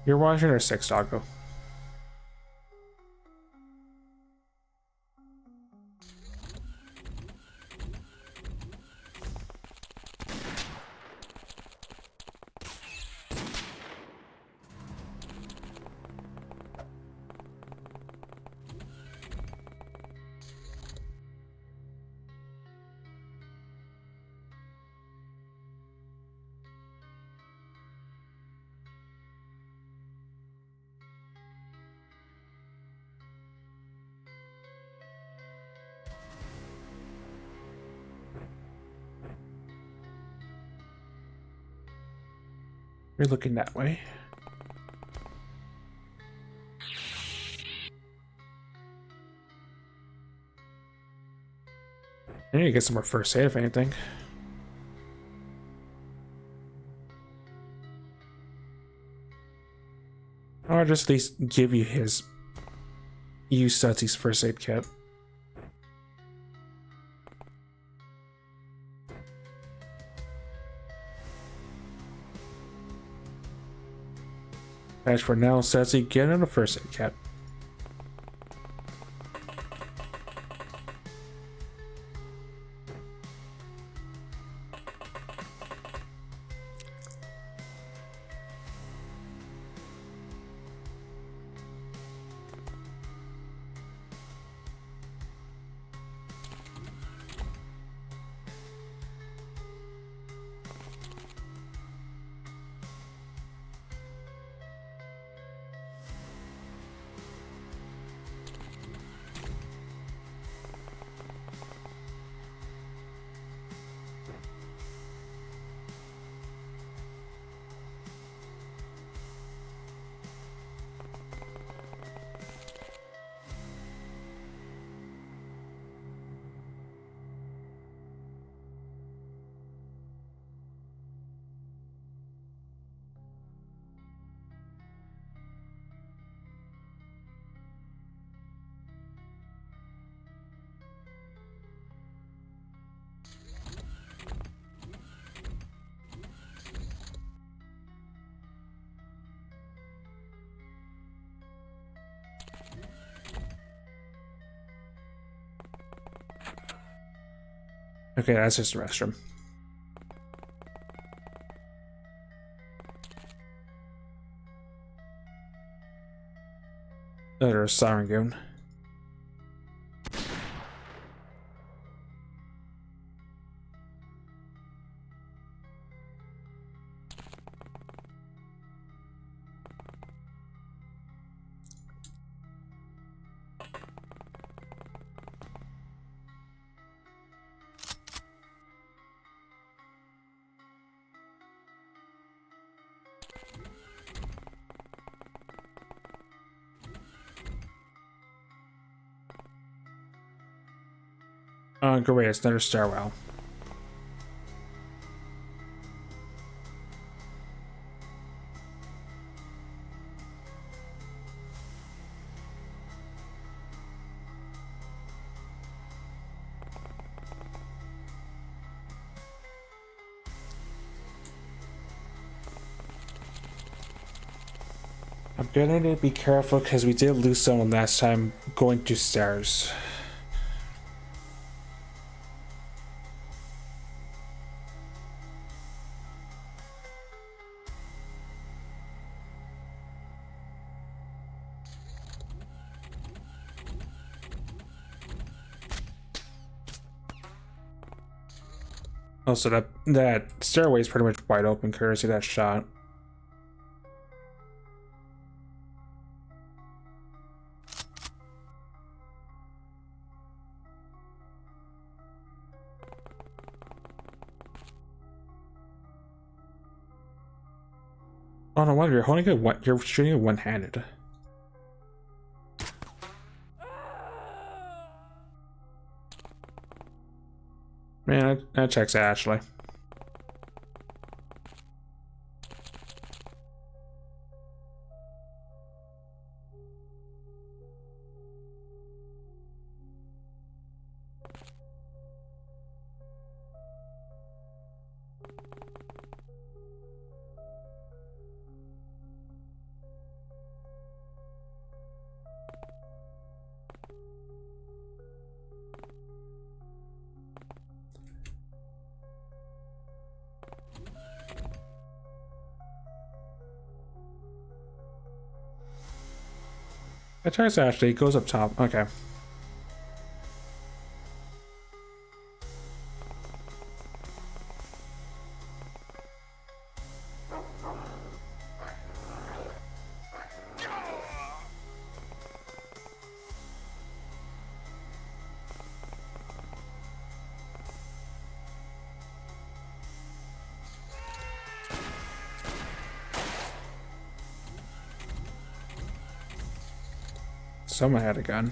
Speaker 1: You're watching or 6 doggo? You're looking that way. I need to get some more first aid if anything. Or just at least give you use Sutsy's first aid kit. As for now, Sutsy, get in a first aid kit. Okay, that's just the restroom. Oh, there's a siren goon. Oh, great, it's another stairwell. I'm gonna need to be careful because we did lose someone last time going to stairs. Also, that stairway is pretty much wide open courtesy of that shot. Oh no wonder you're shooting it one-handed. Man, that checks out, actually. That checks out, actually. It goes up top. Okay. Someone had a gun.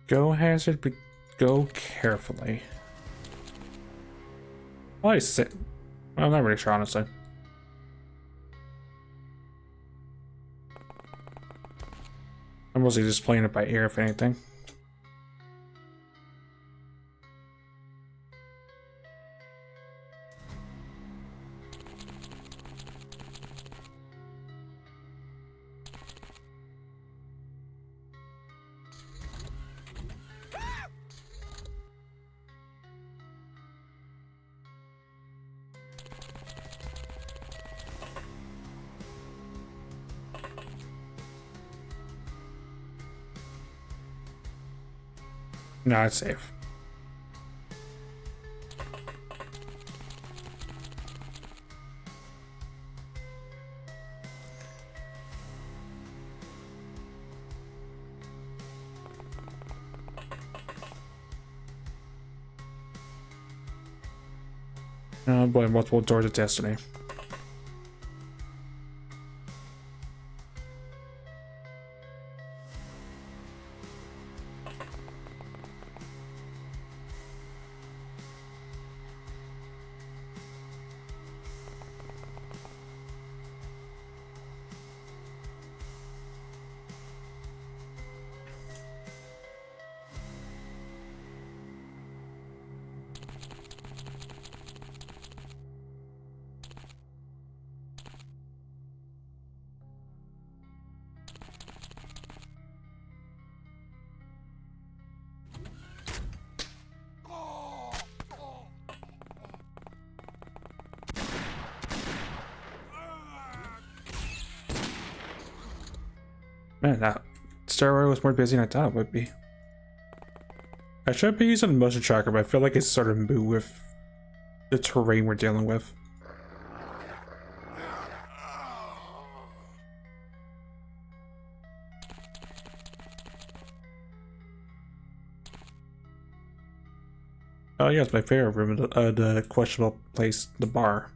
Speaker 1: Go hazard, but go carefully. Well, I sit. Well, I'm not really sure, honestly. I'm mostly just playing it by ear, if anything. No, it's safe. Oh boy, multiple doors of destiny. Man, that stairway was more busy than I thought it would be. I should be using the motion tracker, but I feel like it's sort of moved with the terrain we're dealing with. Oh yeah, it's my favorite room, the questionable place, the bar.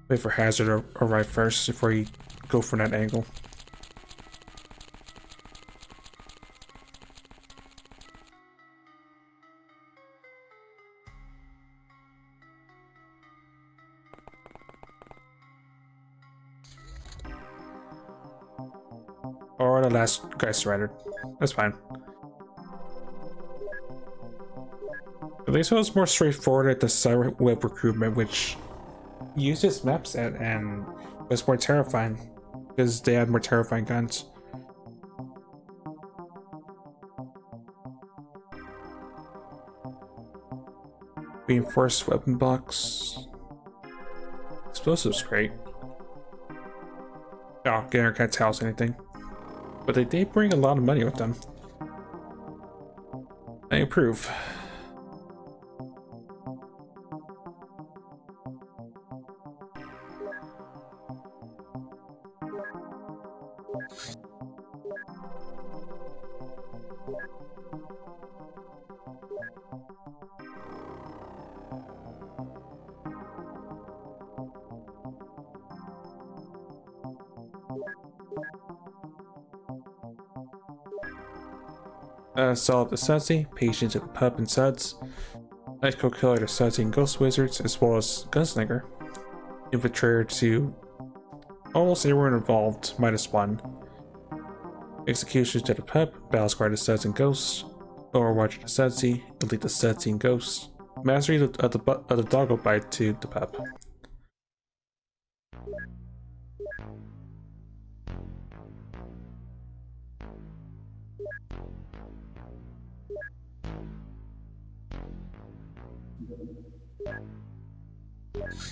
Speaker 1: Wait for Hazard to arrive first before you go for that angle. Or the last guy surrendered. That's fine. At least it was more straightforward at the Cyber Web recruitment, which used this map set and was more terrifying because they had more terrifying guns. Reinforced weapon box. Explosives great. Oh, Gainer can't tell us anything. But they did bring a lot of money with them. I approve. Solid the Sudsy, Patience at the Pub and Suds, Ice Cold Killer to Sudsy and Ghost Wizards, as well as Gunslinger. Infiltrator to almost everyone involved, -1. Executions to the Pub, Battle Squad to Suds and Ghosts, Overwatch to Sudsy, Elite to Sudsy and Ghosts, Mastery of the Doggo Bite to the Pub.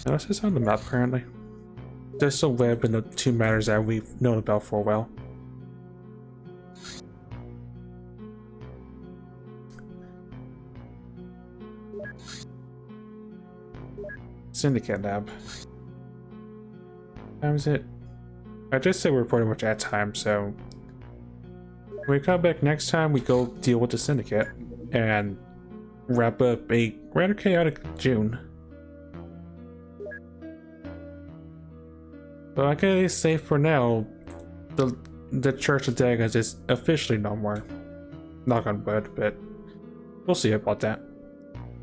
Speaker 1: Now, this is on the map currently. There's still web and the two matters that we've known about for a while. Syndicate lab. Time is it? I just said we're pretty much at time, so when we come back next time, we go deal with the Syndicate and wrap up a rather chaotic June. But I can say for now, the Church of Daggers is officially no more. Knock on wood, but we'll see about that.